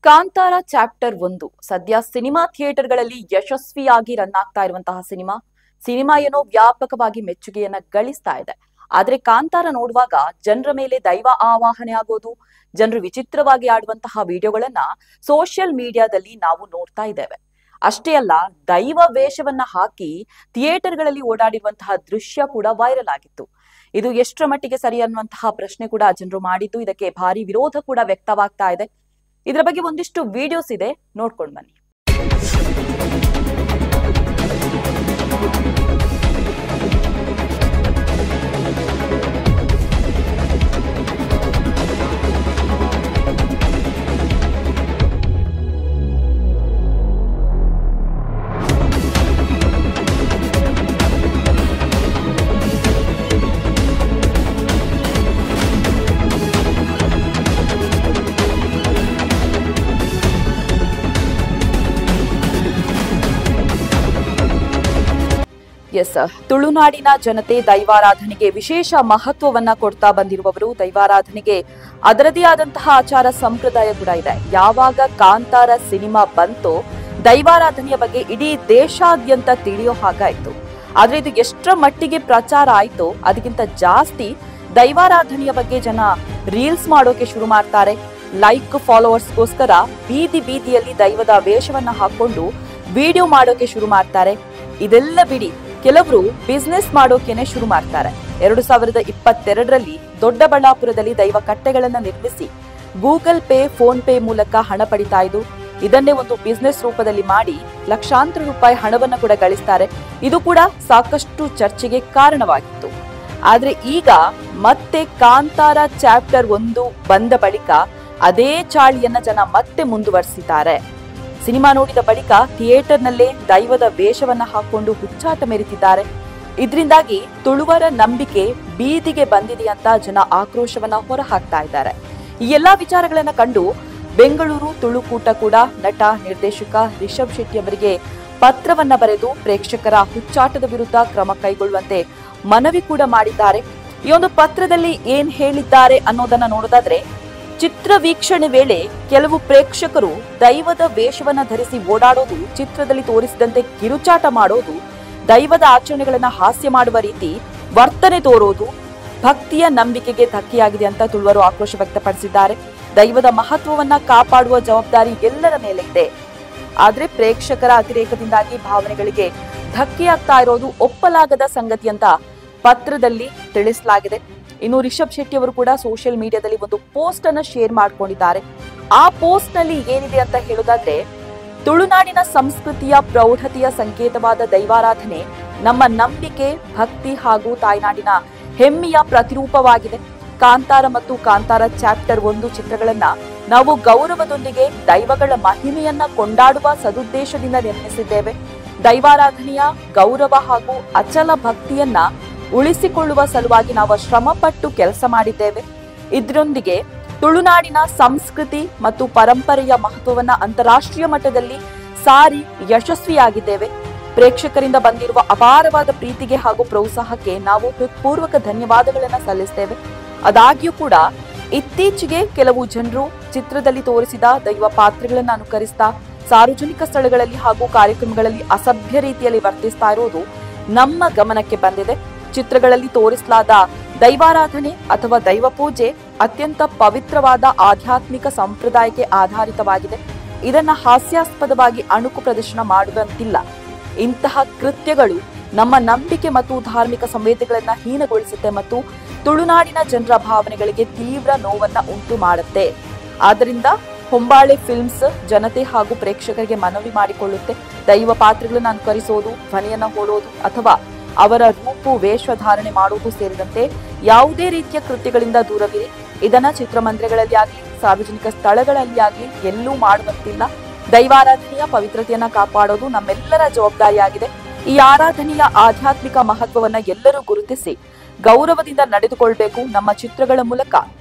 Kantara chapter 1 ಸದ್ಯ cinema ಥಿಯೇಟರ್ಗಳಲ್ಲಿ ಯಶಸ್ವಿಯಾಗಿ run ಆಗ್ತಾ ಇರುವಂತಹ ಸಿನಿಮಾ ಏನೋ ವ್ಯಾಪಕವಾಗಿ ಮೆಚ್ಚುಗೆಯನ್ನ ಗಳಿಸ್ತಾ ಇದೆ. ಆದ್ರೆ ಕಾಂತಾರ ನೋಡುವಾಗ ಜನರ ಮೇಲೆ ದೈವ ಆವಾಹನೆ ಆಗೋದು, ಜನರು ವಿಚಿತ್ರವಾಗಿ ಆಡುವಂತಹ ವಿಡಿಯೋಗಳನ್ನ ಸೋಷಿಯಲ್ ಮೀಡಿಯಾದಲ್ಲಿ ನಾವು ನೋಡ್ತಾ ಇದ್ದೇವೆ. ಅಷ್ಟೇ ಅಲ್ಲ, ದೈವ ವೇಷವನ್ನ ಹಾಕಿ ಥಿಯೇಟರ್ಗಳಲ್ಲಿ ಓಡಾಡಿರುವಂತಹ ದೃಶ್ಯ ಕೂಡ ವೈರಲ್ ಆಗಿತ್ತು. ಇದು ಎಷ್ಟರ ಮಟ್ಟಿಗೆ ಸರಿ ಅನ್ನುವಂತಹ ಪ್ರಶ್ನೆ ಕೂಡ ಜನರು ಮಾಡಿದ್ದು, ಇದಕ್ಕೆ ಭಾರಿ ವಿರೋಧ ಕೂಡ ವ್ಯಕ್ತವಾಗ್ತಾ ಇದೆ. ಇದರ ಬಗ್ಗೆ ಒಂದಿಷ್ಟು ವಿಡಿಯೋಸ್ ಇದೆ, ನೋಡ್ಕೊಂಡು ಬನ್ನಿ. ತುಳುನಾಡಿನ ಜನತೆ ದೈವಾರಾಧನೆಗೆ ವಿಶೇಷ ಮಹತ್ವವನ್ನ ಕೊಡ್ತಾ ಬಂದಿರುವವರು. ದೈವಾರಾಧನೆಗೆ ಅದರದೇ ಆದಂತಹ ಆಚಾರ ಸಂಪ್ರದಾಯ ಕೂಡ ಇದೆ. ಯಾವಾಗ ಕಾಂತಾರ ಸಿನಿಮಾ ಬಂತೋ ದೈವಾರಾಧನೆಯ ಬಗ್ಗೆ ಇಡೀ ದೇಶಾದ್ಯಂತ ತಿಳಿಯೋ ಹಾಗಾಯ್ತು. ಆದ್ರೆ ಇದು ಎಷ್ಟರ ಮಟ್ಟಿಗೆ ಪ್ರಚಾರ ಆಯ್ತೋ ಅದಕ್ಕಿಂತ ಜಾಸ್ತಿ ದೈವಾರಾಧನೆಯ ಬಗ್ಗೆ ಜನ ರೀಲ್ಸ್ ಮಾಡೋಕೆ ಶುರು ಮಾಡ್ತಾರೆ. ಲೈಕ್ ಫಾಲೋವರ್ಸ್ಗೋಸ್ಕರ ಬೀದಿಯಲ್ಲಿ ದೈವದ ವೇಷವನ್ನ ಹಾಕೊಂಡು ವಿಡಿಯೋ ಮಾಡೋಕೆ ಶುರು ಮಾಡ್ತಾರೆ. ಇದೆಲ್ಲ ಬಿಡಿ, ಕೆಲವರು ಬಿಸ್ನೆಸ್ ಮಾಡೋಕೆನೆ ಶುರು ಮಾಡ್ತಾರೆ. 2022ರಲ್ಲಿ ದೊಡ್ಡಬಳ್ಳಾಪುರದಲ್ಲಿ ದೈವ ಕಟ್ಟೆಗಳನ್ನ ನಿರ್ಮಿಸಿ ಗೂಗಲ್ ಪೇ, ಫೋನ್ ಪೇ ಮೂಲಕ ಹಣ ಪಡಿತಾ ಇದ್ದು, ಇದನ್ನೇ ಒಂದು ಬಿಸ್ನೆಸ್ ರೂಪದಲ್ಲಿ ಮಾಡಿ ಲಕ್ಷಾಂತರ ರೂಪಾಯಿ ಹಣವನ್ನ ಕೂಡ ಗಳಿಸ್ತಾರೆ. ಇದು ಕೂಡ ಸಾಕಷ್ಟು ಚರ್ಚೆಗೆ ಕಾರಣವಾಗಿತ್ತು. ಆದ್ರೆ ಈಗ ಮತ್ತೆ ಕಾಂತಾರ ಚಾಪ್ಟರ್ 1 ಬಂದ ಬಳಿಕ ಅದೇ ಚಾಳಿಯನ್ನ ಜನ ಮತ್ತೆ ಮುಂದುವರಿಸಿದ್ದಾರೆ. ಸಿನಿಮಾ ನೋಡಿದ ಬಳಿಕ ಥಿಯೇಟರ್ನಲ್ಲೇ ದೈವದ ವೇಷವನ್ನ ಹಾಕೊಂಡು ಹುಚ್ಚಾಟ ಮೆರೆತಿದ್ದಾರೆ. ಇದರಿಂದಾಗಿ ತುಳುವರ ನಂಬಿಕೆ ಬೀದಿಗೆ ಬಂದಿದೆ ಅಂತ ಜನ ಆಕ್ರೋಶವನ್ನ ಹೊರಹಾಕ್ತಾ ಇದ್ದಾರೆ. ಈ ಎಲ್ಲಾ ವಿಚಾರಗಳನ್ನ ಕಂಡು ಬೆಂಗಳೂರು ತುಳುಕೂಟ ಕೂಡ ನಟ ನಿರ್ದೇಶಕ ರಿಷಬ್ ಶೆಟ್ಟಿ ಅವರಿಗೆ ಪತ್ರವನ್ನ ಬರೆದು ಪ್ರೇಕ್ಷಕರ ಹುಚ್ಚಾಟದ ವಿರುದ್ಧ ಕ್ರಮ ಕೈಗೊಳ್ಳುವಂತೆ ಮನವಿ ಕೂಡ ಮಾಡಿದ್ದಾರೆ. ಈ ಒಂದು ಪತ್ರದಲ್ಲಿ ಏನ್ ಹೇಳಿದ್ದಾರೆ ಅನ್ನೋದನ್ನ ನೋಡೋದಾದ್ರೆ, ಚಿತ್ರ ವೀಕ್ಷಣೆ ವೇಳೆ ಕೆಲವು ಪ್ರೇಕ್ಷಕರು ದೈವದ ವೇಷವನ್ನ ಧರಿಸಿ ಓಡಾಡೋದು, ಚಿತ್ರದಲ್ಲಿ ತೋರಿಸಿದಂತೆ ಕಿರುಚಾಟ ಮಾಡೋದು, ದೈವದ ಆಚರಣೆಗಳನ್ನ ಹಾಸ್ಯ ಮಾಡುವ ರೀತಿ ವರ್ತನೆ ತೋರೋದು ಭಕ್ತಿಯ ನಂಬಿಕೆಗೆ ಧಕ್ಕೆಯಾಗಿದೆ ಅಂತ ತುಳುವರು ಆಕ್ರೋಶ ವ್ಯಕ್ತಪಡಿಸಿದ್ದಾರೆ. ದೈವದ ಮಹತ್ವವನ್ನ ಕಾಪಾಡುವ ಜವಾಬ್ದಾರಿ ಎಲ್ಲರ ಮೇಲೆ ಇದೆ. ಆದ್ರೆ ಪ್ರೇಕ್ಷಕರ ಅತಿರೇಕದಿಂದಾಗಿ ಭಾವನೆಗಳಿಗೆ ಧಕ್ಕೆಯಾಗ್ತಾ ಇರೋದು ಒಪ್ಪಲಾಗದ ಸಂಗತಿ ಅಂತ ಪತ್ರದಲ್ಲಿ ತಿಳಿಸಲಾಗಿದೆ. ಇನ್ನು ರಿಷಬ್ ಶೆಟ್ಟಿ ಅವರು ಕೂಡ ಸೋಷಿಯಲ್ ಮೀಡಿಯಾದಲ್ಲಿ ಒಂದು ಪೋಸ್ಟ್ ಅನ್ನ ಶೇರ್ ಮಾಡ್ಕೊಂಡಿದ್ದಾರೆ. ಆ ಪೋಸ್ಟ್ ನಲ್ಲಿ ಏನಿದೆ ಅಂತ ಹೇಳೋದಾದ್ರೆ, ತುಳುನಾಡಿನ ಸಂಸ್ಕೃತಿಯ ಪ್ರೌಢತೆಯ ಸಂಕೇತವಾದ ದೈವಾರಾಧನೆ ನಮ್ಮ ನಂಬಿಕೆ, ಭಕ್ತಿ ಹಾಗೂ ತಾಯ್ನಾಡಿನ ಹೆಮ್ಮೆಯ ಪ್ರತಿರೂಪವಾಗಿದೆ. ಕಾಂತಾರ ಮತ್ತು ಕಾಂತಾರ ಚಾಪ್ಟರ್ 1 ಚಿತ್ರಗಳನ್ನ ನಾವು ಗೌರವದೊಂದಿಗೆ ದೈವಗಳ ಮಹಿಮೆಯನ್ನ ಕೊಂಡಾಡುವ ಸದುದ್ದೇಶದಿಂದ ನಿರ್ಮಿಸಿದ್ದೇವೆ. ದೈವಾರಾಧನೆಯ ಗೌರವ ಹಾಗೂ ಅಚಲ ಭಕ್ತಿಯನ್ನ ಉಳಿಸಿಕೊಳ್ಳುವ ಸಲುವಾಗಿ ನಾವು ಶ್ರಮಪಟ್ಟು ಕೆಲಸ ಮಾಡಿದ್ದೇವೆ. ಇದರೊಂದಿಗೆ ತುಳುನಾಡಿನ ಸಂಸ್ಕೃತಿ ಮತ್ತು ಪರಂಪರೆಯ ಮಹತ್ವವನ್ನ ಅಂತಾರಾಷ್ಟ್ರೀಯ ಮಟ್ಟದಲ್ಲಿ ಸಾರಿ ಯಶಸ್ವಿಯಾಗಿದ್ದೇವೆ. ಪ್ರೇಕ್ಷಕರಿಂದ ಬಂದಿರುವ ಅಪಾರವಾದ ಪ್ರೀತಿಗೆ ಹಾಗೂ ಪ್ರೋತ್ಸಾಹಕ್ಕೆ ನಾವು ಹೃತ್ಪೂರ್ವಕ ಧನ್ಯವಾದಗಳನ್ನ ಸಲ್ಲಿಸ್ತೇವೆ. ಆದಾಗ್ಯೂ ಕೂಡ ಇತ್ತೀಚೆಗೆ ಕೆಲವು ಜನರು ಚಿತ್ರದಲ್ಲಿ ತೋರಿಸಿದ ದೈವ ಪಾತ್ರಗಳನ್ನ ಅನುಕರಿಸ್ತಾ ಸಾರ್ವಜನಿಕ ಸ್ಥಳಗಳಲ್ಲಿ ಹಾಗೂ ಕಾರ್ಯಕ್ರಮಗಳಲ್ಲಿ ಅಸಭ್ಯ ರೀತಿಯಲ್ಲಿ ವರ್ತಿಸ್ತಾ ಇರುವುದು ನಮ್ಮ ಗಮನಕ್ಕೆ ಬಂದಿದೆ. ಚಿತ್ರಗಳಲ್ಲಿ ತೋರಿಸಲಾದ ದೈವಾರಾಧನೆ ಅಥವಾ ದೈವ ಪೂಜೆ ಅತ್ಯಂತ ಪವಿತ್ರವಾದ ಆಧ್ಯಾತ್ಮಿಕ ಸಂಪ್ರದಾಯಕ್ಕೆ ಆಧಾರಿತವಾಗಿದೆ. ಇದನ್ನ ಹಾಸ್ಯಾಸ್ಪದವಾಗಿ ಅಣುಕು ಪ್ರದರ್ಶನ ಮಾಡುವಂತಿಲ್ಲ. ಇಂತಹ ಕೃತ್ಯಗಳು ನಮ್ಮ ನಂಬಿಕೆ ಮತ್ತು ಧಾರ್ಮಿಕ ಸಂವೇದನೆಗಳನ್ನ ಹೀನಗೊಳಿಸುತ್ತೆ ಮತ್ತು ತುಳುನಾಡಿನ ಜನರ ಭಾವನೆಗಳಿಗೆ ತೀವ್ರ ನೋವನ್ನ ಉಂಟು ಮಾಡುತ್ತೆ. ಆದ್ದರಿಂದ ಹೊಂಬಾಳೆ ಫಿಲ್ಮ್ಸ್ ಜನತೆ ಹಾಗೂ ಪ್ರೇಕ್ಷಕರಿಗೆ ಮನವಿ ಮಾಡಿಕೊಳ್ಳುತ್ತೆ, ದೈವ ಪಾತ್ರಗಳನ್ನ ಅನುಕರಿಸೋದು, ಧ್ವನಿಯನ್ನ ಹೋಲೋದು ಅಥವಾ ಅವರ ರೂಪು ವೇಷಧಾರಣೆ ಮಾಡುವುದು ಸೇರಿದಂತೆ ಯಾವುದೇ ರೀತಿಯ ಕೃತ್ಯಗಳಿಂದ ದೂರವಿರಿ. ಇದನ್ನ ಚಿತ್ರಮಂದಿರಗಳಲ್ಲಿ ಆಗಲಿ ಸಾರ್ವಜನಿಕ ಸ್ಥಳಗಳಲ್ಲಿ ಆಗಲಿ ಎಲ್ಲೂ ಮಾಡುವಂತಿಲ್ಲ. ದೈವಾರಾಧನೆಯ ಪವಿತ್ರತೆಯನ್ನ ಕಾಪಾಡೋದು ನಮ್ಮೆಲ್ಲರ ಜವಾಬ್ದಾರಿಯಾಗಿದೆ. ಈ ಆರಾಧನೆಯ ಆಧ್ಯಾತ್ಮಿಕ ಮಹತ್ವವನ್ನ ಎಲ್ಲರೂ ಗುರುತಿಸಿ ಗೌರವದಿಂದ ನಡೆದುಕೊಳ್ಬೇಕು. ನಮ್ಮ ಚಿತ್ರಗಳ ಮೂಲಕ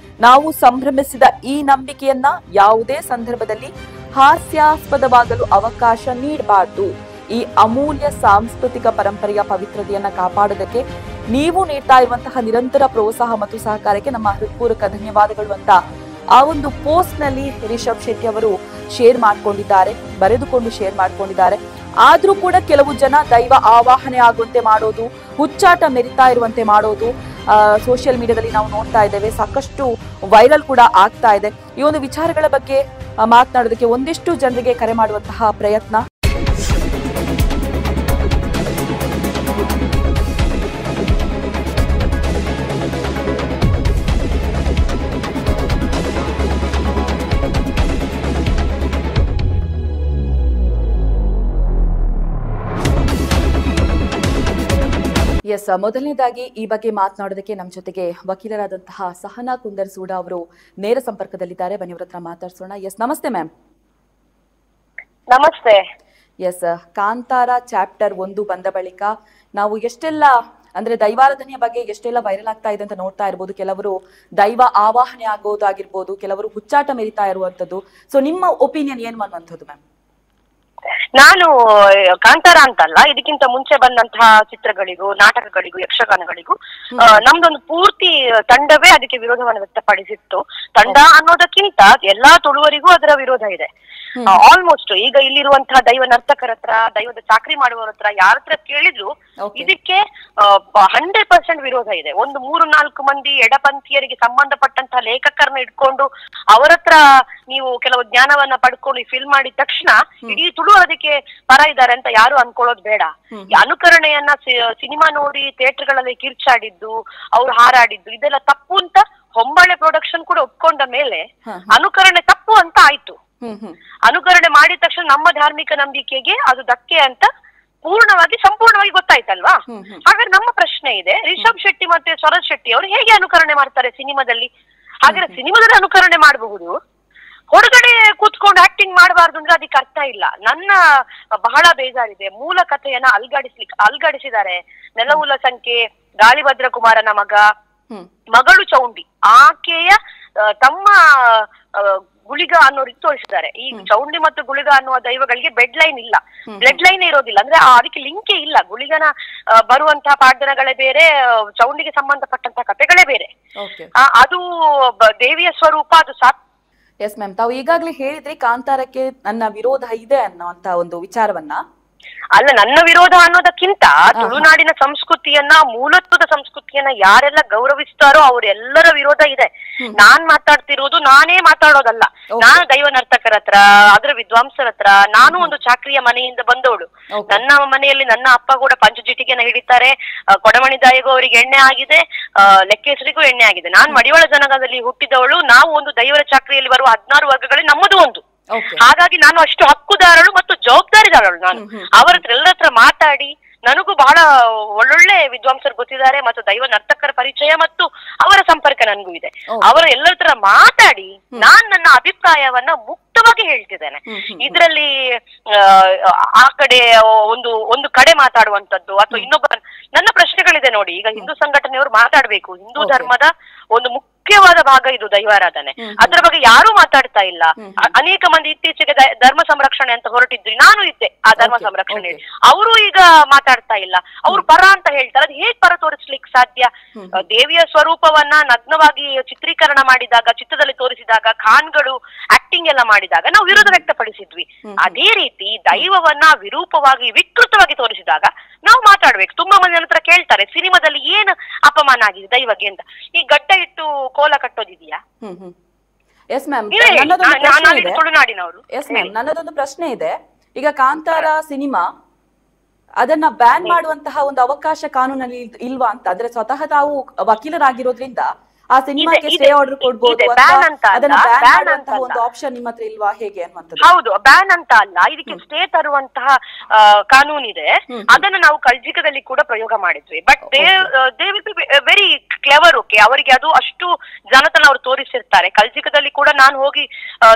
ನಾವು ಸಂಭ್ರಮಿಸಿದ ಈ ನಂಬಿಕೆಯನ್ನ ಯಾವುದೇ ಸಂದರ್ಭದಲ್ಲಿ ಹಾಸ್ಯಾಸ್ಪದವಾಗಲು ಅವಕಾಶ ನೀಡಬಾರದು. ಈ ಅಮೂಲ್ಯ ಸಾಂಸ್ಕೃತಿಕ ಪರಂಪರೆಯ ಪವಿತ್ರತೆಯನ್ನ ಕಾಪಾಡೋದಕ್ಕೆ ನೀವು ನೀಡ್ತಾ ಇರುವಂತಹ ನಿರಂತರ ಪ್ರೋತ್ಸಾಹ ಮತ್ತು ಸಹಕಾರಕ್ಕೆ ನಮ್ಮ ಹೃತ್ಪೂರ್ವಕ ಧನ್ಯವಾದಗಳು ಅಂತ ಆ ಒಂದು ಪೋಸ್ಟ್ ನಲ್ಲಿ ರಿಷಬ್ ಶೆಟ್ಟಿ ಅವರು ಶೇರ್ ಮಾಡ್ಕೊಂಡಿದ್ದಾರೆ, ಬರೆದುಕೊಂಡು ಶೇರ್ ಮಾಡ್ಕೊಂಡಿದ್ದಾರೆ. ಆದ್ರೂ ಕೂಡ ಕೆಲವು ಜನ ದೈವ ಆವಾಹನೆ ಆಗುವಂತೆ ಮಾಡೋದು, ಹುಚ್ಚಾಟ ಮೆರಿತಾ ಇರುವಂತೆ ಮಾಡೋದು ಸೋಷಿಯಲ್ ಮೀಡಿಯಾದಲ್ಲಿ ನಾವು ನೋಡ್ತಾ ಇದ್ದೇವೆ. ಸಾಕಷ್ಟು ವೈರಲ್ ಕೂಡ ಆಗ್ತಾ ಇದೆ. ಈ ಒಂದು ವಿಚಾರಗಳ ಬಗ್ಗೆ ಮಾತನಾಡೋದಕ್ಕೆ ಒಂದಿಷ್ಟು ಜನರಿಗೆ ಕರೆ ಮಾಡುವಂತಹ ಪ್ರಯತ್ನ. ಎಸ್, ಮೊದಲನೇದಾಗಿ ಈ ಬಗ್ಗೆ ಮಾತನಾಡೋದಕ್ಕೆ ನಮ್ಮ ಜೊತೆಗೆ ವಕೀಲರಾದಂತಹ ಸಹನಾ ಕುಂದರ್ಸೂಡ ಅವರು ನೇರ ಸಂಪರ್ಕದಲ್ಲಿದ್ದಾರೆ. ಬನ್ನಿ ಅವರ ಹತ್ರ ಮಾತಾಡ್ಸೋಣ. ಎಸ್, ನಮಸ್ತೆ ಮ್ಯಾಮ್. ನಮಸ್ತೆ. ಎಸ್, ಕಾಂತಾರ ಚಾಪ್ಟರ್ 1 ಬಂದ ಬಳಿಕ ನಾವು ಎಷ್ಟೆಲ್ಲ ಅಂದ್ರೆ ದೈವಾರಾಧನೆಯ ಬಗ್ಗೆ ಎಷ್ಟೆಲ್ಲ ವೈರಲ್ ಆಗ್ತಾ ಇದೆ ಅಂತ ನೋಡ್ತಾ ಇರ್ಬೋದು. ಕೆಲವರು ದೈವ ಆವಾಹನೆ ಆಗೋದಾಗಿರ್ಬೋದು, ಕೆಲವರು ಹುಚ್ಚಾಟ ಮೆರಿತಾ ಇರುವಂತದ್ದು. ಸೊ ನಿಮ್ಮ ಒಪಿನಿಯನ್ ಏನು ಅನ್ನುವಂಥದ್ದು ಮ್ಯಾಮ್? ನಾನು ಕಾಂತಾರ ಅಂತಲ್ಲ, ಇದಕ್ಕಿಂತ ಮುಂಚೆ ಬಂದಂತಹ ಚಿತ್ರಗಳಿಗೂ, ನಾಟಕಗಳಿಗೂ, ಯಕ್ಷಗಾನಗಳಿಗೂ ನಮ್ದೊಂದು ಪೂರ್ತಿ ತಂಡವೇ ಅದಕ್ಕೆ ವಿರೋಧವನ್ನು ವ್ಯಕ್ತಪಡಿಸಿತ್ತು. ತಂಡ ಅನ್ನೋದಕ್ಕಿಂತ ಎಲ್ಲಾ ತುಳುವರಿಗೂ ಅದರ ವಿರೋಧ ಇದೆ. ಆಲ್ಮೋಸ್ಟ್ ಈಗ ಇಲ್ಲಿರುವಂತಹ ದೈವ ನರ್ತಕರ ಹತ್ರ, ದೈವದ ಚಾಕ್ರಿ ಮಾಡುವವರ ಹತ್ರ ಯಾರ ಹತ್ರ ಕೇಳಿದ್ರು ಇದಕ್ಕೆ 100% ವಿರೋಧ ಇದೆ. ಒಂದು 3-4 ಮಂದಿ ಎಡಪಂಥೀಯರಿಗೆ ಸಂಬಂಧಪಟ್ಟಂತಹ ಲೇಖಕರನ್ನ ಇಟ್ಕೊಂಡು ಅವರ ಹತ್ರ ನೀವು ಕೆಲವು ಜ್ಞಾನವನ್ನ ಪಡ್ಕೊಂಡು ಫಿಲ್ಮ್ ಮಾಡಿದ ತಕ್ಷಣ ಇಡೀ ತುಳು ಅದಕ್ಕೆ ಪರ ಇದ್ದಾರೆ ಅಂತ ಯಾರು ಅನ್ಕೊಳ್ಳೋದು ಬೇಡ. ಅನುಕರಣೆಯನ್ನ ಸಿನಿಮಾ ನೋಡಿ ಥಿಯೇಟರ್ಗಳಲ್ಲಿ ಕಿರ್ಚಾಡಿದ್ದು, ಅವ್ರು ಹಾರಾಡಿದ್ದು ಇದೆಲ್ಲ ತಪ್ಪು ಅಂತ ಹೊಂಬಾಳೆ ಪ್ರೊಡಕ್ಷನ್ ಕೂಡ ಒಪ್ಕೊಂಡ ಮೇಲೆ ಅನುಕರಣೆ ತಪ್ಪು ಅಂತ ಆಯ್ತು. ಅನುಕರಣೆ ಮಾಡಿದ ತಕ್ಷಣ ನಮ್ಮ ಧಾರ್ಮಿಕ ನಂಬಿಕೆಗೆ ಅದು ಧಕ್ಕೆ ಅಂತ ಸಂಪೂರ್ಣವಾಗಿ ಗೊತ್ತಾಯ್ತಲ್ವಾ? ಹಾಗಾದ್ರೆ ನಮ್ಮ ಪ್ರಶ್ನೆ ಇದೆ, ರಿಷಬ್ ಶೆಟ್ಟಿ ಮತ್ತೆ ಸ್ವರಜ್ ಶೆಟ್ಟಿ ಅವರು ಹೇಗೆ ಅನುಕರಣೆ ಮಾಡ್ತಾರೆ ಸಿನಿಮಾದಲ್ಲಿ? ಹಾಗಾದ್ರೆ ಸಿನಿಮಾದಲ್ಲಿ ಅನುಕರಣೆ ಮಾಡಬಹುದು, ಹೊರಗಡೆ ಕೂತ್ಕೊಂಡು ಆಕ್ಟಿಂಗ್ ಮಾಡಬಾರ್ದು ಅಂದ್ರೆ ಅದಕ್ಕೆ ಅರ್ಥ ಇಲ್ಲ. ನನ್ನ ಬಹಳ ಬೇಜಾರಿದೆ. ಮೂಲ ಕಥೆಯನ್ನ ಅಲ್ಗಾಡಿಸಿದ್ದಾರೆ. ನೆಲವುಲ ಸಂಖ್ಯೆ, ಗಾಳಿಭದ್ರ ಕುಮಾರನ ಮಗಳು ಚೌಂಡಿ, ಆಕೆಯ ತಮ್ಮ ಗುಳಿಗ ಅನ್ನೋ ರೀತಿ ತೋರಿಸಿದ್ದಾರೆ. ಈ ಚೌಂಡಿ ಮತ್ತು ಗುಳಿಗ ಅನ್ನುವ ದೈವಗಳಿಗೆ ಬೆಡ್ ಲೈನ್ ಇಲ್ಲ, ಬ್ಲಡ್ ಲೈನ್ ಇರೋದಿಲ್ಲ. ಅಂದ್ರೆ ಅದಕ್ಕೆ ಲಿಂಕೇ ಇಲ್ಲ. ಗುಳಿಗನ ಬರುವಂತಹ ಪಾಡ್ದನಗಳೇ ಬೇರೆ, ಚೌಂಡಿಗೆ ಸಂಬಂಧಪಟ್ಟಂತಹ ಕಥೆಗಳೇ ಬೇರೆ. ಅದು ದೇವಿಯ ಸ್ವರೂಪ, ಅದು ಎಸ್ ಮ್ಯಾಮ್, ತಾವು ಈಗಾಗಲೇ ಹೇಳಿದ್ರಿ ಕಾಂತಾರಕ್ಕೆ ನನ್ನ ವಿರೋಧ ಇದೆ ಅನ್ನೋಂತ ಒಂದು ವಿಚಾರವನ್ನ. ಅಲ್ಲ, ನನ್ನ ವಿರೋಧ ಅನ್ನೋದಕ್ಕಿಂತ ತುಳುನಾಡಿನ ಸಂಸ್ಕೃತಿಯನ್ನ, ಮೂಲತ್ವದ ಸಂಸ್ಕೃತಿಯನ್ನ ಯಾರೆಲ್ಲ ಗೌರವಿಸ್ತಾರೋ ಅವರೆಲ್ಲರ ವಿರೋಧ ಇದೆ. ನಾನ್ ಮಾತಾಡ್ತಿರೋದು ನಾನೇ ಮಾತಾಡೋದಲ್ಲ. ನಾನು ದೈವ ನರ್ತಕರ ಹತ್ರ, ಅದರ ವಿದ್ವಾಂಸರ ಹತ್ರ, ನಾನು ಒಂದು ಚಾಕ್ರಿಯ ಮನೆಯಿಂದ ಬಂದವಳು. ನನ್ನ ಮನೆಯಲ್ಲಿ ನನ್ನ ಅಪ್ಪ ಕೂಡ ಪಂಚಜಿಟಿಗೆನ ಹಿಡಿತಾರೆ. ಕೊಡಮಣಿ ದಾಯಿಗೂ ಅವರಿಗೆ ಎಣ್ಣೆ ಆಗಿದೆ, ಲೆಕ್ಕೇಸರಿಗೂ ಎಣ್ಣೆ ಆಗಿದೆ. ನಾನ್ ಮಡಿವಾಳ ಜನಾಂಗದಲ್ಲಿ ಹುಟ್ಟಿದವಳು. ನಾವು ಒಂದು ದೈವರ ಚಾಕ್ರಿಯಲ್ಲಿ ಬರುವ 16 ವರ್ಗಗಳಲ್ಲಿ ನಮ್ಮದು ಒಂದು. ಹಾಗಾಗಿ ನಾನು ಅಷ್ಟು ಹಕ್ಕುದಾರಳು ಮತ್ತು ಜವಾಬ್ದಾರಿದಾರಳು. ನಾನು ಅವರ ಎಲ್ಲರ ಹತ್ರ ಮಾತಾಡಿ, ನನಗೂ ಬಹಳ ಒಳ್ಳೊಳ್ಳೆ ವಿದ್ವಾಂಸರು ಗೊತ್ತಿದ್ದಾರೆ ಮತ್ತು ದೈವ ನರ್ತಕರ ಪರಿಚಯ ಮತ್ತು ಅವರ ಸಂಪರ್ಕ ನನಗೂ ಇದೆ. ಅವರ ಎಲ್ಲರ ಹತ್ರ ಮಾತಾಡಿ ನಾನ್ ನನ್ನ ಅಭಿಪ್ರಾಯವನ್ನ ಮುಕ್ತವಾಗಿ ಹೇಳ್ತಿದ್ದೇನೆ. ಇದರಲ್ಲಿ ಆ ಕಡೆ ಒಂದು ಕಡೆ ಮಾತಾಡುವಂತದ್ದು ಅಥವಾ ಇನ್ನೊಬ್ಬ, ನನ್ನ ಪ್ರಶ್ನೆಗಳಿದೆ ನೋಡಿ. ಈಗ ಹಿಂದೂ ಸಂಘಟನೆಯವರು ಮಾತಾಡ್ಬೇಕು. ಹಿಂದೂ ಧರ್ಮದ ಒಂದು ಮುಖ್ಯವಾದ ಭಾಗ ಇದು ದೈವಾರಾಧನೆ. ಅದರ ಬಗ್ಗೆ ಯಾರು ಮಾತಾಡ್ತಾ ಇಲ್ಲ. ಅನೇಕ ಮಂದಿ ಇತ್ತೀಚೆಗೆ ಧರ್ಮ ಸಂರಕ್ಷಣೆ ಅಂತ ಹೊರಟಿದ್ರಿ, ನಾನು ಇದ್ದೆ ಆ ಧರ್ಮ ಸಂರಕ್ಷಣೆ. ಅವರು ಈಗ ಮಾತಾಡ್ತಾ ಇಲ್ಲ. ಅವ್ರು ಪರ ಅಂತ ಹೇಳ್ತಾರೆ. ಅದು ಹೇಗ್ ಪರ ತೋರಿಸ್ಲಿಕ್ಕೆ ಸಾಧ್ಯ? ದೇವಿಯ ಸ್ವರೂಪವನ್ನ ನಗ್ನವಾಗಿ ಚಿತ್ರೀಕರಣ ಮಾಡಿದಾಗ, ಚಿತ್ರದಲ್ಲಿ ತೋರಿಸಿದಾಗ, ಖಾನ್ಗಳು ಆಕ್ಟಿಂಗ್ ಎಲ್ಲ ಮಾಡಿದಾಗ ನಾವು ವಿರೋಧ ವ್ಯಕ್ತಪಡಿಸಿದ್ವಿ. ಅದೇ ರೀತಿ ದೈವವನ್ನ ವಿರೂಪವಾಗಿ, ವಿಕೃತವಾಗಿ ತೋರಿಸಿದಾಗ ನಾವು ಮಾತಾಡ್ಬೇಕು. ತುಂಬಾ ಮಂದಿ ನನ್ನ ಹತ್ರ ಕೇಳ್ತಾರೆ, ಸಿನಿಮಾದಲ್ಲಿ ಏನು ಅಪಮಾನ ಆಗಿದೆ ದೈವಗೆ ಅಂತ. ಈ ಗಡ್ಡ ಇಟ್ಟು ಕೋಲ ಕಟ್ಟೋದಿದೆಯಾ? ಎಸ್ ಮ್ಯಾಮ್, ತುಳುನಾಡಿನವರು. ಎಸ್ ಮ್ಯಾಮ್, ನನ್ನದೊಂದು ಪ್ರಶ್ನೆ ಇದೆ. ಈಗ ಕಾಂತಾರ ಸಿನಿಮಾ ಅದನ್ನ ಬ್ಯಾನ್ ಮಾಡುವಂತಹ ಒಂದು ಅವಕಾಶ ಕಾನೂನಲ್ಲಿ ಇಲ್ವಾ ಅಂತ? ಅಂದ್ರೆ ಸ್ವತಃ ತಾವು ವಕೀಲರಾಗಿರೋದ್ರಿಂದ ಆ ಸಿನಿಮಾಕ್ಕೆ ಸ್ಟೇ ಆರ್ಡರ್ ಕೊಡ್ಬೋದು, ಅದನ್ನ ಬ್ಯಾನ್ ಮಾಡುವಂತಹ ಒಂದು ಆಪ್ಷನ್ ನಿಮ್ಮ ಹತ್ರ ಇಲ್ವಾ, ಹೇಗೆ ಅನ್ನುವಂಥದ್ದು? ಹೌದು, ಬ್ಯಾನ್ ಅಂತ ಅಲ್ಲ, ಇದಕ್ಕೆ ಸ್ಟೇ ತರುವಂತಹ ಕಾನೂನಿದೆ. ಅದನ್ನ ನಾವು ಕಲ್ಜಿಕದಲ್ಲಿ ಕೂಡ ಪ್ರಯೋಗ ಮಾಡಿದ್ವಿ. But they will be very clever. Okay, ಅವರಿಗೆ ಅದು ಅಷ್ಟು ಜನತನ ಅವ್ರು ತೋರಿಸಿರ್ತಾರೆ. ಕಲ್ಜಿಕದಲ್ಲಿ ಕೂಡ ನಾನು ಹೋಗಿ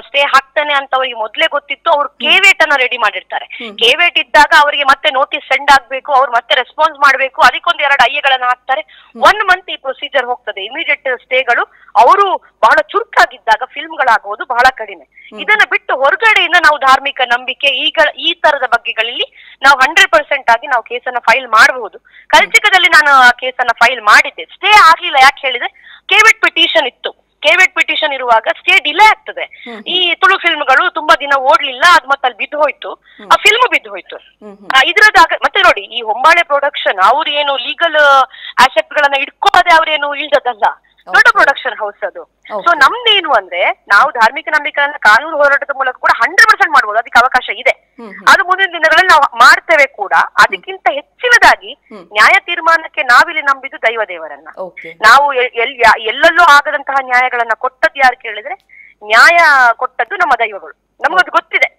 ಸ್ಟೇ ಹಾಕ್ತೇನೆ ಅಂತ ಅವರಿಗೆ ಮೊದ್ಲೇ ಗೊತ್ತಿತ್ತು. ಅವ್ರು ಕೇವೇಟ್ ಅನ್ನ ರೆಡಿ ಮಾಡಿರ್ತಾರೆ. ಕೇವೇಟ್ ಇದ್ದಾಗ ಅವರಿಗೆ ಮತ್ತೆ ನೋಟಿಸ್ ಸೆಂಡ್ ಆಗ್ಬೇಕು, ಅವ್ರು ಮತ್ತೆ ರೆಸ್ಪಾನ್ಸ್ ಮಾಡ್ಬೇಕು. ಅದಕ್ಕೊಂದು 2 ಅಯ್ಯಗಳನ್ನ ಹಾಕ್ತಾರೆ. 1 ಮಂತ್ ಈ ಪ್ರೊಸೀಜರ್ ಹೋಗ್ತದೆ. ಇಮಿಡಿಯೇಟ್ ಸ್ಟೇಗಳು ಅವರು ಬಹಳ ಚುರುಕಾಗಿದ್ದಾಗ ಫಿಲ್ಮ್ಗಳಾಗುವುದು ಬಹಳ ಕಡಿಮೆ. ಇದನ್ನ ಬಿಟ್ಟು ಹೊರಗಡೆಯಿಂದ ನಾವು ಧಾರ್ಮಿಕ ನಂಬಿಕೆ ಈ ತರದ ಬಗ್ಗೆಗಳಲ್ಲಿ ನಾವು 100% ಆಗಿ ನಾವು ಕೇಸನ್ನ ಫೈಲ್ ಮಾಡಬಹುದು. ಕಲ್ಚಿಕದಲ್ಲಿ ನಾನು ಆ ಕೇಸನ್ನ ಫೈಲ್ ಮಾಡಿದ್ದೆ. ಸ್ಟೇ ಆಗ್ಲಿಲ್ಲ. ಯಾಕೆ ಹೇಳಿದ್ರೆ ಕೇವಿಟ್ ಪಿಟಿಷನ್ ಇತ್ತು. ಕೇವೆಟ್ ಪಿಟಿಷನ್ ಇರುವಾಗ ಸ್ಟೇ ಡಿಲೇ ಆಗ್ತದೆ. ಈ ತುಳು ಫಿಲ್ಮ್ಗಳು ತುಂಬಾ ದಿನ ಓಡ್ಲಿಲ್ಲ, ಅದ್ ಮತ್ತೆ ಅಲ್ಲಿ ಬಿದ್ದು ಹೋಯ್ತು, ಆ ಫಿಲ್ಮ್ ಬಿದ್ದು ಹೋಯ್ತು. ಇದ್ರದಾಗ ಮತ್ತೆ ನೋಡಿ, ಈ ಹೊಂಬಾಳೆ ಪ್ರೊಡಕ್ಷನ್ ಅವ್ರು ಏನು ಲೀಗಲ್ ಆಸೆಪ್ಟ್ ಗಳನ್ನ ಇಟ್ಕೋದೆ ಅವ್ರೇನು ಇಳ್ದದಲ್ಲ, ದೊಡ್ಡ ಪ್ರೊಡಕ್ಷನ್ ಹೌಸ್ ಅದು. ಸೊ ನಮ್ದೇನು ಅಂದ್ರೆ, ನಾವು ಧಾರ್ಮಿಕ ನಂಬಿಕೆಗಳನ್ನ ಕಾನೂನು ಹೋರಾಟದ ಮೂಲಕ ಕೂಡ 100% ಮಾಡ್ಬೋದು, ಅದಕ್ಕೆ ಅವಕಾಶ ಇದೆ. ಅದು ಮುಂದಿನ ದಿನಗಳಲ್ಲಿ ನಾವು ಮಾಡ್ತೇವೆ ಕೂಡ. ಅದಕ್ಕಿಂತ ಹೆಚ್ಚಿನದಾಗಿ ನ್ಯಾಯ ತೀರ್ಮಾನಕ್ಕೆ ನಾವಿಲ್ಲಿ ನಂಬಿದ್ದು ದೈವ ದೇವರನ್ನ. ನಾವು ಎಲ್ಲೆಲ್ಲೋ ಆಗದಂತಹ ನ್ಯಾಯಗಳನ್ನ ಕೊಟ್ಟದ್ದು ಯಾರು ಕೇಳಿದ್ರೆ, ನ್ಯಾಯ ಕೊಟ್ಟದ್ದು ನಮ್ಮ ದೈವಗಳು, ನಮಗದು ಗೊತ್ತಿದೆ.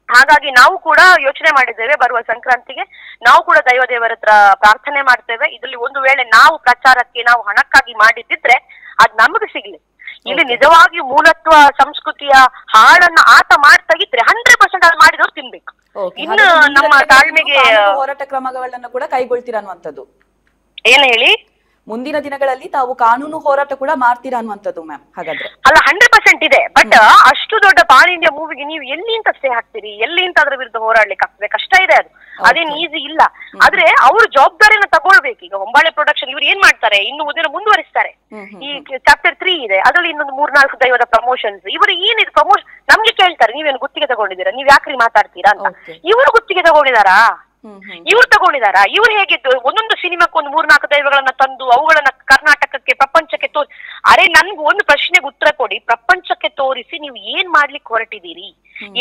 ಹಾಗಾಗಿ ನಾವು ಕೂಡ ಯೋಚನೆ ಮಾಡಿದ್ದೇವೆ, ಬರುವ ಸಂಕ್ರಾಂತಿಗೆ ನಾವು ಕೂಡ ದೈವ ದೇವರ ಹತ್ರ ಪ್ರಾರ್ಥನೆ ಮಾಡ್ತೇವೆ. ಇದರಲ್ಲಿ ಒಂದು ವೇಳೆ ನಾವು ಪ್ರಚಾರಕ್ಕೆ, ನಾವು ಹಣಕ್ಕಾಗಿ ಮಾಡಿದ್ದಿದ್ರೆ ಅದ್ ನಮಗೆ ಸಿಗ್ಲಿ. ಇಲ್ಲಿ ನಿಜವಾಗಿ ಮೂಲತ್ವ ಸಂಸ್ಕೃತಿಯ ಹಾಳನ್ನ ಆತ ಮಾಡ್ತಾಗಿದ್ರೆ 100% ಅದು ಮಾಡಿದವ್ರು ತಿನ್ಬೇಕು. ಇನ್ನು ನಮ್ಮ ತಾಳ್ಮೆಗೆ ಹೋರಾಟ ಕ್ರಮಗಳನ್ನ ಕೂಡ ಕೈಗೊಳ್ತೀರಾ ಅನ್ನುವಂಥದ್ದು. ಏನ್ ಹೇಳಿ? ಮುಂದಿನ ದಿನಗಳಲ್ಲಿ ತಾವು ಕಾನೂನು ಹೋರಾಟ ಕೂಡ ಮಾಡ್ತೀರಾ ಅನ್ನುವಂಥದ್ದು ಮ್ಯಾಮ್ ಹಾಗಾದ್ರೆ? ಅಲ್ಲ, 100% ಇದೆ. ಬಟ್ ಅಷ್ಟು ದೊಡ್ಡ ಪಾನ್ ಇಂಡಿಯಾ ಮೂವಿಗೆ ನೀವು ಎಲ್ಲಿಂದ ಸ್ಟೇ ಹಾಕ್ತೀರಿ, ಎಲ್ಲಿಂದ ಅದ್ರ ವಿರುದ್ಧ ಹೋರಾಡ್ಲಿಕ್ಕೆ ಆಗ್ತದೆ? ಕಷ್ಟ ಇದೆ ಅದು, ಅದೇನು ಈಸಿ ಇಲ್ಲ. ಆದ್ರೆ ಅವರು ಜವಾಬ್ದಾರಿನ ತಗೊಳ್ಬೇಕು. ಈಗ ಹೊಂಬಾಳೆ ಪ್ರೊಡಕ್ಷನ್ ಇವ್ರು ಏನ್ ಮಾಡ್ತಾರೆ, ಇನ್ನು ಮುಂದುವರಿಸ್ತಾರೆ. ಈ ಚಾಪ್ಟರ್ 3 ಇದೆ, ಅದರಲ್ಲಿ ಇನ್ನೊಂದು 3-4 ದೈವದ ಪ್ರಮೋಷನ್ಸ್. ಇವರು ಏನಿದೆ ಪ್ರಮೋಷನ್ ನಮ್ಗೆ ಕೇಳ್ತಾರೆ, ನೀವೇನು ಗುತ್ತಿಗೆ ತಗೊಂಡಿದ್ದೀರಾ, ನೀವ್ ಯಾಕ್ರಿ ಮಾತಾಡ್ತೀರಾ ಅಂತ. ಇವರು ಗುತ್ತಿಗೆ ತಗೊಂಡಿದಾರಾ? ಇವ್ರು ತಗೊಂಡಿದಾರ? ಇವ್ರು ಹೇಗಿತ್ತು, ಒಂದೊಂದು ಸಿನಿಮಾಕ್ಕೆ ಒಂದು 3-4 ದೈವಗಳನ್ನ ತಂದು ಅವುಗಳನ್ನ ಕರ್ನಾಟಕಕ್ಕೆ, ಪ್ರಪಂಚಕ್ಕೆ ಅರೆ ನನ್ಗೆ ಒಂದು ಪ್ರಶ್ನೆಗೆ ಉತ್ತರ ಕೊಡಿ. ಪ್ರಪಂಚಕ್ಕೆ ತೋರಿಸಿ ನೀವು ಏನ್ ಮಾಡ್ಲಿಕ್ಕೆ ಹೊರಟಿದ್ದೀರಿ,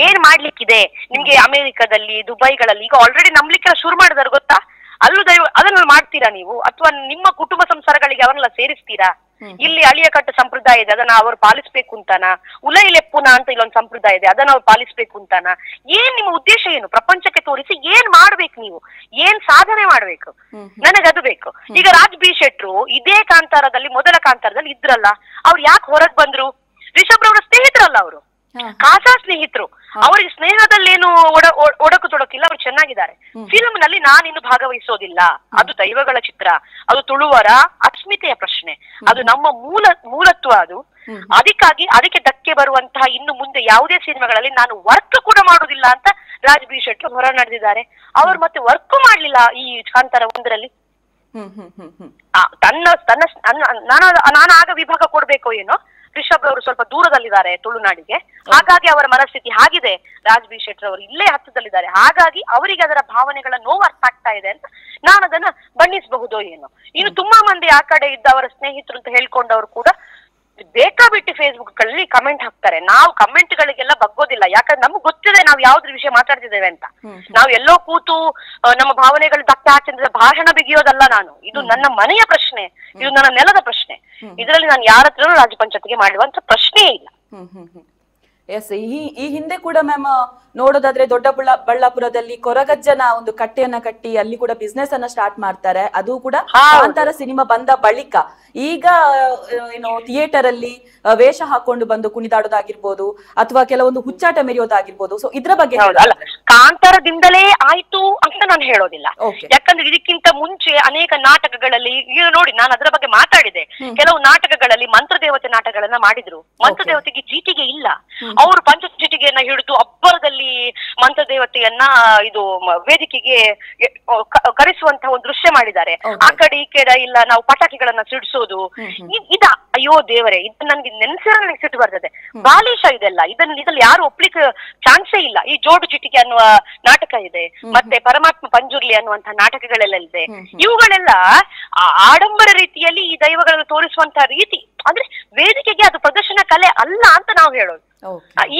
ಏನ್ ಮಾಡ್ಲಿಕ್ಕಿದೆ ನಿಮ್ಗೆ? ಅಮೆರಿಕದಲ್ಲಿ, ದುಬೈಗಳಲ್ಲಿ ಈಗ ಆಲ್ರೆಡಿ ನಂಬ್ಲಿಕ್ಕೆಲ್ಲ ಶುರು ಮಾಡಿದಾರೆ ಗೊತ್ತಾ? ಅಲ್ಲೂ ದೈವ ಅದನ್ನ ಮಾಡ್ತೀರಾ ನೀವು? ಅಥವಾ ನಿಮ್ಮ ಕುಟುಂಬ ಸಂಸಾರಗಳಿಗೆ ಅವನ್ನೆಲ್ಲ ಸೇರಿಸ್ತೀರಾ? ಇಲ್ಲಿ ಅಳಿಯ ಕಟ್ಟು ಸಂಪ್ರದಾಯ ಇದೆ, ಅದನ್ನ ಅವ್ರು ಪಾಲಿಸ್ಬೇಕು ಅಂತಾನ? ಉಲೈ ಲೆಪ್ಪುನ ಅಂತ ಇಲ್ಲೊಂದು ಸಂಪ್ರದಾಯ ಇದೆ, ಅದನ್ನ ಅವ್ರು ಪಾಲಿಸ್ಬೇಕು ಅಂತಾನ? ಏನ್ ನಿಮ್ಮ ಉದ್ದೇಶ ಏನು? ಪ್ರಪಂಚಕ್ಕೆ ತೋರಿಸಿ ಏನ್ ಮಾಡ್ಬೇಕು, ನೀವು ಏನ್ ಸಾಧನೆ ಮಾಡ್ಬೇಕು, ನನಗದು ಬೇಕು. ಈಗ ರಾಜ್ ಬಿ ಶೆಟ್ರು ಇದೇ ಕಾಂತಾರದಲ್ಲಿ, ಮೊದಲ ಕಾಂತಾರದಲ್ಲಿ ಇದ್ರಲ್ಲ, ಅವ್ರು ಯಾಕೆ ಹೊರಗ್ ಬಂದ್ರು? ರಿಷಬ್ ರವರ ಸ್ನೇಹಿತರಲ್ಲ ಅವರು, ಖಾಸಾ ಸ್ನೇಹಿತರು. ಅವರಿಗೆ ಸ್ನೇಹದಲ್ಲೇನು ಒಡಕು ತೊಡಕಿಲ್ಲ, ಅವ್ರು ಚೆನ್ನಾಗಿದ್ದಾರೆ. ಫಿಲ್ಮ್ ನಲ್ಲಿ ನಾನಿನ್ನು ಭಾಗವಹಿಸೋದಿಲ್ಲ, ಅದು ದೈವಗಳ ಚಿತ್ರ, ಅದು ತುಳುವರ ಅಸ್ಮಿತೆಯ ಪ್ರಶ್ನೆ, ಅದು ನಮ್ಮ ಮೂಲತ್ವ ಅದು. ಅದಕ್ಕೆ ಧಕ್ಕೆ ಬರುವಂತಹ ಇನ್ನು ಮುಂದೆ ಯಾವುದೇ ಸಿನಿಮಾಗಳಲ್ಲಿ ನಾನು ವರ್ಕ್ ಕೂಡ ಮಾಡುದಿಲ್ಲ ಅಂತ ರಾಜ್ ಬಿ ಶೆಟ್ಟಿ ಹೊರ ನಡೆದಿದ್ದಾರೆ. ಅವ್ರು ಮತ್ತೆ ವರ್ಕ್ ಮಾಡ್ಲಿಲ್ಲ ಈ ಕಾಂತಾರ 1ರಲ್ಲಿ. ನಾನು ಆಗ ವಿಭಾಗ ಕೊಡ್ಬೇಕೋ ಏನೋ. ರಿಷಬ್ ಅವರು ಸ್ವಲ್ಪ ದೂರದಲ್ಲಿದ್ದಾರೆ ತುಳುನಾಡಿಗೆ, ಹಾಗಾಗಿ ಅವರ ಮನಸ್ಥಿತಿ ಹಾಗಿದೆ. ರಾಜ್ ಬಿ ಶೆಟ್ಟಿ ಅವರು ಇಲ್ಲೇ ಹತ್ತದಲ್ಲಿದ್ದಾರೆ, ಹಾಗಾಗಿ ಅವರಿಗೆ ಅದರ ಭಾವನೆಗಳ ನೋವು ಅರ್ಥ ಆಗ್ತಾ ಇದೆ ಅಂತ ನಾನು ಅದನ್ನ ಬಣ್ಣಿಸಬಹುದೋ ಏನೋ. ಇನ್ನು ತುಂಬಾ ಮಂದಿ ಆ ಕಡೆ ಇದ್ದ ಅವರ ಸ್ನೇಹಿತರು ಅಂತ ಹೇಳ್ಕೊಂಡವ್ರು ಕೂಡ ಬೇಕಾಬಿಟ್ಟು ಫೇಸ್ಬುಕ್ ಗಳಲ್ಲಿ ಕಮೆಂಟ್ ಹಾಕ್ತಾರೆ. ನಾವು ಕಮೆಂಟ್ ಗಳಿಗೆಲ್ಲ ಬಗ್ಗೋದಿಲ್ಲ, ಯಾಕಂದ್ರೆ ನಮ್ಗೆ ಗೊತ್ತಿದೆ ನಾವು ಯಾವ್ದ್ರ ವಿಷಯ ಮಾತಾಡ್ತಿದ್ದೇವೆ ಅಂತ. ನಾವು ಎಲ್ಲೋ ಕೂತು ನಮ್ಮ ಭಾವನೆಗಳು ಧಕ್ಕೆ ಹಾಕಿದ್ರೆ ಭಾಷಣ ಬಿಗಿಯೋದಲ್ಲ ನಾನು. ಇದು ನನ್ನ ಮನೆಯ ಪ್ರಶ್ನೆ, ಇದು ನನ್ನ ನೆಲದ ಪ್ರಶ್ನೆ. ಇದರಲ್ಲಿ ನಾನು ಯಾರ ಹತ್ರನೂ ರಾಜ್ಯ ಪಂಚಾಯತ್ಗೆ ಮಾಡುವಂತ ಪ್ರಶ್ನೆಯೇ ಇಲ್ಲ. ಎಸ್, ಈ ಹಿಂದೆ ಕೂಡ ಮ್ಯಾಮ್ ನೋಡೋದಾದ್ರೆ ದೊಡ್ಡಬಳ್ಳಾಪುರದಲ್ಲಿ ಕೊರಗಜ್ಜನ ಒಂದು ಕಟ್ಟೆಯನ್ನ ಕಟ್ಟಿ ಅಲ್ಲಿ ಕೂಡ ಬಿಸ್ನೆಸ್ ಅನ್ನ ಸ್ಟಾರ್ಟ್ ಮಾಡ್ತಾರೆ. ಅದು ಕೂಡ ಕಾಂತಾರ ಸಿನಿಮಾ ಬಂದ ಬಳಿಕ. ಈಗ ಏನು ಥಿಯೇಟರ್ ಅಲ್ಲಿ ವೇಷ ಹಾಕೊಂಡು ಬಂದು ಕುಣಿದಾಡೋದಾಗಿರ್ಬೋದು, ಅಥವಾ ಕೆಲವೊಂದು ಹುಚ್ಚಾಟ ಮೆರೆಯೋದಾಗಿರ್ಬೋದು. ಸೊ ಇದ್ರ ಬಗ್ಗೆ ಕಾಂತಾರದಿಂದಲೇ ಆಯ್ತು ಅಂತ ನಾನು ಹೇಳೋದಿಲ್ಲ, ಯಾಕಂದ್ರೆ ಇದಕ್ಕಿಂತ ಮುಂಚೆ ಅನೇಕ ನಾಟಕಗಳಲ್ಲಿ ಈಗ ನೋಡಿ, ನಾನು ಅದರ ಬಗ್ಗೆ ಮಾತಾಡಿದೆ. ಕೆಲವು ನಾಟಕಗಳಲ್ಲಿ ಮಂತ್ರದೇವತೆ ನಾಟಕಗಳನ್ನ ಮಾಡಿದ್ರು. ಮಂತ್ರದೇವತೆಗೆ ಜೀಟಿಗೆ ಇಲ್ಲ, ಅವರು ಪಂಚಜೀಟಿಗೆಯನ್ನ ಹಿಡಿದು ಅಬ್ಬರದಲ್ಲಿ ಮಂತ್ರದೇವತೆಯನ್ನ ಇದು ವೇದಿಕೆಗೆ ಕರೆಸುವಂತಹ ಒಂದು ದೃಶ್ಯ ಮಾಡಿದ್ದಾರೆ. ಆ ಕಡೆ ಈ ಕಡೆ ಇಲ್ಲ, ನಾವು ಪಟಾಕಿಗಳನ್ನ ಸಿಡಿಸೋದು. ಇದ ಅಯ್ಯೋ ದೇವರೇ, ಇದು ನನ್ಗೆ ನೆನ್ಸಿರೋ ನನಗೆ ಸಿಟ್ಟು ಬರ್ತದೆ. ಬಾಲಿಶ ಇದೆಲ್ಲ, ಇದ್ರಲ್ಲಿ ಯಾರು ಒಪ್ಲಿಕ್ಕೆ ಚಾನ್ಸೇ ಇಲ್ಲ. ಈ ಜೋಡು ಚಿಟಿಕೆ ಅನ್ನುವ ನಾಟಕ ಇದೆ, ಮತ್ತೆ ಪರಮಾತ್ಮ ಪಂಜುರ್ಲಿ ಅನ್ನುವಂತಹ ನಾಟಕಗಳೆಲ್ಲ ಇದೆ. ಇವುಗಳೆಲ್ಲ ಆಡಂಬರ ರೀತಿಯಲ್ಲಿ ಈ ದೈವಗಳನ್ನು ತೋರಿಸುವಂತಹ ರೀತಿ, ಅಂದ್ರೆ ವೇದಿಕೆಗೆ ಅದು ಪ್ರದರ್ಶನ ಕಲೆ ಅಲ್ಲ ಅಂತ ನಾವು ಹೇಳೋದು.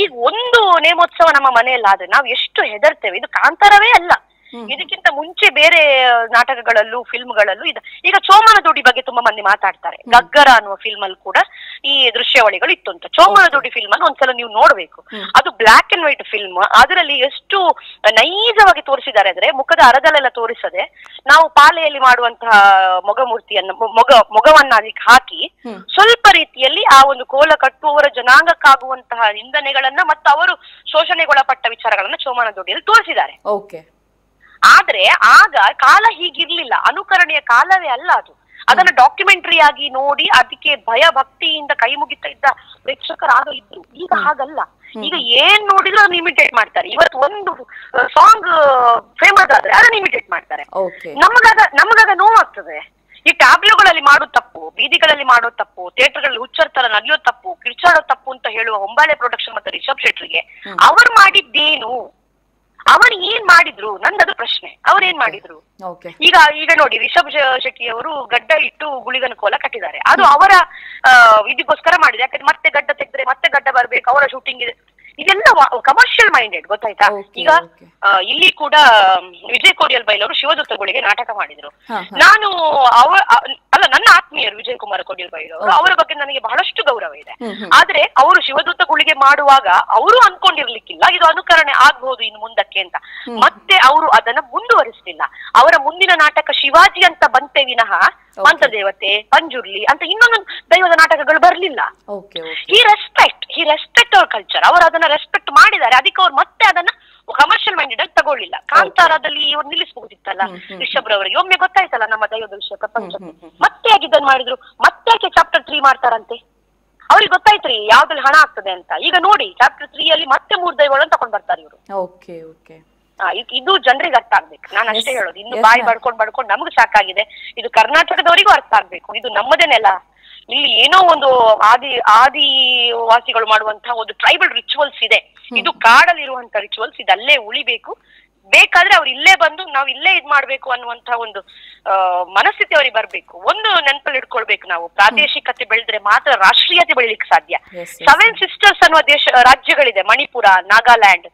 ಈಗ ಒಂದು ನೇಮೋತ್ಸವ ನಮ್ಮ ಮನೆಯಲ್ಲಿ ಆದ್ರೆ ನಾವು ಎಷ್ಟು ಹೆದರ್ತೇವೆ. ಇದು ಕಾಂತಾರವೇ ಅಲ್ಲ, ಇದಕ್ಕಿಂತ ಮುಂಚೆ ಬೇರೆ ನಾಟಕಗಳಲ್ಲೂ ಫಿಲ್ಮ್ಗಳಲ್ಲೂ ಇದೆ. ಈಗ ಚೋಮನ ದುಡಿ ಬಗ್ಗೆ ತುಂಬಾ ಮಂದಿ ಮಾತಾಡ್ತಾರೆ. ಗಗ್ಗರ ಅನ್ನುವ ಫಿಲ್ಮ್ ಅಲ್ಲಿ ಕೂಡ ಈ ದೃಶ್ಯಾವಳಿಗಳು ಇತ್ತು ಅಂತ. ಚೋಮನ ದುಡಿ ಫಿಲ್ಮ್ ಅನ್ನು ಒಂದ್ಸಲ ನೀವು ನೋಡ್ಬೇಕು. ಅದು ಬ್ಲಾಕ್ ಅಂಡ್ ವೈಟ್ ಫಿಲ್ಮ್. ಅದರಲ್ಲಿ ಎಷ್ಟು ನೈಜವಾಗಿ ತೋರಿಸಿದ್ದಾರೆ ಅಂದ್ರೆ, ಮುಖದ ಅರದಲ್ಲೆಲ್ಲ ತೋರಿಸದೆ ನಾವು ಪಾಲೆಯಲ್ಲಿ ಮಾಡುವಂತಹ ಮೊಗವನ್ನ ಅದಕ್ಕೆ ಹಾಕಿ ಸ್ವಲ್ಪ ರೀತಿಯಲ್ಲಿ ಆ ಒಂದು ಕೋಲ ಕಟ್ಟುವವರ ಜನಾಂಗಕ್ಕಾಗುವಂತಹ ನಿಂದನೆಗಳನ್ನ ಮತ್ತು ಅವರು ಶೋಷಣೆಗೊಳಪಟ್ಟ ವಿಚಾರಗಳನ್ನ ಚೋಮನ ದುಡಿಯಲ್ಲಿ ತೋರಿಸಿದ್ದಾರೆ. ಆದ್ರೆ ಆಗ ಕಾಲ ಹೀಗಿರ್ಲಿಲ್ಲ, ಅನುಕರಣೆಯ ಕಾಲವೇ ಅಲ್ಲ ಅದು. ಅದನ್ನ ಡಾಕ್ಯುಮೆಂಟರಿ ಆಗಿ ನೋಡಿ ಅದಕ್ಕೆ ಭಯ ಭಕ್ತಿಯಿಂದ ಕೈ ಮುಗಿತಾ ಇದ್ದ ಪ್ರೇಕ್ಷಕರಾಗ ಇದ್ರು. ಈಗ ಹಾಗಲ್ಲ, ಈಗ ಏನ್ ನೋಡಿದ್ರು ಅದನ್ನ ಇಮಿಟೇಟ್ ಮಾಡ್ತಾರೆ. ಇವತ್ತು ಒಂದು ಸಾಂಗ್ ಫೇಮಸ್ ಆದ್ರೆ ಅದನ್ನ ಇಮಿಟೇಟ್ ಮಾಡ್ತಾರೆ. ನಮಗಾಗ ನೋವಾಗ್ತದೆ. ಈ ಟ್ಯಾಬ್ಲೋಗಳಲ್ಲಿ ಮಾಡೋ ತಪ್ಪು, ಬೀದಿಗಳಲ್ಲಿ ಮಾಡೋ ತಪ್ಪು, ಥಿಯೇಟರ್ಗಳಲ್ಲಿ ಹುಚ್ಚರ ತರ ನಲಿಯೋ ತಪ್ಪು, ಕಿರ್ಚಾಡೋ ತಪ್ಪು ಅಂತ ಹೇಳುವ ಹೊಂಬಾಳೆ ಪ್ರೊಡಕ್ಷನ್ ಮತ್ತು ರಿಷಬ್ ಶೆಟ್ರಿಗೆ ಅವ್ರು ಮಾಡಿದ್ದೇನು, ಅವರು ಏನ್ ಮಾಡಿದ್ರು ನನ್ನದು ಪ್ರಶ್ನೆ. ಅವ್ರು ಏನ್ ಮಾಡಿದ್ರು? ಈಗ ನೋಡಿ, ರಿಷಬ್ ಶೆಟ್ಟಿ ಅವರು ಗಡ್ಡ ಇಟ್ಟು ಗುಳಿಗನ ಕೋಲ ಕಟ್ಟಿದ್ದಾರೆ. ಅದು ಅವರ ಇದಕ್ಕೋಸ್ಕರ ಮಾಡಿದೆ. ಯಾಕಂದ್ರೆ ಮತ್ತೆ ಗಡ್ಡ ತೆಗೆದ್ರೆ ಮತ್ತೆ ಗಡ್ಡ ಬರ್ಬೇಕು, ಅವರ ಶೂಟಿಂಗ್ ಇದೆ. ಇದೆಲ್ಲ ಕಮರ್ಷಿಯಲ್ ಮೈಂಡೆಡ್, ಗೊತ್ತಾಯ್ತಾ? ಈಗ ಇಲ್ಲಿ ಕೂಡ ವಿಜಯ್ ಕೋಡಿಯಲ್ ಬೈಲ್ ಅವರು ಶಿವದತ್ತಗಳಿಗೆ ನಾಟಕ ಮಾಡಿದ್ರು. ನಾನು ಅಲ್ಲ, ನನ್ನ ಆತ್ಮೀಯರು ವಿಜಯ್ ಕುಮಾರ್ ಕೋಡಿಯಲ್ ಬೈಲ್ ಅವರು, ಅವರ ಬಗ್ಗೆ ನನಗೆ ಬಹಳಷ್ಟು ಗೌರವ ಇದೆ. ಆದ್ರೆ ಅವರು ಶಿವದತ್ತಗಳಿಗೆ ಮಾಡುವಾಗ ಅವರು ಅನ್ಕೊಂಡಿರ್ಲಿಕ್ಕಿಲ್ಲ ಇದು ಅನುಕರಣೆ ಆಗ್ಬಹುದು ಇನ್ನು ಮುಂದಕ್ಕೆ ಅಂತ. ಮತ್ತೆ ಅವರು ಅದನ್ನ ಮುಂದುವರಿಸಲಿಲ್ಲ. ಅವರ ಮುಂದಿನ ನಾಟಕ ಶಿವಾಜಿ ಅಂತ ಬಂತೆ ವಿನಃ ಮಂತ್ರದೇವತೆ, ಪಂಜುರ್ಲಿ ಅಂತ ಇನ್ನೊಂದು ದೈವದ ನಾಟಕಗಳು ಬರ್ಲಿಲ್ಲ. ಹಿ ರೆಸ್ಪೆಕ್ಟ್ ಅವರ್ ಕಲ್ಚರ್. ಅವರು ಅದನ್ನ ರೆಸ್ಪೆಕ್ಟ್ ಮಾಡಿದ್ದಾರೆ. ಅದಕ್ಕೆ ಅವ್ರು ಮತ್ತೆ ಅದನ್ನ ಕಮರ್ಷಿಯಲ್ ಮೈಂಡೆಡ್ ಆಗಿ ತಗೊಳ್ಳಿಲ್ಲ. ಕಾಂತಾರದಲ್ಲಿ ಇವ್ರು ನಿಲ್ಲಿಸಬಹುದಿತ್ತಲ್ಲ ರಿಷಬ್ ರವರಿಗೆ. ಒಮ್ಮೆ ಗೊತ್ತಾಯ್ತಲ್ಲ ನಮ್ಮ ದೈವದ ವಿಷಯ ಪ್ರಪಂಚಕ್ಕೆ. ಮತ್ತೆ ಯಾಕೆ ಇದನ್ನ ಮಾಡಿದ್ರು? ಮತ್ತೆ ಯಾಕೆ ಚಾಪ್ಟರ್ 3 ಮಾಡ್ತಾರಂತೆ? ಅವ್ರಿಗೆ ಗೊತ್ತಾಯ್ತ್ರಿ ಯಾವ್ದ್ರಲ್ಲಿ ಹಣ ಆಗ್ತದೆ ಅಂತ. ಈಗ ನೋಡಿ, ಚಾಪ್ಟರ್ 3 ಅಲ್ಲಿ ಮತ್ತೆ 3 ದೈವಗಳನ್ನು ತಕೊಂಡ್ ಬರ್ತಾರೆ ಇವರು. ಇದು ಜನರಿಗೆ ಅರ್ಥ ಆಗ್ಬೇಕು. ನಾನು ಅಷ್ಟೇ ಹೇಳೋದು. ಇನ್ನು ಬಾಯಿ ಬಡ್ಕೊಂಡ್ ನಮ್ಗೆ ಸಾಕಾಗಿದೆ. ಇದು ಕರ್ನಾಟಕದವರಿಗೂ ಅರ್ಥ ಆಗ್ಬೇಕು. ಇದು ನಮ್ಮದೇ ನೆಲ. ಇಲ್ಲಿ ಏನೋ ಒಂದು ಆದಿವಾಸಿಗಳು ಮಾಡುವಂತಹ ಒಂದು ಟ್ರೈಬಲ್ ರಿಚುವಲ್ಸ್ ಇದೆ. ಇದು ಕಾಡಲ್ಲಿರುವಂತ ರಿಚುವಲ್ಸ್. ಇದು ಅಲ್ಲೇ ಉಳಿಬೇಕು. ಬೇಕಾದ್ರೆ ಅವ್ರು ಇಲ್ಲೇ ಬಂದು ನಾವ್ ಇಲ್ಲೇ ಇದ್ ಮಾಡ್ಬೇಕು ಅನ್ನುವಂತ ಒಂದು ಮನಸ್ಥಿತಿ ಅವ್ರಿಗೆ ಬರ್ಬೇಕು. ಒಂದು ನೆನಪಲ್ಲಿ ಇಟ್ಕೊಳ್ಬೇಕು, ನಾವು ಪ್ರಾದೇಶಿಕತೆ ಬೆಳೆದ್ರೆ ಮಾತ್ರ ರಾಷ್ಟ್ರೀಯತೆ ಬೆಳಿಲಿಕ್ಕೆ ಸಾಧ್ಯ. 7 ಸಿಸ್ಟರ್ಸ್ ಅನ್ನುವ ರಾಜ್ಯಗಳಿದೆ, ಮಣಿಪುರ, ನಾಗಾಲ್ಯಾಂಡ್,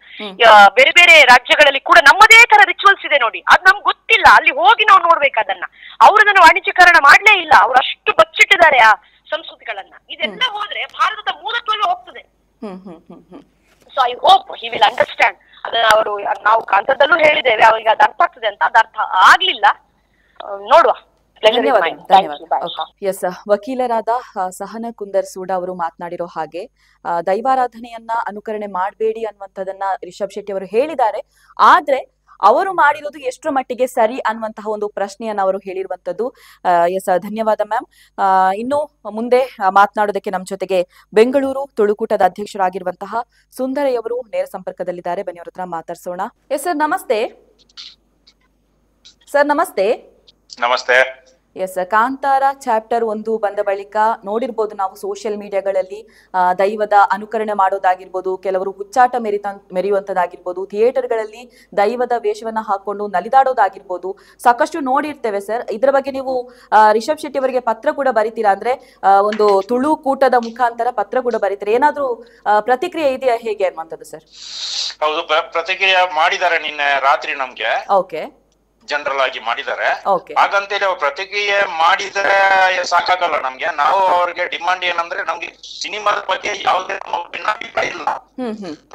ಬೇರೆ ಬೇರೆ ರಾಜ್ಯಗಳಲ್ಲಿ ಕೂಡ ನಮ್ಮದೇ ತರ ರಿಚುವಲ್ಸ್ ಇದೆ ನೋಡಿ. ಅದ್ ನಮ್ಗೆ ಗೊತ್ತಿಲ್ಲ. ಅಲ್ಲಿ ಹೋಗಿ ನಾವು ನೋಡ್ಬೇಕು ಅದನ್ನ. ಅವ್ರದನ್ನ ವಾಣಿಜ್ಯೀಕರಣ ಮಾಡ್ಲೇ ಇಲ್ಲ. ಅವ್ರು ಅಷ್ಟು ಬಚ್ಚಿಟ್ಟಿದ್ದಾರೆ ಆ ಸಂಸ್ಕೃತಿಗಳನ್ನ. ಇದೆಲ್ಲ ಹೋದ್ರೆ ಭಾರತದ ಮೂಲತ್ವಲ್ಲೂ ಹೋಗ್ತದೆ. So I hope he will understand. ಅದನ್ನ ಅವರು, ನಾವು ಕಾಂತದಲ್ಲೂ ಹೇಳಿದ್ದೇವೆ ಅವರಿಗೆ ಅದು ಅರ್ಥ ಆಗ್ತದೆ ಅಂತ. ಅದು ಅರ್ಥ ಆಗ್ಲಿಲ್ಲ. ನೋಡುವ. ಎಸ್, ವಕೀಲರಾದ ಸಹನಾ ಕುಂದರ್ ಸೂಡ ಅವರು ಮಾತನಾಡಿರೋ ಹಾಗೆ ದೈವಾರಾಧನೆಯನ್ನ ಅನುಕರಣೆ ಮಾಡಬೇಡಿ ಅನ್ನುವಂಥದ್ದನ್ನ ರಿಷಬ್ ಶೆಟ್ಟಿ ಅವರು ಹೇಳಿದ್ದಾರೆ. ಆದ್ರೆ ಅವರು ಮಾಡಿರೋದು ಎಷ್ಟರ ಮಟ್ಟಿಗೆ ಸರಿ ಅನ್ನುವಂತಹ ಒಂದು ಪ್ರಶ್ನೆಯನ್ನ ಅವರು ಹೇಳಿರುವಂತದ್ದು. ಎಸ್, ಧನ್ಯವಾದ ಮ್ಯಾಮ್. ಇನ್ನು ಮುಂದೆ ಮಾತನಾಡೋದಕ್ಕೆ ನಮ್ಮ ಜೊತೆಗೆ ಬೆಂಗಳೂರು ತುಳುಕೂಟದ ಅಧ್ಯಕ್ಷರಾಗಿರುವಂತಹ ಸುಂದರಯ್ಯವರು ನೇರ ಸಂಪರ್ಕದಲ್ಲಿದ್ದಾರೆ. ಬನ್ನಿ ಅವ್ರ ಹತ್ರ ಮಾತಾಡ್ಸೋಣ. ಎಸ್ ಸರ್, ನಮಸ್ತೆ. ಸರ್ ನಮಸ್ತೆ. ನಮಸ್ತೆ. ಎಸ್, ಕಾಂತಾರ ಚಾಪ್ಟರ್ 1 ಬಂದ ಬಳಿಕ ನೋಡಿರ್ಬೋದು ನಾವು ಸೋಷಿಯಲ್ ಮೀಡಿಯಾಗಳಲ್ಲಿ ದೈವದ ಅನುಕರಣೆ ಮಾಡೋದಾಗಿರ್ಬೋದು, ಕೆಲವರು ಹುಚ್ಚಾಟ ಮೆರೆಯುವಂತದ್ದಾಗಿರ್ಬೋದು, ಥಿಯೇಟರ್ಗಳಲ್ಲಿ ದೈವದ ವೇಷವನ್ನ ಹಾಕೊಂಡು ನಲಿದಾಡೋದಾಗಿರ್ಬೋದು, ಸಾಕಷ್ಟು ನೋಡಿರ್ತೇವೆ ಸರ್. ಇದ್ರ ಬಗ್ಗೆ ನೀವು ರಿಷಬ್ ಶೆಟ್ಟಿ ಅವರಿಗೆ ಪತ್ರ ಕೂಡ ಬರೀತೀರಾ? ಅಂದ್ರೆ ಒಂದು ತುಳು ಕೂಟದ ಮುಖಾಂತರ ಪತ್ರ ಕೂಡ ಬರೀತೀರಾ? ಏನಾದ್ರೂ ಪ್ರತಿಕ್ರಿಯೆ ಇದೆಯಾ ಹೇಗೆ ಅನ್ನುವಂಥದ್ದು ಸರ್? ಹೌದು, ಪ್ರತಿಕ್ರಿಯೆ ಮಾಡಿದ್ದಾರೆ ನಿನ್ನೆ ರಾತ್ರಿ ನಮ್ಗೆ. ಓಕೆ, ಜನರಲ್ ಆಗಿ ಮಾಡಿದ್ದಾರೆ. ಹಾಗಂತೇಳಿ ಅವ್ರು ಪ್ರತಿಕ್ರಿಯೆ ಮಾಡಿದ್ರೆ ಸಾಕಾಗಲ್ಲ ನಮ್ಗೆ. ನಾವು ಅವ್ರಿಗೆ ಡಿಮಾಂಡ್ ಏನಂದ್ರೆ, ನಮ್ಗೆ ಸಿನಿಮಾದ ಬಗ್ಗೆ ಯಾವುದೇ ಭಿನ್ನಾಭಿಪ್ರಾಯ ಇಲ್ಲ.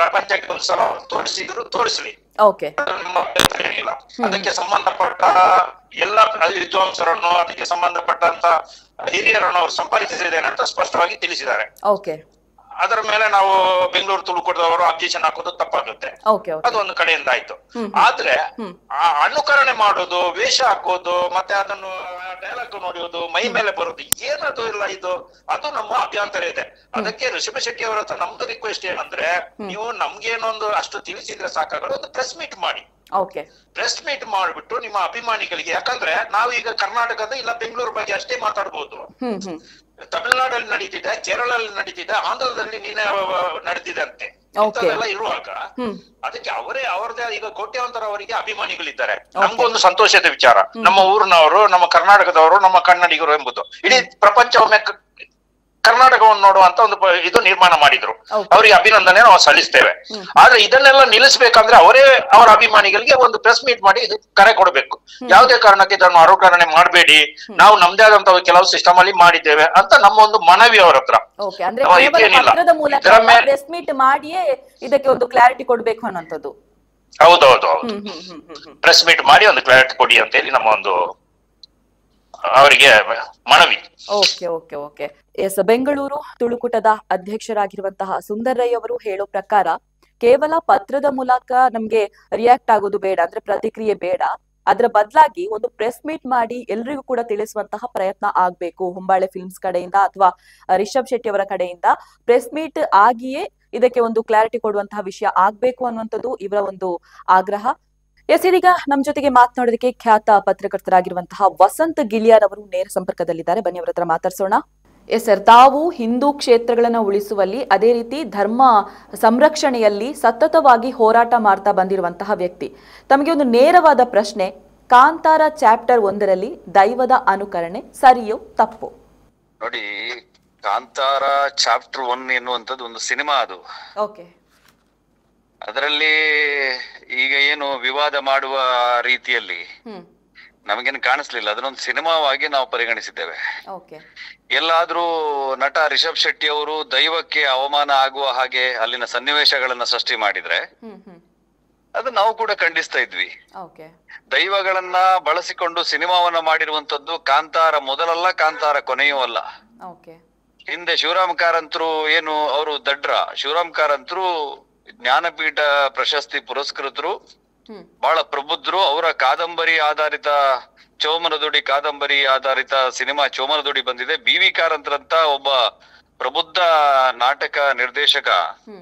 ಪ್ರಪಂಚಕ್ಕೆ ಒಂದ್ಸಲ ತೋರಿಸಿದ್ರು ತೋರಿಸ್ಲಿ, ಏನಿಲ್ಲ. ಅದಕ್ಕೆ ಸಂಬಂಧಪಟ್ಟ ಎಲ್ಲ ವಿದ್ವಾಂಸರನ್ನು, ಅದಕ್ಕೆ ಸಂಬಂಧಪಟ್ಟಂತ ಹಿರಿಯರನ್ನು ಅವ್ರು ಸಂಪರ್ಕಿಸಿದ್ದೇನೆ ಅಂತ ಸ್ಪಷ್ಟವಾಗಿ ತಿಳಿಸಿದ್ದಾರೆ. ಅದರ ಮೇಲೆ ನಾವು ಬೆಂಗಳೂರು ತುಳುಕೂಟದವರು ಅಬ್ಜೆಕ್ಷನ್ ಹಾಕೋದು ತಪ್ಪಾಗುತ್ತೆ. ಅದೊಂದು ಕಡೆಯಿಂದ ಆಯ್ತು. ಆದ್ರೆ ಆ ಅನುಕರಣೆ ಮಾಡೋದು, ವೇಷ ಹಾಕೋದು, ಮತ್ತೆ ಅದನ್ನು ಡೈಲಾಗ್ ನೋಡುವುದು, ಮೈ ಮೇಲೆ ಬರೋದು ಏನದು ಇಲ್ಲ ಇದು, ಅದು ನಮ್ಮ ಅಭ್ಯಂತರ ಇದೆ. ಅದಕ್ಕೆ ರಿಷಬ್ ಶೆಟ್ಟಿ ಅವರ ಹತ್ರ ನಮ್ದು ರಿಕ್ವೆಸ್ಟ್ ಏನಂದ್ರೆ, ನೀವು ನಮ್ಗೇನೊಂದು ಅಷ್ಟು ತಿಳಿಸಿದ್ರೆ ಸಾಕಾಗಲ್ಲ, ಒಂದು ಪ್ರೆಸ್ ಮೀಟ್ ಮಾಡಿ. ಪ್ರೆಸ್ ಮೀಟ್ ಮಾಡ್ಬಿಟ್ಟು ನಿಮ್ಮ ಅಭಿಮಾನಿಗಳಿಗೆ, ಯಾಕಂದ್ರೆ ನಾವು ಈಗ ಕರ್ನಾಟಕದ ಇಲ್ಲ ಬೆಂಗಳೂರು ಬಗ್ಗೆ ಅಷ್ಟೇ ಮಾತಾಡ್ಬೋದು. ತಮಿಳುನಾಡಲ್ಲಿ ನಡೀತಿದೆ, ಕೇರಳಲ್ಲಿ ನಡೀತಿದೆ, ಆಂಧ್ರದಲ್ಲಿ ನಡೆದಿದೆ ಅಂತೆ. ಇಂಥದ್ದೆಲ್ಲ ಇರುವಾಗ ಅದಕ್ಕೆ ಅವರದೇ ಈಗ ಕೋಟ್ಯಾಂತರ ಅವರಿಗೆ ಅಭಿಮಾನಿಗಳಿದ್ದಾರೆ. ನಮ್ಗೊಂದು ಸಂತೋಷದ ವಿಚಾರ, ನಮ್ಮ ಊರಿನವರು, ನಮ್ಮ ಕರ್ನಾಟಕದವರು, ನಮ್ಮ ಕನ್ನಡಿಗರು ಎಂಬುದು ಇಡೀ ಪ್ರಪಂಚ ಒಮ್ಮೆ ಕರ್ನಾಟಕವನ್ನು ನೋಡುವಂತ ಒಂದು ಇದು ನಿರ್ಮಾಣ ಮಾಡಿದ್ರು. ಅವರಿಗೆ ಅಭಿನಂದನೆ ನಾವು ಸಲ್ಲಿಸ್ತೇವೆ. ಆದ್ರೆ ಇದನ್ನೆಲ್ಲ ನಿಲ್ಲಿಸಬೇಕಂದ್ರೆ ಅವರ ಅಭಿಮಾನಿಗಳಿಗೆ ಒಂದು ಪ್ರೆಸ್ ಮೀಟ್ ಮಾಡಿ ಇದು ಕರೆ ಕೊಡಬೇಕು. ಯಾವುದೇ ಕಾರಣಕ್ಕೆ ಇದನ್ನು ಅನುಕರಣೆ ಮಾಡಬೇಡಿ, ನಾವು ನಮ್ದೇ ಆದಂತ ಕೆಲವು ಸಿಸ್ಟಮ್ ಅಲ್ಲಿ ಮಾಡಿದ್ದೇವೆ ಅಂತ ನಮ್ಮ ಒಂದು ಮನವಿ ಅವರ ಹತ್ರ. ಇದಕ್ಕೆ ಒಂದು ಕ್ಲಾರಿಟಿ ಕೊಡ್ಬೇಕು ಅನ್ನೋಂಥದ್ದು. ಹೌದೌದು, ಪ್ರೆಸ್ ಮೀಟ್ ಮಾಡಿ ಒಂದು ಕ್ಲಾರಿಟಿ ಕೊಡಿ ಅಂತ ಹೇಳಿ ನಮ್ಮ ಒಂದು ಅವರಿಗೆ ಮನವಿ. ಎಸ್, ಬೆಂಗಳೂರು ತುಳುಕೂಟದ ಅಧ್ಯಕ್ಷರಾಗಿರುವಂತಹ ಸುಂದರಯ್ಯ ಅವರು ಹೇಳೋ ಪ್ರಕಾರ ಕೇವಲ ಪತ್ರದ ಮೂಲಕ ನಮ್ಗೆ ರಿಯಾಕ್ಟ್ ಆಗೋದು ಬೇಡ, ಅಂದ್ರೆ ಪ್ರತಿಕ್ರಿಯೆ ಬೇಡ. ಅದರ ಬದಲಾಗಿ ಒಂದು ಪ್ರೆಸ್ ಮೀಟ್ ಮಾಡಿ ಎಲ್ರಿಗೂ ಕೂಡ ತಿಳಿಸುವಂತಹ ಪ್ರಯತ್ನ ಆಗ್ಬೇಕು. ಹೊಂಬಾಳೆ ಫಿಲ್ಮ್ಸ್ ಕಡೆಯಿಂದ ಅಥವಾ ರಿಷಬ್ ಶೆಟ್ಟಿ ಅವರ ಕಡೆಯಿಂದ ಪ್ರೆಸ್ ಮೀಟ್ ಆಗಿಯೇ ಇದಕ್ಕೆ ಒಂದು ಕ್ಲಾರಿಟಿ ಕೊಡುವಂತಹ ವಿಷಯ ಆಗ್ಬೇಕು ಅನ್ನುವಂಥದ್ದು ಇವರ ಒಂದು ಆಗ್ರಹ. ಎಸ್, ಇದೀಗ ನಮ್ಮ ಜೊತೆಗೆ ಮಾತನಾಡೋದಕ್ಕೆ ಖ್ಯಾತ ಪತ್ರಕರ್ತರಾಗಿರುವಂತಹ ವಸಂತ್ ಗಿಳಿಯಾರ್ ಅವರು ನೇರ ಸಂಪರ್ಕದಲ್ಲಿದ್ದಾರೆ. ಬನ್ನಿ ಅವರ ಹತ್ರ ಮಾತಾಡ್ಸೋಣ. ಎಸ್ ಸರ್, ತಾವು ಹಿಂದೂ ಕ್ಷೇತ್ರಗಳನ್ನು ಉಳಿಸುವಲ್ಲಿ ಅದೇ ರೀತಿ ಧರ್ಮ ಸಂರಕ್ಷಣೆಯಲ್ಲಿ ಸತತವಾಗಿ ಹೋರಾಟ ಮಾಡ್ತಾ ಬಂದಿರುವಂತಹ ವ್ಯಕ್ತಿ. ತಮಗೆ ಒಂದು ನೇರವಾದ ಪ್ರಶ್ನೆ, ಕಾಂತಾರ ಚಾಪ್ಟರ್ 1ರಲ್ಲಿ ದೈವದ ಅನುಕರಣೆ ಸರಿಯೋ ತಪ್ಪು? ನೋಡಿ, ಕಾಂತಾರ ಚಾಪ್ಟರ್ 1 ಎನ್ನುವಂಥದ್ದು ಒಂದು ಸಿನಿಮಾ. ಅದು ಓಕೆ, ಅದರಲ್ಲಿ ಈಗ ಏನು ವಿವಾದ ಮಾಡುವ ರೀತಿಯಲ್ಲಿ ನಮಗೇನು ಕಾಣಿಸ್ಲಿಲ್ಲ. ಅದನ್ನೊಂದು ಸಿನಿಮಾವಾಗಿ ನಾವು ಪರಿಗಣಿಸಿದ್ದೇವೆ. ಎಲ್ಲಾದ್ರೂ ನಟ ರಿಷಬ್ ಶೆಟ್ಟಿ ಅವರು ದೈವಕ್ಕೆ ಅವಮಾನ ಆಗುವ ಹಾಗೆ ಅಲ್ಲಿನ ಸನ್ನಿವೇಶಗಳನ್ನ ಸೃಷ್ಟಿ ಮಾಡಿದ್ರೆ ಅದು ನಾವು ಕೂಡ ಖಂಡಿಸ್ತಾ ಇದ್ವಿ. ದೈವಗಳನ್ನ ಬಳಸಿಕೊಂಡು ಸಿನಿಮಾವನ್ನ ಮಾಡಿರುವಂತದ್ದು ಕಾಂತಾರ ಮೊದಲಲ್ಲ, ಕಾಂತಾರ ಕೊನೆಯೂ ಅಲ್ಲ. ಹಿಂದೆ ಶಿವರಾಮ್ ಕಾರಂತರು ಏನು ಅವರು ದಡ್ರ, ಶಿವರಾಮ್ ಕಾರಂತರು ಜ್ಞಾನಪೀಠ ಪ್ರಶಸ್ತಿ ಪುರಸ್ಕೃತರು, ಬಹಳ ಪ್ರಬುದ್ಧರು. ಅವರ ಕಾದಂಬರಿ ಆಧಾರಿತ ಚೋಮನದುಡಿ ಕಾದಂಬರಿ ಆಧಾರಿತ ಸಿನಿಮಾ ಚೋಮನದುಡಿ ಬಂದಿದೆ. ಬಿ.ವಿ. ಕಾರಂತರಂತ ಒಬ್ಬ ಪ್ರಬುದ್ಧ ನಾಟಕ ನಿರ್ದೇಶಕ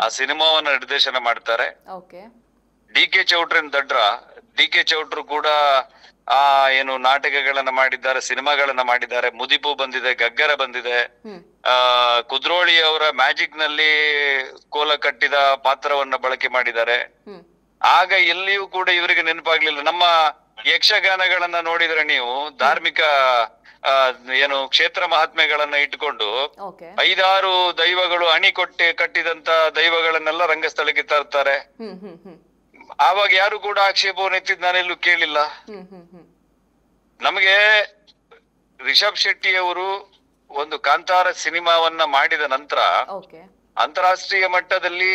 ಆ ಸಿನಿಮಾವನ್ನ ನಿರ್ದೇಶನ ಮಾಡ್ತಾರೆ. ಡಿ.ಕೆ. ಚೌಟ್ರನ್ ದಡ್ರ, ಡಿ.ಕೆ. ಚೌಟ್ರು ಕೂಡ ಆ ಏನು ನಾಟಕಗಳನ್ನ ಮಾಡಿದ್ದಾರೆ, ಸಿನಿಮಾಗಳನ್ನ ಮಾಡಿದ್ದಾರೆ. ಮುದಿಪು ಬಂದಿದೆ, ಗಗ್ಗರ ಬಂದಿದೆ. ಕುದ್ರೋಳಿ ಅವರ ಮ್ಯಾಜಿಕ್ ನಲ್ಲಿ ಕೋಲ ಕಟ್ಟಿದ ಪಾತ್ರವನ್ನ ಬಳಕೆ ಮಾಡಿದ್ದಾರೆ. ಆಗ ಎಲ್ಲಿಯೂ ಕೂಡ ಇವರಿಗೆ ನೆನಪಾಗ್ಲಿಲ್ಲ. ನಮ್ಮ ಯಕ್ಷಗಾನಗಳನ್ನ ನೋಡಿದ್ರೆ ನೀವು ಧಾರ್ಮಿಕ ಏನು ಕ್ಷೇತ್ರ ಮಹಾತ್ಮೆಗಳನ್ನ ಇಟ್ಕೊಂಡು 5-6 ದೈವಗಳು ಅಣಿ ಕಟ್ಟಿದಂತ ದೈವಗಳನ್ನೆಲ್ಲ ರಂಗಸ್ಥಳಕ್ಕೆ ತರ್ತಾರೆ. ಆವಾಗ ಯಾರು ಕೂಡ ಆಕ್ಷೇಪವನ್ನು ಎತ್ತಿದ್ ನಾನೆಲ್ಲೂ ಕೇಳಿಲ್ಲ. ನಮಗೆ ರಿಷಬ್ ಶೆಟ್ಟಿ ಅವರು ಒಂದು ಕಾಂತಾರ ಸಿನಿಮಾವನ್ನ ಮಾಡಿದ ನಂತರ ಅಂತಾರಾಷ್ಟ್ರೀಯ ಮಟ್ಟದಲ್ಲಿ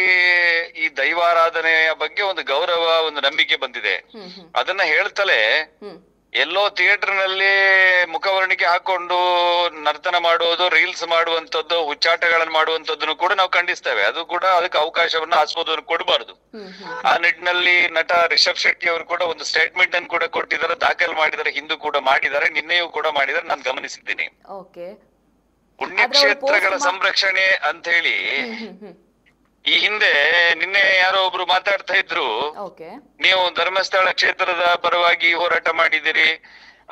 ಈ ದೈವಾರಾಧನೆಯ ಬಗ್ಗೆ ಒಂದು ಗೌರವ, ಒಂದು ನಂಬಿಕೆ ಬಂದಿದೆ. ಅದನ್ನ ಹೇಳ್ತಲೇ ಎಲ್ಲೋ ಥಿಯೇಟರ್ ನಲ್ಲಿ ಮುಖವರ್ಣಿಕೆ ಹಾಕೊಂಡು ನರ್ತನ ಮಾಡುವುದು, ರೀಲ್ಸ್ ಮಾಡುವಂತದ್ದು, ಹುಚ್ಚಾಟಗಳನ್ನು ಮಾಡುವಂತದ್ದನ್ನು ಕೂಡ ನಾವು ಖಂಡಿಸ್ತೇವೆ. ಅದು ಕೂಡ ಅದಕ್ಕೆ ಅವಕಾಶವನ್ನ ಆಸ್ಪದವನ್ನು ಕೊಡಬಾರದು. ಆ ನಿಟ್ಟಿನಲ್ಲಿ ನಟ ರಿಷಬ್ ಶೆಟ್ಟಿ ಅವರು ಕೂಡ ಒಂದು ಸ್ಟೇಟ್ಮೆಂಟ್ ಅನ್ನು ಕೂಡ ಕೊಟ್ಟಿದ್ದಾರೆ, ದಾಖಲು ಮಾಡಿದ್ದಾರೆ, ಹಿಂದೂ ಕೂಡ ಮಾಡಿದ್ದಾರೆ, ನಿನ್ನೆಯೂ ಕೂಡ ಮಾಡಿದ್ದಾರೆ, ನಾನು ಗಮನಿಸಿದ್ದೀನಿ. ಪುಣ್ಯಕ್ಷೇತ್ರಗಳ ಸಂರಕ್ಷಣೆ ಅಂತ ಹೇಳಿ ಈ ಹಿಂದೆ ನಿನ್ನೆ ಯಾರೋ ಒಬ್ರು ಮಾತಾಡ್ತಾ ಇದ್ರು, ನೀವು ಧರ್ಮಸ್ಥಳ ಕ್ಷೇತ್ರದ ಪರವಾಗಿ ಹೋರಾಟ ಮಾಡಿದಿರಿ.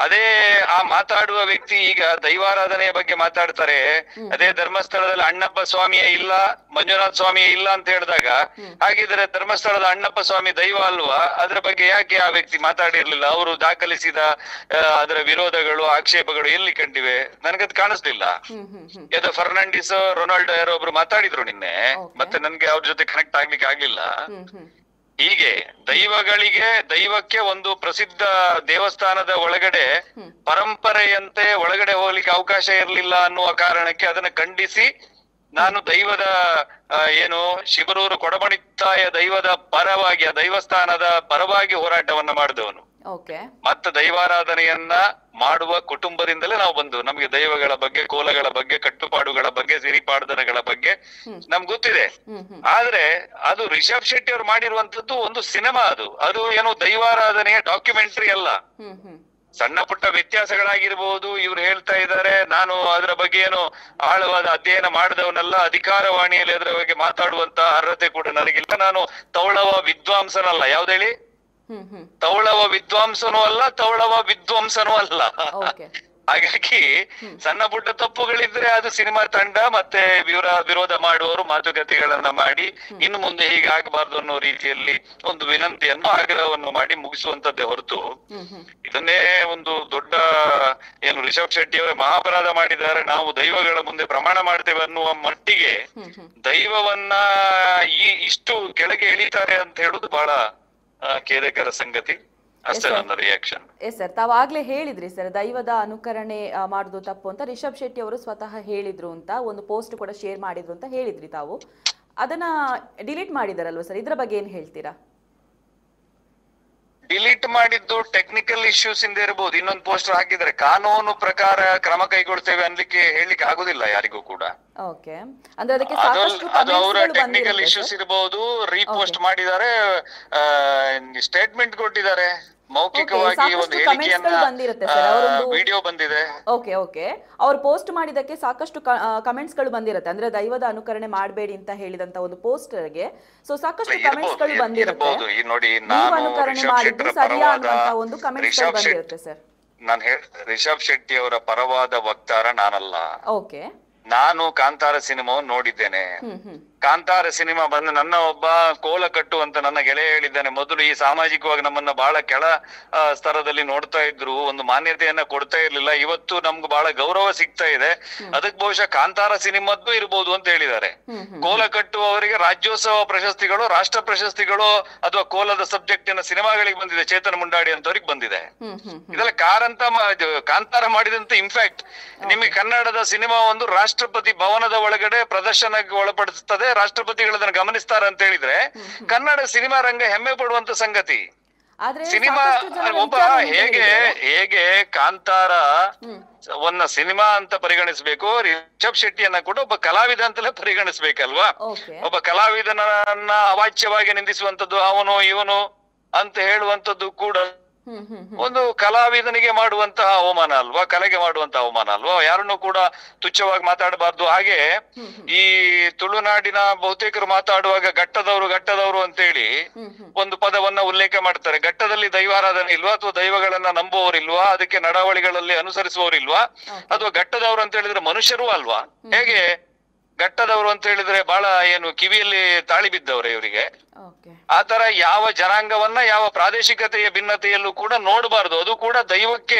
ಅದೇ ಆ ಮಾತಾಡುವ ವ್ಯಕ್ತಿ ಈಗ ದೈವಾರಾಧನೆಯ ಬಗ್ಗೆ ಮಾತಾಡ್ತಾರೆ. ಅದೇ ಧರ್ಮಸ್ಥಳದಲ್ಲಿ ಅಣ್ಣಪ್ಪ ಸ್ವಾಮಿಯೇ ಇಲ್ಲ, ಮಂಜುನಾಥ ಸ್ವಾಮಿಯೇ ಇಲ್ಲ ಅಂತ ಹೇಳಿದಾಗ, ಹಾಗಿದ್ರೆ ಧರ್ಮಸ್ಥಳದ ಅಣ್ಣಪ್ಪ ಸ್ವಾಮಿ ದೈವ ಅಲ್ವಾ? ಅದರ ಬಗ್ಗೆ ಯಾಕೆ ಆ ವ್ಯಕ್ತಿ ಮಾತಾಡಿರ್ಲಿಲ್ಲ? ಅವರು ದಾಖಲಿಸಿದ ಅದರ ವಿರೋಧಗಳು, ಆಕ್ಷೇಪಗಳು ಎಲ್ಲಿ ಕಂಡಿವೆ? ನನಗದು ಕಾಣಿಸ್ಲಿಲ್ಲ. ಯಾವ್ದೋ ಫರ್ನಾಂಡಿಸ್, ರೊನಾಲ್ಡೋ ಯಾರೋ ಒಬ್ರು ಮಾತಾಡಿದ್ರು ನಿನ್ನೆ, ಮತ್ತೆ ನನ್ಗೆ ಅವ್ರ ಜೊತೆ ಕನೆಕ್ಟ್ ಆಗ್ಲಿಕ್ಕೆ ಆಗ್ಲಿಲ್ಲ. ಹೀಗೆ ದೈವಕ್ಕೆ ಒಂದು ಪ್ರಸಿದ್ಧ ದೇವಸ್ಥಾನದ ಒಳಗಡೆ ಪರಂಪರೆಯಂತೆ ಒಳಗಡೆ ಹೋಗ್ಲಿಕ್ಕೆ ಅವಕಾಶ ಇರಲಿಲ್ಲ ಅನ್ನುವ ಕಾರಣಕ್ಕೆ ಅದನ್ನ ಖಂಡಿಸಿ ನಾನು ದೈವದ ಏನು ಶಿಬರೂರು ಕೊಡಮಣಿತ್ತಾಯ ದೈವದ ಪರವಾಗಿ, ಆ ದೈವಸ್ಥಾನದ ಪರವಾಗಿ ಹೋರಾಟವನ್ನ ಮಾಡಿದವನು. ಮತ್ತೆ ದೈವಾರಾಧನೆಯನ್ನ ಮಾಡುವ ಕುಟುಂಬದಿಂದಲೇ ನಾವು ಬಂದು, ನಮ್ಗೆ ದೈವಗಳ ಬಗ್ಗೆ, ಕೋಲಗಳ ಬಗ್ಗೆ, ಕಟ್ಟುಪಾಡುಗಳ ಬಗ್ಗೆ, ಸಿರಿಪಾಡ್ದನಗಳ ಬಗ್ಗೆ ನಮ್ಗೆ ಗೊತ್ತಿದೆ. ಆದ್ರೆ ಅದು ರಿಷಬ್ ಶೆಟ್ಟಿ ಅವರು ಮಾಡಿರುವಂತದ್ದು ಒಂದು ಸಿನಿಮಾ. ಅದು ಏನು ದೈವಾರಾಧನೆಯ ಡಾಕ್ಯುಮೆಂಟರಿ ಅಲ್ಲ. ಸಣ್ಣ ಪುಟ್ಟ ವ್ಯತ್ಯಾಸಗಳಾಗಿರ್ಬಹುದು. ಇವ್ರು ಹೇಳ್ತಾ ಇದ್ದಾರೆ, ನಾನು ಅದರ ಬಗ್ಗೆ ಏನು ಆಳವಾದ ಅಧ್ಯಯನ ಮಾಡಿದವನಲ್ಲ, ಅಧಿಕಾರವಾಣಿಯಲ್ಲಿ ಅದರ ಬಗ್ಗೆ ಮಾತಾಡುವಂತ ಅರ್ಹತೆ ಕೂಡ ನನಗಿಲ್ಲ. ನಾನು ತೌಳವ ವಿದ್ವಾಂಸನಲ್ಲ. ಯಾವ್ದೇಳಿ? ತೌಳವ ವಿದ್ವಾಂಸನೂ ಅಲ್ಲ, ತೌಳವ ವಿದ್ವಂಸನೂ ಅಲ್ಲ. ಹಾಗಾಗಿ ಸಣ್ಣ ಪುಟ್ಟ ತಪ್ಪುಗಳಿದ್ರೆ ಅದು ಸಿನಿಮಾ ತಂಡ ಮತ್ತೆ ವಿರೋಧ ಮಾಡುವವರು ಮಾತುಕತೆಗಳನ್ನ ಮಾಡಿ ಇನ್ನು ಮುಂದೆ ಹೀಗೆ ಆಗಬಾರ್ದು ಅನ್ನೋ ರೀತಿಯಲ್ಲಿ ಒಂದು ವಿನಂತಿಯನ್ನು, ಆಗ್ರಹವನ್ನು ಮಾಡಿ ಮುಗಿಸುವಂತದ್ದೇ ಹೊರತು ಇದನ್ನೇ ಒಂದು ದೊಡ್ಡ ಏನು ರಿಷಬ್ ಶೆಟ್ಟಿ ಅವರೇ ಮಹಾಪರಾಧ ಮಾಡಿದ್ದಾರೆ, ನಾವು ದೈವಗಳ ಮುಂದೆ ಪ್ರಮಾಣ ಮಾಡ್ತೇವೆ ಅನ್ನುವ ಮಟ್ಟಿಗೆ ದೈವವನ್ನ ಇಷ್ಟು ಕೆಳಗೆ ಇಳಿತಾರೆ ಅಂತ ಹೇಳುದು ಬಹಳ ಖೇದಕರ ಸಂಗತಿ. ಅಷ್ಟೇ ನನ್ನ ರಿಯಾಕ್ಷನ್. ಎಸ್ ಸರ್, ತಾವಾಗ್ಲೇ ಹೇಳಿದ್ರಿ ಸರ್, ದೈವದ ಅನುಕರಣೆ ಮಾಡುದು ತಪ್ಪು ಅಂತ ರಿಷಬ್ ಶೆಟ್ಟಿ ಅವರು ಸ್ವತಃ ಹೇಳಿದ್ರು ಅಂತ, ಒಂದು ಪೋಸ್ಟ್ ಕೂಡ ಶೇರ್ ಮಾಡಿದ್ರು ಅಂತ ಹೇಳಿದ್ರಿ ತಾವು. ಅದನ್ನ ಡಿಲೀಟ್ ಮಾಡಿದಾರಲ್ವ ಸರ್, ಇದ್ರ ಬಗ್ಗೆ ಏನ್ ಹೇಳ್ತೀರಾ? ಡಿಲೀಟ್ ಮಾಡಿದ್ದು ಟೆಕ್ನಿಕಲ್ ಇಶ್ಯೂಸ್ ಇಂದ ಇರಬಹುದು. ಇನ್ನೊಂದು ಪೋಸ್ಟರ್ ಹಾಕಿದ್ರೆ ಕಾನೂನು ಪ್ರಕಾರ ಕ್ರಮ ಕೈಗೊಳ್ತೇವೆ ಅನ್ಲಿಕ್ಕೆ ಹೇಳಲಿಕ್ಕೆ ಆಗುದಿಲ್ಲ ಯಾರಿಗೂ ಕೂಡ. ಅದು ಅವರ ಟೆಕ್ನಿಕಲ್ ಇಶ್ಯೂಸ್ ಇರಬಹುದು. ರೀಪೋಸ್ಟ್ ಮಾಡಿದ್ದಾರೆ, ಸ್ಟೇಟ್ಮೆಂಟ್ ಕೊಟ್ಟಿದ್ದಾರೆ. ಮೌಖಿಕವಾಗಿ ಒಂದು ಹೇಳಿಕೆಯನ್ನ ವಿಡಿಯೋ ಬಂದಿದೆ. ಓಕೆ ಅವ್ರು ಪೋಸ್ಟ್ ಮಾಡಿದಕ್ಕೆ ಸಾಕಷ್ಟು ಕಮೆಂಟ್ಸ್ ಗಳು ಬಂದಿರುತ್ತೆ. ಅಂದ್ರೆ ದೈವದ ಅನುಕರಣೆ ಮಾಡಬೇಡಿ ಅಂತ ಹೇಳಿದಂತ ಒಂದು ಪೋಸ್ಟರ್ಗೆ ಸಾಕಷ್ಟು ಕಮೆಂಟ್ಸ್ ಗಳು ಬಂದಿರುತ್ತೆ. ನೋಡಿ, ಅನುಕರಣೆ ಮಾಡಿದ್ದು ಸರಿಯಾ ಅನ್ನುವಂತ ಒಂದು ಕಮೆಂಟ್ಸ್ ಗಳು ಬಂದಿರುತ್ತೆ ಸರ್. ನಾನು ರಿಷಬ್ ಶೆಟ್ಟಿ ಅವರ ಪರವಾದ ವಕ್ತಾರ ನಾನಲ್ಲ. ಓಕೆ, ನಾನು ಕಾಂತಾರ ಸಿನಿಮಾವನ್ನು ನೋಡಿದ್ದೇನೆ. ಕಾಂತಾರ ಸಿನಿಮಾ ಬಂದು ನನ್ನ ಒಬ್ಬ ಕೋಲ ಕಟ್ಟು ಅಂತ ನನ್ನ ಗೆಳೆಯ ಹೇಳಿದ್ದಾನೆ. ಮೊದಲು ಈ ಸಾಮಾಜಿಕವಾಗಿ ನಮ್ಮನ್ನ ಬಹಳ ಕೆಳ ಸ್ತರದಲ್ಲಿ ನೋಡ್ತಾ ಇದ್ರು, ಒಂದು ಮಾನ್ಯತೆಯನ್ನ ಕೊಡ್ತಾ ಇರ್ಲಿಲ್ಲ. ಇವತ್ತು ನಮ್ಗೆ ಬಹಳ ಗೌರವ ಸಿಗ್ತಾ ಇದೆ. ಅದಕ್ಕೆ ಬಹುಶಃ ಕಾಂತಾರ ಸಿನಿಮಾದ್ದು ಇರ್ಬೋದು ಅಂತ ಹೇಳಿದ್ದಾರೆ. ಕೋಲ ಕಟ್ಟುವವರಿಗೆ ರಾಜ್ಯೋತ್ಸವ ಪ್ರಶಸ್ತಿಗಳು, ರಾಷ್ಟ್ರ ಪ್ರಶಸ್ತಿಗಳು ಅಥವಾ ಕೋಲದ ಸಬ್ಜೆಕ್ಟಿನ ಸಿನಿಮಾಗಳಿಗೆ ಬಂದಿದೆ. ಚೇತನ್ ಮುಂಡಾಡಿ ಅಂತವ್ರಿಗೆ ಬಂದಿದೆ. ಇದೆಲ್ಲ ಕಾಂತಾರ ಮಾಡಿದಂತ ಇನ್ಫ್ಯಾಕ್ಟ್ ನಿಮಗೆ ಕನ್ನಡದ ಸಿನಿಮಾ ಒಂದು ರಾಷ್ಟ್ರಪತಿ ಭವನದ ಒಳಗಡೆ ಪ್ರದರ್ಶನಕ್ಕೆ ಒಳಪಡಿಸುತ್ತದೆ. ರಾಷ್ಟ್ರಪತಿಗಳನ್ನ ಗಮನಿಸ್ತಾರೆ ಅಂತ ಹೇಳಿದ್ರೆ ಕನ್ನಡ ಸಿನಿಮಾ ರಂಗ ಹೆಮ್ಮೆ ಪಡುವಂತ ಸಂಗತಿ. ಸಿನಿಮಾ ಒಬ್ಬ ಹೇಗೆ ಕಾಂತಾರ ಸಿನಿಮಾ ಅಂತ ಪರಿಗಣಿಸ್ಬೇಕು, ರಿಷಬ್ ಶೆಟ್ಟಿಯನ್ನ ಕೂಡ ಒಬ್ಬ ಕಲಾವಿದ ಅಂತಲೇ ಪರಿಗಣಿಸ್ಬೇಕಲ್ವಾ? ಒಬ್ಬ ಕಲಾವಿದನನ್ನ ಅವಾಚ್ಯವಾಗಿ ನಿಂದಿಸುವಂತದ್ದು, ಅವನು ಇವನು ಅಂತ ಹೇಳುವಂತದ್ದು ಕೂಡ ಒಂದು ಕಲಾವಿದನಿಗೆ ಮಾಡುವಂತಹ ಅವಮಾನ ಅಲ್ವಾ, ಕಲೆಗೆ ಮಾಡುವಂತಹ ಅವಮಾನ ಅಲ್ವಾ? ಯಾರನ್ನು ಕೂಡ ತುಚ್ಛವಾಗಿ ಮಾತಾಡಬಾರ್ದು. ಹಾಗೆ ಈ ತುಳುನಾಡಿನ ಬಹುತೇಕರು ಮಾತಾಡುವಾಗ ಘಟ್ಟದವರು ಅಂತೇಳಿ ಒಂದು ಪದವನ್ನ ಉಲ್ಲೇಖ ಮಾಡ್ತಾರೆ. ಘಟ್ಟದಲ್ಲಿ ದೈವಾರಾಧನೆ ಇಲ್ವಾ, ಅಥವಾ ದೈವಗಳನ್ನ ನಂಬುವವರಿಲ್ವಾ, ಅದಕ್ಕೆ ನಡಾವಳಿಗಳಲ್ಲಿ ಅನುಸರಿಸುವವರಿಲ್ವಾ, ಅಥವಾ ಘಟ್ಟದವರು ಅಂತ ಹೇಳಿದ್ರೆ ಮನುಷ್ಯರು ಅಲ್ವಾ? ಹೇಗೆ ಘಟ್ಟದವರು ಅಂತ ಹೇಳಿದ್ರೆ ಬಹಳ ಏನು ಕಿವಿಯಲ್ಲಿ ತಾಳಿ ಬಿದ್ದವ್ರೆ ಇವರಿಗೆ. ಆತರ ಯಾವ ಜನಾಂಗವನ್ನ ಯಾವ ಪ್ರಾದೇಶಿಕತೆಯ ಭಿನ್ನತೆಯಲ್ಲೂ ಕೂಡ ನೋಡಬಾರ್ದು. ಅದು ಕೂಡ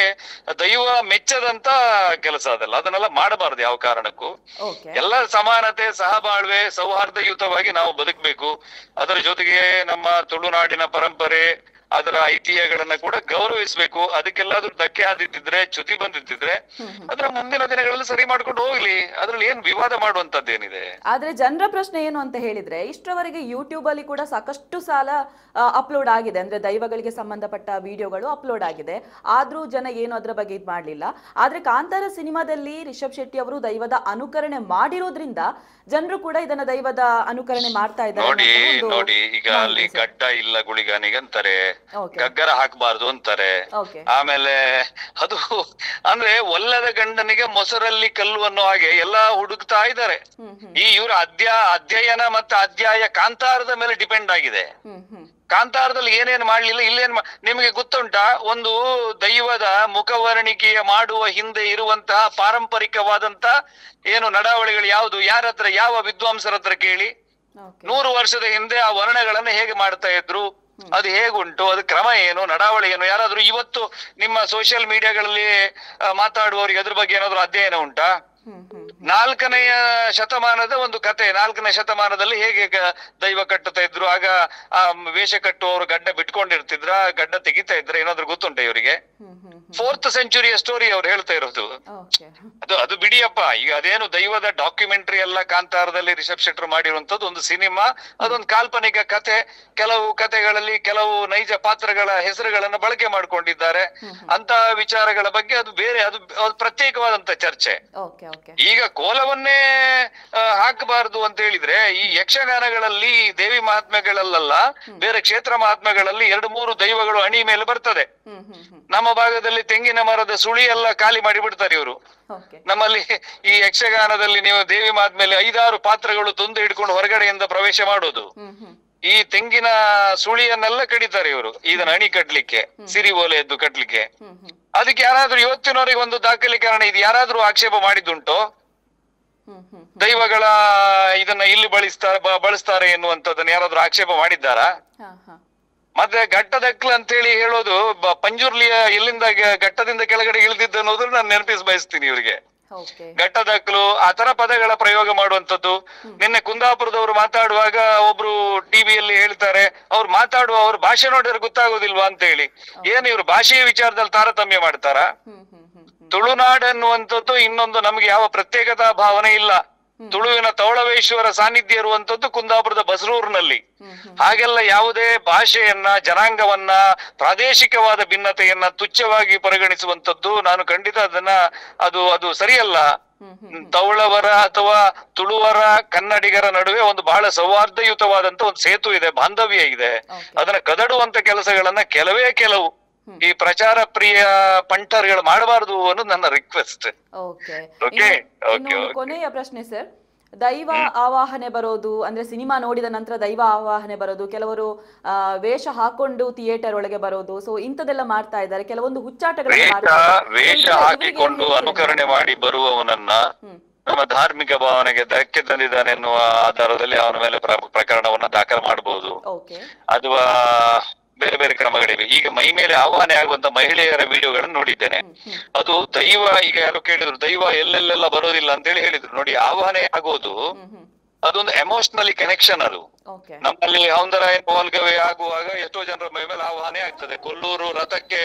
ದೈವ ಮೆಚ್ಚದಂತ ಕೆಲಸ ಅದಲ್ಲ, ಅದನ್ನೆಲ್ಲ ಮಾಡಬಾರ್ದು ಯಾವ ಕಾರಣಕ್ಕೂ. ಎಲ್ಲ ಸಮಾನತೆ, ಸಹಬಾಳ್ವೆ, ಸೌಹಾರ್ದಯುತವಾಗಿ ನಾವು ಬದುಕಬೇಕು. ಅದರ ಜೊತೆಗೆ ನಮ್ಮ ತುಳುನಾಡಿನ ಪರಂಪರೆ, ಅದರ ಐತಿಹ್ಯಗಳನ್ನ ಕೂಡ ಗೌರವಿಸಬೇಕು. ಅದಕ್ಕೆಲ್ಲಾದ್ರೂ ಧಕ್ಕೆ ಆದಿದ್ದಿದ್ರೆ, ಚ್ಯುತಿ ಬಂದಿದ್ದಿದ್ರೆ ಅದರ ಮುಂದಿನ ದಿನಗಳಲ್ಲಿ ಸರಿ ಮಾಡ್ಕೊಂಡು ಹೋಗ್ಲಿ. ಅದ್ರಲ್ಲಿ ಏನ್ ವಿವಾದ ಮಾಡುವಂತದ್ದೇನಿದೆ? ಆದ್ರೆ ಜನರ ಪ್ರಶ್ನೆ ಏನು ಅಂತ ಹೇಳಿದ್ರೆ, ಇಷ್ಟರವರೆಗೆ ಯೂಟ್ಯೂಬ್ ಅಲ್ಲಿ ಕೂಡ ಸಾಕಷ್ಟು ಸಾಲ ಅಪ್ಲೋಡ್ ಆಗಿದೆ, ಅಂದ್ರೆ ದೈವಗಳಿಗೆ ಸಂಬಂಧಪಟ್ಟ ವಿಡಿಯೋಗಳು ಅಪ್ಲೋಡ್ ಆಗಿದೆ. ಆದ್ರೂ ಜನ ಏನು ಅದರ ಬಗ್ಗೆ ಇದು ಮಾಡ್ಲಿಲ್ಲ. ಆದ್ರೆ ಕಾಂತಾರ ಸಿನಿಮಾದಲ್ಲಿ ರಿಷಬ್ ಶೆಟ್ಟಿ ಅವರು ದೈವದ ಅನುಕರಣೆ ಮಾಡಿರೋದ್ರಿಂದ ಜನರು ಕೂಡ ಇದನ್ನ ದೈವದ ಅನುಕರಣೆ ಮಾಡ್ತಾ ಇದ್ದಾರೆ. ನೋಡಿ, ಈಗ ಅಲ್ಲಿ ಗಡ್ಡ ಇಲ್ಲ ಗುಳಿಗಾನಿಗಂತಾರೆ, ಗಗ್ಗರ ಹಾಕಬಾರ್ದು ಅಂತಾರೆ. ಆಮೇಲೆ ಅದು ಅಂದ್ರೆ ಒಲ್ಲದ ಗಂಡನಿಗೆ ಮೊಸರಲ್ಲಿ ಕಲ್ಲು ಅನ್ನೋ ಹಾಗೆ ಎಲ್ಲಾ ಹುಡುಕ್ತಾ ಇದ್ದಾರೆ. ಇವ್ರ ಅಧ್ಯಯನ ಮತ್ತೆ ಅಧ್ಯಾಯ ಕಾಂತಾರದ ಮೇಲೆ ಡಿಪೆಂಡ್ ಆಗಿದೆ. ಕಾಂತಾರದಲ್ಲಿ ಏನೇನ್ ಮಾಡ್ಲಿಲ್ಲ, ಇಲ್ಲೇನ್ ನಿಮಗೆ ಗೊತ್ತುಂಟಾ? ಒಂದು ದೈವದ ಮುಖವರ್ಣಿಕೆಯ ಮಾಡುವ ಹಿಂದೆ ಇರುವಂತಹ ಪಾರಂಪರಿಕವಾದಂತ ಏನು ನಡಾವಳಿಗಳು ಯಾವುದು, ಯಾರ ಹತ್ರ, ಯಾವ ವಿದ್ವಾಂಸರ ಹತ್ರ ಕೇಳಿ. 100 ವರ್ಷದ ಹಿಂದೆ ಆ ವರ್ಣಗಳನ್ನ ಹೇಗೆ ಮಾಡ್ತಾ ಇದ್ರು, ಅದು ಹೇಗುಂಟು, ಅದು ಕ್ರಮ ಏನು, ನಡಾವಳಿ ಏನು? ಯಾರಾದ್ರೂ ಇವತ್ತು ನಿಮ್ಮ ಸೋಷಿಯಲ್ ಮೀಡಿಯಾಗಳಲ್ಲಿ ಮಾತಾಡುವವರಿಗೆ ಅದ್ರ ಬಗ್ಗೆ ಏನಾದ್ರು ಅಧ್ಯಯನ ಉಂಟಾ? 4ನೆಯ ಶತಮಾನದ ಒಂದು ಕತೆ, 4ನೇ ಶತಮಾನದಲ್ಲಿ ಹೇಗೆ ದೈವ ಕಟ್ಟುತ್ತಾ ಇದ್ರು, ಆಗ ಆ ವೇಷ ಕಟ್ಟುವವರು ಗಡ್ಡ ಬಿಟ್ಕೊಂಡಿರ್ತಿದ್ರ, ಗಡ್ಡ ತೆಗಿತಾ ಇದ್ರ, ಏನಾದ್ರು ಗೊತ್ತುಂಟ ಇವರಿಗೆ? 4th ಸೆಂಚುರಿಯ ಸ್ಟೋರಿ ಅವ್ರು ಹೇಳ್ತಾ ಇರೋದು. ಅದು ಬಿಡಿಯಪ್ಪ. ಈಗ ಅದೇನು ದೈವದ ಡಾಕ್ಯುಮೆಂಟರಿ ಎಲ್ಲ ಕಾಂತಾರದಲ್ಲಿ ರಿಷಬ್ ಶೆಟ್ಟಿ ಮಾಡಿರುವಂತದ್ದು ಒಂದು ಸಿನಿಮಾ, ಅದೊಂದು ಕಾಲ್ಪನಿಕ ಕತೆ. ಕೆಲವು ಕತೆಗಳಲ್ಲಿ ಕೆಲವು ನೈಜ ಪಾತ್ರಗಳ ಹೆಸರುಗಳನ್ನ ಬಳಕೆ ಮಾಡ್ಕೊಂಡಿದ್ದಾರೆ. ಅಂತ ವಿಚಾರಗಳ ಬಗ್ಗೆ ಅದು ಬೇರೆ, ಅದು ಪ್ರತ್ಯೇಕವಾದಂತ ಚರ್ಚೆ. ಈಗ ಕೋಲವನ್ನೇ ಹಾಕಬಾರದು ಅಂತ ಹೇಳಿದ್ರೆ, ಈ ಯಕ್ಷಗಾನಗಳಲ್ಲಿ ದೇವಿ ಮಹಾತ್ಮೆಗಳಲ್ಲ, ಬೇರೆ ಕ್ಷೇತ್ರ ಮಹಾತ್ಮೆಗಳಲ್ಲಿ 2-3 ದೈವಗಳು ಅಣಿ ಮೇಲೆ ಬರ್ತದೆ. ನಮ್ಮ ಭಾಗದಲ್ಲಿ ತೆಂಗಿನ ಮರದ ಸುಳಿ ಎಲ್ಲ ಖಾಲಿ ಮಾಡಿ ಬಿಡ್ತಾರೆ ಇವರು. ನಮ್ಮಲ್ಲಿ ಈ ಯಕ್ಷಗಾನದಲ್ಲಿ ನೀವು ದೇವಿ ಮಹಾತ್ಮೆಯಲ್ಲಿ 5-6 ಪಾತ್ರಗಳು ತುಂದು ಹಿಡ್ಕೊಂಡು ಹೊರಗಡೆಯಿಂದ ಪ್ರವೇಶ ಮಾಡೋದು. ಈ ತೆಂಗಿನ ಸುಳಿಯನ್ನೆಲ್ಲ ಕಡಿತಾರೆ ಇವರು, ಇದನ್ನ ಅಣಿ ಕಟ್ಲಿಕ್ಕೆ, ಸಿರಿ ಓಲೆಯದ್ದು ಕಟ್ಲಿಕ್ಕೆ. ಅದಕ್ಕೆ ಯಾರಾದ್ರೂ ಇವತ್ತಿನವರೆಗೆ ಒಂದು ದಾಖಲೀಕರಣ ಇದು ಯಾರಾದ್ರೂ ಆಕ್ಷೇಪ ಮಾಡಿದ್ದುಂಟೋ? ದೈವಗಳ ಇದನ್ನ ಇಲ್ಲಿ ಬಳಸ್ತಾರೆ ಎನ್ನುವಂಥದ್ದನ್ನ ಯಾರಾದ್ರೂ ಆಕ್ಷೇಪ ಮಾಡಿದ್ದಾರಾ? ಮತ್ತೆ ಘಟ್ಟದಕ್ಲು ಅಂತ ಹೇಳಿ ಹೇಳೋದು, ಪಂಜುರ್ಲಿಯ ಎಲ್ಲಿಂದ ಘಟ್ಟದಿಂದ ಕೆಳಗಡೆ ಇಳಿದಿದ್ದು ಅನ್ನೋದನ್ನ ನಾನು ನೆನಪಿಸಿ ಬಯಸ್ತೀನಿ ಇವರಿಗೆ. ಘಟ್ಟದಕ್ಲು ಆ ತರ ಪದಗಳ ಪ್ರಯೋಗ ಮಾಡುವಂತದ್ದು. ನಿನ್ನೆ ಕುಂದಾಪುರದವರು ಮಾತಾಡುವಾಗ ಒಬ್ರು ಟಿವಿಯಲ್ಲಿ ಹೇಳ್ತಾರೆ, ಅವ್ರು ಅವ್ರ ಭಾಷೆ ನೋಡಿದ್ರೆ ಗೊತ್ತಾಗೋದಿಲ್ವಾ ಅಂತ ಹೇಳಿ. ಏನು ಇವ್ರು ಭಾಷೆಯ ವಿಚಾರದಲ್ಲಿ ತಾರತಮ್ಯ ಮಾಡ್ತಾರ? ತುಳುನಾಡು ಅನ್ನುವಂಥದ್ದು ಇನ್ನೊಂದು ನಮ್ಗೆ ಯಾವ ಪ್ರತ್ಯೇಕತಾ ಭಾವನೆ ಇಲ್ಲ. ತುಳುವಿನ ತೌಳವೇಶ್ವರ ಸಾನ್ನಿಧ್ಯ ಇರುವಂತದ್ದು ಕುಂದಾಪುರದ ಬಸರೂರಿನಲ್ಲಿ. ಹಾಗೆಲ್ಲ ಯಾವುದೇ ಭಾಷೆಯನ್ನ, ಜನಾಂಗವನ್ನ, ಪ್ರಾದೇಶಿಕವಾದ ಭಿನ್ನತೆಯನ್ನ ತುಚ್ಛವಾಗಿ ಪರಿಗಣಿಸುವಂತದ್ದು ನಾನು ಖಂಡಿತ ಅದು ಸರಿಯಲ್ಲ. ತೌಳವರ ಅಥವಾ ತುಳುವರ ಕನ್ನಡಿಗರ ನಡುವೆ ಒಂದು ಬಹಳ ಸೌಹಾರ್ದಯುತವಾದಂತ ಒಂದು ಸೇತು ಇದೆ, ಬಾಂಧವ್ಯ ಇದೆ. ಅದನ್ನ ಕದಡುವಂತ ಕೆಲಸಗಳನ್ನ ಕೆಲವು ಈ ಪ್ರಚಾರ ಪ್ರಿಯ ಪಂಟರ್ಗಳು ಮಾಡಬಾರ್ದು ಅನ್ನೋದು ನನ್ನ ರಿಕ್ವೆಸ್ಟ್. ಕೊನೆಯ ಪ್ರಶ್ನೆ ಸರ್, ದೈವ ಆವಾಹನೆ ಬರೋದು ಅಂದ್ರೆ ಸಿನಿಮಾ ನೋಡಿದ ನಂತರ ದೈವ ಆವಾಹನೆ ಬರೋದು, ಕೆಲವರು ವೇಷ ಹಾಕೊಂಡು ಥಿಯೇಟರ್ ಒಳಗೆ ಬರೋದು, ಸೊ ಇಂಥದೆಲ್ಲ ಮಾಡ್ತಾ ಇದ್ದಾರೆ. ಕೆಲವೊಂದು ವೇಷ ಹಾಕಿಕೊಂಡು ಅನುಕರಣೆ ಮಾಡಿ ಬರುವವನನ್ನ ನಮ್ಮ ಧಾರ್ಮಿಕ ಭಾವನೆಗೆ ಧಕ್ಕೆ ತಂದಿದ್ದಾನೆ ಎನ್ನುವ ಆಧಾರದಲ್ಲಿ ಅವನ ಮೇಲೆ ಪ್ರಕರಣವನ್ನ ದಾಖಲು ಮಾಡಬಹುದು, ಅಥವಾ ಬೇರೆ ಬೇರೆ ಕ್ರಮಗಳಿವೆ. ಈಗ ಮೈ ಮೇಲೆ ಆಹ್ವಾನ ಆಗುವಂತ ಮಹಿಳೆಯರ ವಿಡಿಯೋಗಳನ್ನು ನೋಡಿದ್ದೇನೆ. ಅದು ದೈವ, ಈಗ ಯಾರು ಕೇಳಿದ್ರು ದೈವ ಎಲ್ಲೆಲ್ಲೆಲ್ಲ ಬರೋದಿಲ್ಲ ಅಂತ ಹೇಳಿದ್ರು. ನೋಡಿ, ಆಹ್ವಾನ ಆಗೋದು ಅದೊಂದು ಎಮೋಷನಲಿ ಕನೆಕ್ಷನ್. ಅದು ನಮ್ಮಲ್ಲಿ ಹೌಂದರ ಪೋಲ್ಗವೆ ಆಗುವಾಗ ಎಷ್ಟೋ ಜನರ ಮೈ ಮೇಲೆ ಆಹ್ವಾನ ಆಗ್ತದೆ. ಕೊಲ್ಲೂರು ರಥಕ್ಕೆ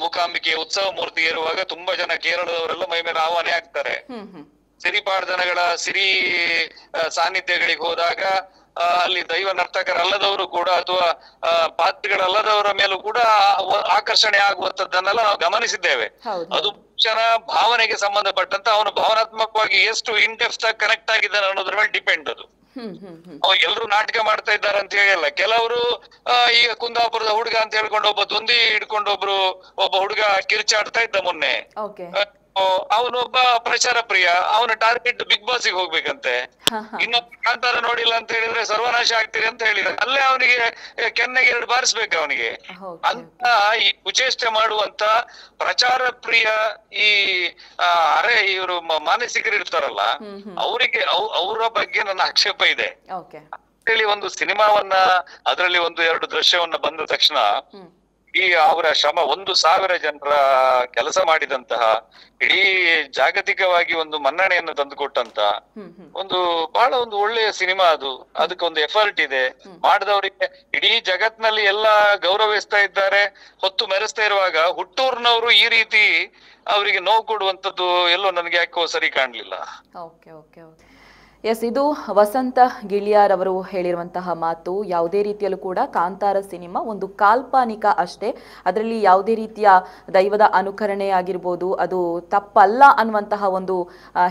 ಮೂಕಾಂಬಿಕೆ ಉತ್ಸವ ಮೂರ್ತಿ ಏರುವಾಗ ತುಂಬಾ ಜನ ಕೇರಳದವರೆಲ್ಲ ಮೈ ಮೇಲೆ ಆಹ್ವಾನ ಆಗ್ತಾರೆ. ಸಿರಿಪಾಡು ಜನಗಳ ಸಿರಿ ಸಾನ್ನಿಧ್ಯಗಳಿಗೆ ಹೋದಾಗ ಅಲ್ಲಿ ದೈವ ನರ್ತಕರಲ್ಲದವರು ಕೂಡ ಅಥವಾ ಪಾತ್ರಿಗಳಲ್ಲದವರ ಮೇಲೂ ಕೂಡ ಆಕರ್ಷಣೆ ಆಗುವಂತದ್ದನ್ನೆಲ್ಲ ನಾವು ಗಮನಿಸಿದ್ದೇವೆ. ಅದು ಜನ ಭಾವನೆಗೆ ಸಂಬಂಧಪಟ್ಟಂತ ಅವನು ಭಾವನಾತ್ಮಕವಾಗಿ ಎಷ್ಟು ಇನ್ಡೆಪ್ತ್ ಆಗಿ ಕನೆಕ್ಟ್ ಆಗಿದ್ದಾನೆ ಅನ್ನೋದ್ರ ಮೇಲೆ ಡಿಪೆಂಡ್. ಅದು ಎಲ್ರು ನಾಟಕ ಮಾಡ್ತಾ ಇದ್ದಾರೆ ಅಂತ ಹೇಳಿಲ್ಲ. ಕೆಲವರು ಈಗ ಕುಂದಾಪುರದ ಹುಡುಗ ಅಂತ ಹೇಳ್ಕೊಂಡು ಒಬ್ಬ ತೊಂದಿ ಹಿಡ್ಕೊಂಡು ಒಬ್ಬ ಹುಡುಗ ಕಿರ್ಚಾಡ್ತಾ ಇದ್ದ ಮೊನ್ನೆ. ಅವನೊಬ್ಬ ಪ್ರಚಾರ ಪ್ರಿಯ, ಅವನ ಟಾರ್ಗೆಟ್ ಬಿಗ್ ಬಾಸ್ ಗೆ ಹೋಗ್ಬೇಕಂತೆ. ಇನ್ನೊಬ್ಬ ಕಾಂತಾರ ನೋಡಿಲ್ಲ ಅಂತ ಹೇಳಿದ್ರೆ ಸರ್ವನಾಶ ಆಗ್ತೀರಿ ಅಂತ ಹೇಳಿದ್ರೆ ಅಲ್ಲೇ ಅವನಿಗೆ ಕೆನ್ನೆಗೆ 2 ಬಾರಿಸ್ಬೇಕು ಅವನಿಗೆ ಅಂತ. ಈ ಕುಚೇಷ್ಟೆ ಮಾಡುವಂತ ಪ್ರಚಾರ ಪ್ರಿಯ ಈ ಇವರು ಮಾನಸಿಕರು ಇರ್ತಾರಲ್ಲ, ಅವರಿಗೆ ಅವರ ಬಗ್ಗೆ ನನ್ನ ಆಕ್ಷೇಪ ಇದೆ. ಹೇಳಿ ಒಂದು ಸಿನಿಮಾವನ್ನ ಅದರಲ್ಲಿ 1-2 ದೃಶ್ಯವನ್ನ ಬಂದ ತಕ್ಷಣ ಈ ಅವರ ಶ್ರಮ 1,000 ಜನರ ಕೆಲಸ ಮಾಡಿದಂತಹ ಇಡೀ ಜಾಗತಿಕವಾಗಿ ಒಂದು ಮನ್ನಣೆಯನ್ನು ತಂದುಕೊಟ್ಟಂತ ಬಹಳ ಒಂದು ಒಳ್ಳೆಯ ಸಿನಿಮಾ. ಅದಕ್ಕೊಂದು ಎಫರ್ಟ್ ಇದೆ. ಮಾಡಿದವರಿಗೆ ಇಡೀ ಜಗತ್ನಲ್ಲಿ ಎಲ್ಲ ಗೌರವಿಸ್ತಾ ಇದ್ದಾರೆ, ಹೊತ್ತು ಮೆರೆಸ್ತಾ ಇರುವಾಗ ಹುಟ್ಟೂರ್ನವರು ಈ ರೀತಿ ಅವರಿಗೆ ನೋವು ಕೊಡುವಂತದ್ದು ಎಲ್ಲೋ ನನಗೆ ಯಾಕೋ ಸರಿ ಕಾಣ್ಲಿಲ್ಲ. ಎಸ್, ಇದು ವಸಂತ ಗಿಳಿಯಾರ್ ಅವರು ಹೇಳಿರುವಂತಹ ಮಾತು. ಯಾವುದೇ ರೀತಿಯಲ್ಲೂ ಕೂಡ ಕಾಂತಾರ ಸಿನಿಮಾ ಒಂದು ಕಾಲ್ಪನಿಕ ಅಷ್ಟೇ, ಅದರಲ್ಲಿ ಯಾವುದೇ ರೀತಿಯ ದೈವದ ಅನುಕರಣೆ ಆಗಿರ್ಬೋದು ಅದು ತಪ್ಪಲ್ಲ ಅನ್ನುವಂತಹ ಒಂದು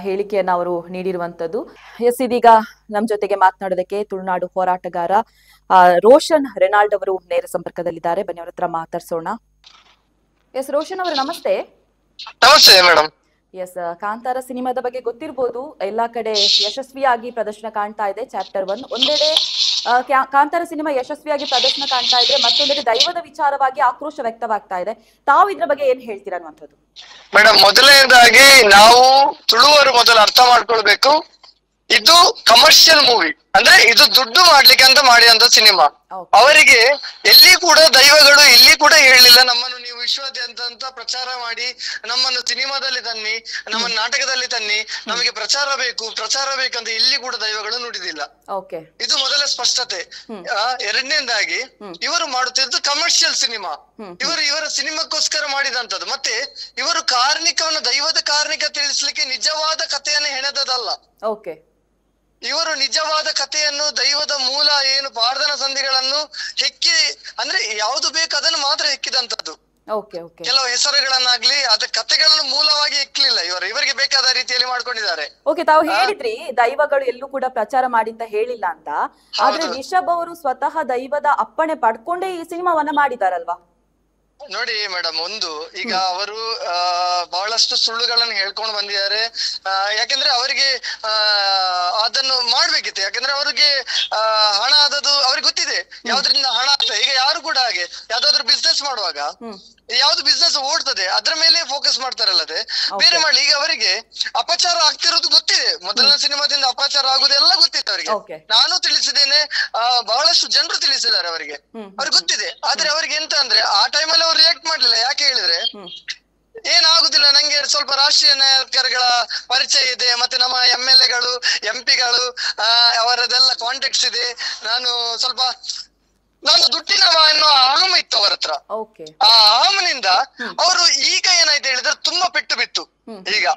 ಹೇಳಿಕೆಯನ್ನು ಅವರು ನೀಡಿರುವಂಥದ್ದು. ಎಸ್, ಇದೀಗ ನಮ್ಮ ಜೊತೆಗೆ ಮಾತನಾಡೋದಕ್ಕೆ ತುಳುನಾಡು ಹೋರಾಟಗಾರ ರೋಷನ್ ರೆನಾಲ್ಡ್ ಅವರು ನೇರ ಸಂಪರ್ಕದಲ್ಲಿದ್ದಾರೆ. ಬನ್ನಿ ಅವ್ರ ಹತ್ರ ಮಾತಾಡ್ಸೋಣ. ಎಸ್, ರೋಷನ್ ಅವರು ನಮಸ್ತೆ. ನಮಸ್ತೆ ಮೇಡಮ್. ಎಸ್, ಕಾಂತಾರ ಸಿನಿಮಾದ ಬಗ್ಗೆ ಗೊತ್ತಿರ್ಬೋದು, ಎಲ್ಲಾ ಕಡೆ ಯಶಸ್ವಿಯಾಗಿ ಪ್ರದರ್ಶನ ಕಾಣ್ತಾ ಇದೆ. ಚಾಪ್ಟರ್ 1 ಒಂದೆಡೆ ಕಾಂತಾರ ಸಿನಿಮಾ ಯಶಸ್ವಿಯಾಗಿ ಪ್ರದರ್ಶನ ಕಾಣ್ತಾ ಇದ್ರೆ, ಮತ್ತೊಂದೆಡೆ ದೈವದ ವಿಚಾರವಾಗಿ ಆಕ್ರೋಶ ವ್ಯಕ್ತವಾಗ್ತಾ ಇದೆ. ತಾವು ಇದ್ರ ಬಗ್ಗೆ ಏನ್ ಹೇಳ್ತೀರಾ ಅನ್ನುವಂಥದ್ದು? ಮೇಡಮ್, ಮೊದಲನೇದಾಗಿ ನಾವು ತುಳುವರು ಮೊದಲು ಅರ್ಥ ಮಾಡ್ಕೊಳ್ಬೇಕು, ಇದು ಕಮರ್ಷಿಯಲ್ ಮೂವಿ. ಅಂದ್ರೆ ಇದು ದುಡ್ಡು ಮಾಡ್ಲಿಕ್ಕೆ ಅಂತ ಮಾಡಿದಂತ ಸಿನಿಮಾ. ಅವರಿಗೆ ಎಲ್ಲಿ ಕೂಡ ದೈವಗಳು ಇಲ್ಲಿ ಕೂಡ ಹೇಳಲಿಲ್ಲ ನಮ್ಮನ್ನು ನೀವು ವಿಶ್ವಾದ್ಯಂತ ಅಂತ ಪ್ರಚಾರ ಮಾಡಿ, ನಮ್ಮನ್ನು ಸಿನಿಮಾದಲ್ಲಿ ತನ್ನಿ, ನಮ್ಮ ನಾಟಕದಲ್ಲಿ ತನ್ನಿ, ನಮಗೆ ಪ್ರಚಾರ ಬೇಕಂತ ಇಲ್ಲಿ ಕೂಡ ದೈವಗಳು ನುಡಿದಿಲ್ಲ. ಇದು ಮೊದಲ ಸ್ಪಷ್ಟತೆ. ಎರಡನೇದಾಗಿ ಇವರು ಮಾಡುತ್ತಿದ್ದು ಕಮರ್ಷಿಯಲ್ ಸಿನಿಮಾ. ಇವರ ಸಿನಿಮಾಕ್ಕೋಸ್ಕರ ಮಾಡಿದಂತದ್ದು. ಮತ್ತೆ ಇವರು ಕಾರ್ಣಿಕವನ್ನು ದೈವದ ಕಾರ್ಣಿಕ ತಿಳಿಸ್ಲಿಕ್ಕೆ ನಿಜವಾದ ಕಥೆಯನ್ನು ಹೆಣೆದದಲ್ಲ. ಇವರು ನಿಜವಾದ ಕಥೆಯನ್ನು, ದೈವದ ಮೂಲ ಏನು ಪಾರ್ಧನ ಸಂಧಿಗಳನ್ನು ಹೆಕ್ಕಿ, ಅಂದ್ರೆ ಯಾವುದು ಬೇಕು ಅದನ್ನು ಮಾತ್ರ ಹೆಕ್ಕಿದಂತದ್ದು. ಕೆಲವು ಹೆಸರುಗಳನ್ನಾಗ್ಲಿ ಅದ ಕಥೆಗಳನ್ನು ಮೂಲವಾಗಿ ಹೆಕ್ಕಲಿಲ್ಲ. ಇವರಿಗೆ ಬೇಕಾದ ರೀತಿಯಲ್ಲಿ ಮಾಡ್ಕೊಂಡಿದ್ದಾರೆ. ತಾವು ಹೇಳಿದ್ರಿ ದೈವಗಳು ಎಲ್ಲೂ ಕೂಡ ಪ್ರಚಾರ ಮಾಡಿ ಅಂತ ಹೇಳಿಲ್ಲ ಅಂತ. ಆದ್ರೆ ರಿಷಬ್ ಅವರು ಸ್ವತಃ ದೈವದ ಅಪ್ಪಣೆ ಪಡ್ಕೊಂಡೇ ಈ ಸಿನಿಮಾವನ್ನ ಮಾಡಿದಾರಲ್ವಾ? ನೋಡಿ ಮೇಡಮ್, ಈಗ ಅವರು ಬಹಳಷ್ಟು ಸುಳ್ಳುಗಳನ್ನು ಹೇಳ್ಕೊಂಡು ಬಂದಿದ್ದಾರೆ. ಯಾಕೆಂದ್ರೆ ಅವರಿಗೆ ಅದನ್ನು ಮಾಡ್ಬೇಕಿತ್ತು. ಯಾಕಂದ್ರೆ ಅವ್ರಿಗೆ ಹಣ ಆದದ್ದು ಅವ್ರಿಗೆ ಗೊತ್ತಿದೆ, ಯಾವ್ದ್ರಿಂದ ಹಣ ಆಗ್ತದೆ. ಈಗ ಯಾರು ಕೂಡ ಹಾಗೆ ಯಾವ್ದಾದ್ರು ಬಿಸ್ನೆಸ್ ಮಾಡುವಾಗ ಯಾವ್ದು ಬಿಸ್ನೆಸ್ ಓಡ್ತದೆ ಅದ್ರ ಮೇಲೆ ಫೋಕಸ್ ಮಾಡ್ತಾರಲ್ಲದೆ ಬೇರೆ ಮಾಡ್ಲಿ. ಈಗ ಅವರಿಗೆ ಅಪಚಾರ ಆಗ್ತಿರೋದು ಗೊತ್ತಿದೆ. ಮೊದಲನೇ ಸಿನಿಮಾದಿಂದ ಅಪಚಾರ ಆಗುದೆಲ್ಲ ಗೊತ್ತಿತ್ತು ಅವರಿಗೆ. ನಾನು ತಿಳಿಸಿದ್ದೇನೆ, ಬಹಳಷ್ಟು ಜನರು ತಿಳಿಸಿದ್ದಾರೆ ಅವರಿಗೆ ಗೊತ್ತಿದೆ. ಆದ್ರೆ ಅವ್ರಿಗೆ ಎಂತ ಅಂದ್ರೆ ಆ ಟೈಮಲ್ಲಿ ಅವ್ರು ರಿಯಾಕ್ಟ್ ಮಾಡ್ಲಿಲ್ಲ. ಯಾಕೆ ಹೇಳಿದ್ರೆ ಏನಾಗುದಿಲ್ಲ, ನಂಗೆ ಸ್ವಲ್ಪ ರಾಷ್ಟ್ರೀಯ ನಾಯಕರುಗಳ ಪರಿಚಯ ಇದೆ, ಮತ್ತೆ ನಮ್ಮ MLA-ಗಳು MP-ಗಳು ಅವರದೆಲ್ಲ ಕಾಂಟ್ಯಾಕ್ಟ್ಸ್ ಇದೆ, ನಾನು ದುಡ್ಡಿನವ ಅನ್ನೋ ಅಹಮ ಇತ್ತು ಅವರ ಹತ್ರ. ಆ ಅಹಮನಿಂದ ಅವರು ಈಗ ಏನಾಯ್ತು ಹೇಳಿದ್ರೆ ತುಂಬಾ ಪೆಟ್ಟು ಬಿತ್ತು. ಈಗ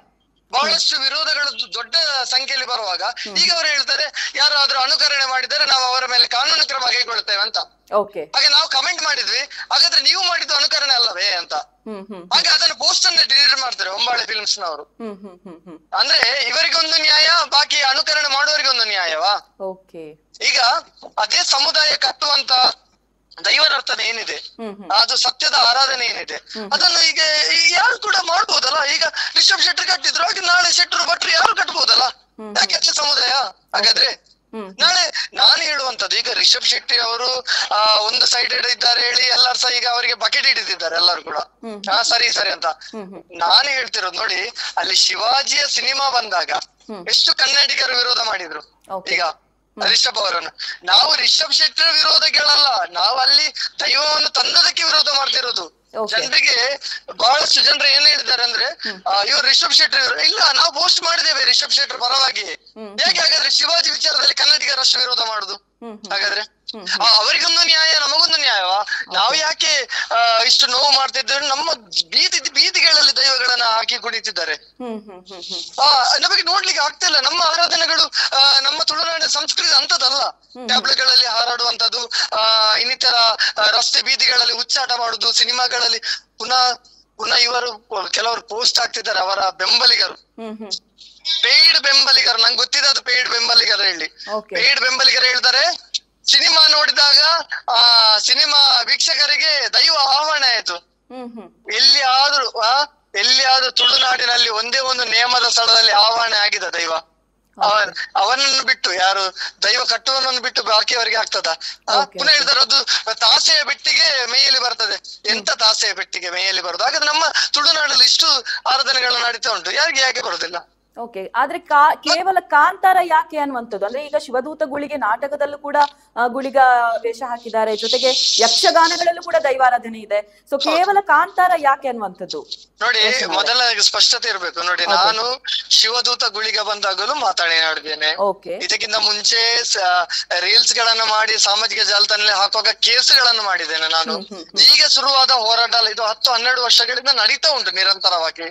ಬಹಳಷ್ಟು ವಿರೋಧಗಳು ದೊಡ್ಡ ಸಂಖ್ಯೆಯಲ್ಲಿ ಬರುವಾಗ ಈಗ ಅವರು ಹೇಳ್ತಾರೆ ಯಾರಾದ್ರೂ ಅನುಕರಣೆ ಮಾಡಿದರೆ ನಾವು ಅವರ ಮೇಲೆ ಕಾನೂನು ಕ್ರಮ ಕೈಗೊಳ್ಳುತ್ತೇವೆ ಅಂತ. ಹಾಗೆ ನಾವು ಕಮೆಂಟ್ ಮಾಡಿದ್ವಿ, ಹಾಗಾದ್ರೆ ನೀವು ಮಾಡಿದ್ದು ಅನುಕರಣೆ ಅಲ್ಲವೇ ಅಂತ. ಹಾಗೆ ಅದನ್ನ ಪೋಸ್ಟ್ ಅನ್ನ ಡಿಲೀಟ್ ಮಾಡ್ತಾರೆ ಹೊಂಬಾಳೆ ಫಿಲ್ಮ್ಸ್ ನವರು. ಅಂದ್ರೆ ಇವರಿಗೊಂದು ನ್ಯಾಯ, ಬಾಕಿ ಅನುಕರಣೆ ಮಾಡುವವರಿಗೆ ಒಂದು ನ್ಯಾಯವಾ? ಈಗ ಅದೇ ಸಮುದಾಯ ಕಟ್ಟುವಂತ ದೈವ ಪ್ರಾರ್ಥನೆ ಏನಿದೆ, ಅದು ಸತ್ಯದ ಆರಾಧನೆ ಏನಿದೆ, ಅದನ್ನು ಈಗ ಯಾರು ಕೂಡ ಮಾಡ್ಬೋದಲ್ಲ. ಈಗ ರಿಷಬ್ ಶೆಟ್ಟಿ ಕಟ್ಟಿದ್ರು, ಹಾಗೆ ನಾಳೆ ಶೆಟ್ಟರು ಭಟ್ರು ಯಾರು ಕಟ್ಬೋದಲ್ಲ. ಯಾಕೆ ಸಮುದಾಯ ಹಾಗಾದ್ರೆ? ನಾಳೆ ನಾನು ಹೇಳುವಂತದ್ದು, ಈಗ ರಿಷಬ್ ಶೆಟ್ಟಿ ಅವರು ಒಂದು ಸೈಡೆಡ್ ಇದ್ದಾರೆ ಹೇಳಿ ಎಲ್ಲರೂ ಸಹ ಈಗ ಅವರಿಗೆ ಬಕೆಟ್ ಹಿಡಿದಿದ್ದಾರೆ ಎಲ್ಲರೂ ಕೂಡ. ಸರಿ ಸರಿ ಅಂತ ನಾನು ಹೇಳ್ತಿರೋದು ನೋಡಿ, ಅಲ್ಲಿ ಶಿವಾಜಿಯ ಸಿನಿಮಾ ಬಂದಾಗ ಎಷ್ಟು ಕನ್ನಡಿಗರು ವಿರೋಧ ಮಾಡಿದ್ರು. ಈಗ ರಿಷಬ್ ಅವರನ್ನು ನಾವು ರಿಷಬ್ ಶೆಟ್ಟರ್ ವಿರೋಧಗಳಲ್ಲ, ನಾವು ಅಲ್ಲಿ ದೈವವನ್ನು ತಂದದಕ್ಕೆ ವಿರೋಧ ಮಾಡ್ತಿರೋದು. ಜನರಿಗೆ ಬಹಳಷ್ಟು ಜನರು ಏನ್ ಹೇಳಿದ್ದಾರೆ ಅಂದ್ರೆ, ಇವರು ರಿಷಬ್ ಶೆಟ್ಟಿ ಇಲ್ಲ, ನಾವು ಪೋಸ್ಟ್ ಮಾಡಿದ್ದೇವೆ ರಿಷಬ್ ಶೆಟ್ಟರ್ ಪರವಾಗಿ. ಹೇಗೆ ಹಾಗಾದ್ರೆ ಶಿವಾಜಿ ವಿಚಾರದಲ್ಲಿ ಕನ್ನಡಿಗರಷ್ಟು ವಿರೋಧ ಮಾಡುದು? ಹಾಗಾದ್ರೆ ಅವರಿಗೊಂದು ನ್ಯಾಯ, ನಮಗೊಂದು ನ್ಯಾಯವಾ? ನಾವು ಯಾಕೆ ಇಷ್ಟು ನೋವು ಮಾಡ್ತಿದ್ದೇವೆ? ನಮ್ಮ ಬೀದಿಗಳಲ್ಲಿ ದೈವಗಳನ್ನ ಹಾಕಿ ಕುಣಿತಿದ್ದಾರೆ. ನಮಗೆ ನೋಡ್ಲಿಕ್ಕೆ ಆಗ್ತಾ ಇಲ್ಲ. ನಮ್ಮ ಆರಾಧನೆಗಳು ನಮ್ಮ ತುಳುನಾಡಿನ ಸಂಸ್ಕೃತಿ ಅಂತದಲ್ಲ. ಟ್ಯಾಬ್ಲೆಟ್ಗಳಲ್ಲಿ ಹಾರಾಡುವಂತದ್ದು, ಇನ್ನಿತರ ರಸ್ತೆ ಬೀದಿಗಳಲ್ಲಿ ಉಚ್ಚಾಟ ಮಾಡುದು, ಸಿನಿಮಾಗಳಲ್ಲಿ ಪುನಃ ಇವರು ಕೆಲವರು ಪೋಸ್ಟ್ ಆಗ್ತಿದ್ದಾರೆ, ಅವರ ಬೆಂಬಲಿಗರು, ಪೇಯ್ಡ್ ಬೆಂಬಲಿಗರು. ನಂಗೆ ಗೊತ್ತಿದೆ ಅದು ಪೇಯ್ಡ್ ಬೆಂಬಲಿಗರು ಹೇಳಿ. ಪೇಯ್ಡ್ ಬೆಂಬಲಿಗರು ಹೇಳ್ತಾರೆ, ಸಿನಿಮಾ ನೋಡಿದಾಗ ಸಿನಿಮಾ ವೀಕ್ಷಕರಿಗೆ ದೈವ ಆಹ್ವಾನ ಆಯ್ತು. ಎಲ್ಲಿಯಾದ್ರೂ ತುಳುನಾಡಿನಲ್ಲಿ ಒಂದೇ ಒಂದು ನೇಮದ ಸ್ಥಳದಲ್ಲಿ ಆಹ್ವಾನ ಆಗಿದೆ ದೈವ. ಅವನನ್ನು ಬಿಟ್ಟು, ಯಾರು ದೈವ ಕಟ್ಟುವನನ್ನು ಬಿಟ್ಟು ಬಾಕಿಯವರಿಗೆ ಆಗ್ತದ? ಪುನಃ ಹೇಳ್ತಾರೆ, ಅದು ತಾಸೆಯ ಬೆಟ್ಟಿಗೆ ಮೇಯಲ್ಲಿ ಬರ್ತದೆ. ಎಂತ ತಾಸೆಯ ಬೆಟ್ಟಿಗೆ ಮೇಯಲ್ಲಿ ಬರುದು? ಹಾಗಾದ್ರೆ ನಮ್ಮ ತುಳುನಾಡಲ್ಲಿ ಇಷ್ಟು ಆರಾಧನೆಗಳು ನಡೀತಾ ಉಂಟು, ಯಾಕೆ ಬರುದಿಲ್ಲ? ಓಕೆ, ಆದ್ರೆ ಕೇವಲ ಕಾಂತಾರ ಯಾಕೆ ಅನ್ನುವಂಥದ್ದು ಅಂದ್ರೆ, ಈಗ ಶಿವದೂತ ಗುಳಿಗೆ ನಾಟಕದಲ್ಲೂ ಕೂಡ ಗುಳಿಗ ವೇಷ ಹಾಕಿದ್ದಾರೆ, ಜೊತೆಗೆ ಯಕ್ಷಗಾನಗಳಲ್ಲೂ ಕೂಡ ದೈವಾರಾಧನೆ ಇದೆ. ಸೊ ಕೇವಲ ಕಾಂತಾರ ಯಾಕೆ ಅನ್ನುವಂಥದ್ದು ನೋಡಿ, ಮೊದಲ ಸ್ಪಷ್ಟತೆ ಇರ್ಬೇಕು ನೋಡಿ. ನಾನು ಶಿವದೂತ ಗುಳಿಗ ಬಂದಾಗಲೂ ಮಾತಾಡಿದ್ದೇನೆ. ಇದಕ್ಕಿಂತ ಮುಂಚೆ ರೀಲ್ಸ್ ಗಳನ್ನು ಮಾಡಿ ಸಾಮಾಜಿಕ ಜಾಲತಾಣದಲ್ಲಿ ಹಾಕುವಾಗ ಕೇಸ್ಗಳನ್ನು ಮಾಡಿದ್ದೇನೆ ನಾನು. ಈಗ ಶುರುವಾದ ಹೋರಾಟ ಅಲ್ಲ ಇದು, 10-12 ವರ್ಷಗಳಿಂದ ನಡೀತಾ ಉಂಟು ನಿರಂತರವಾಗಿ.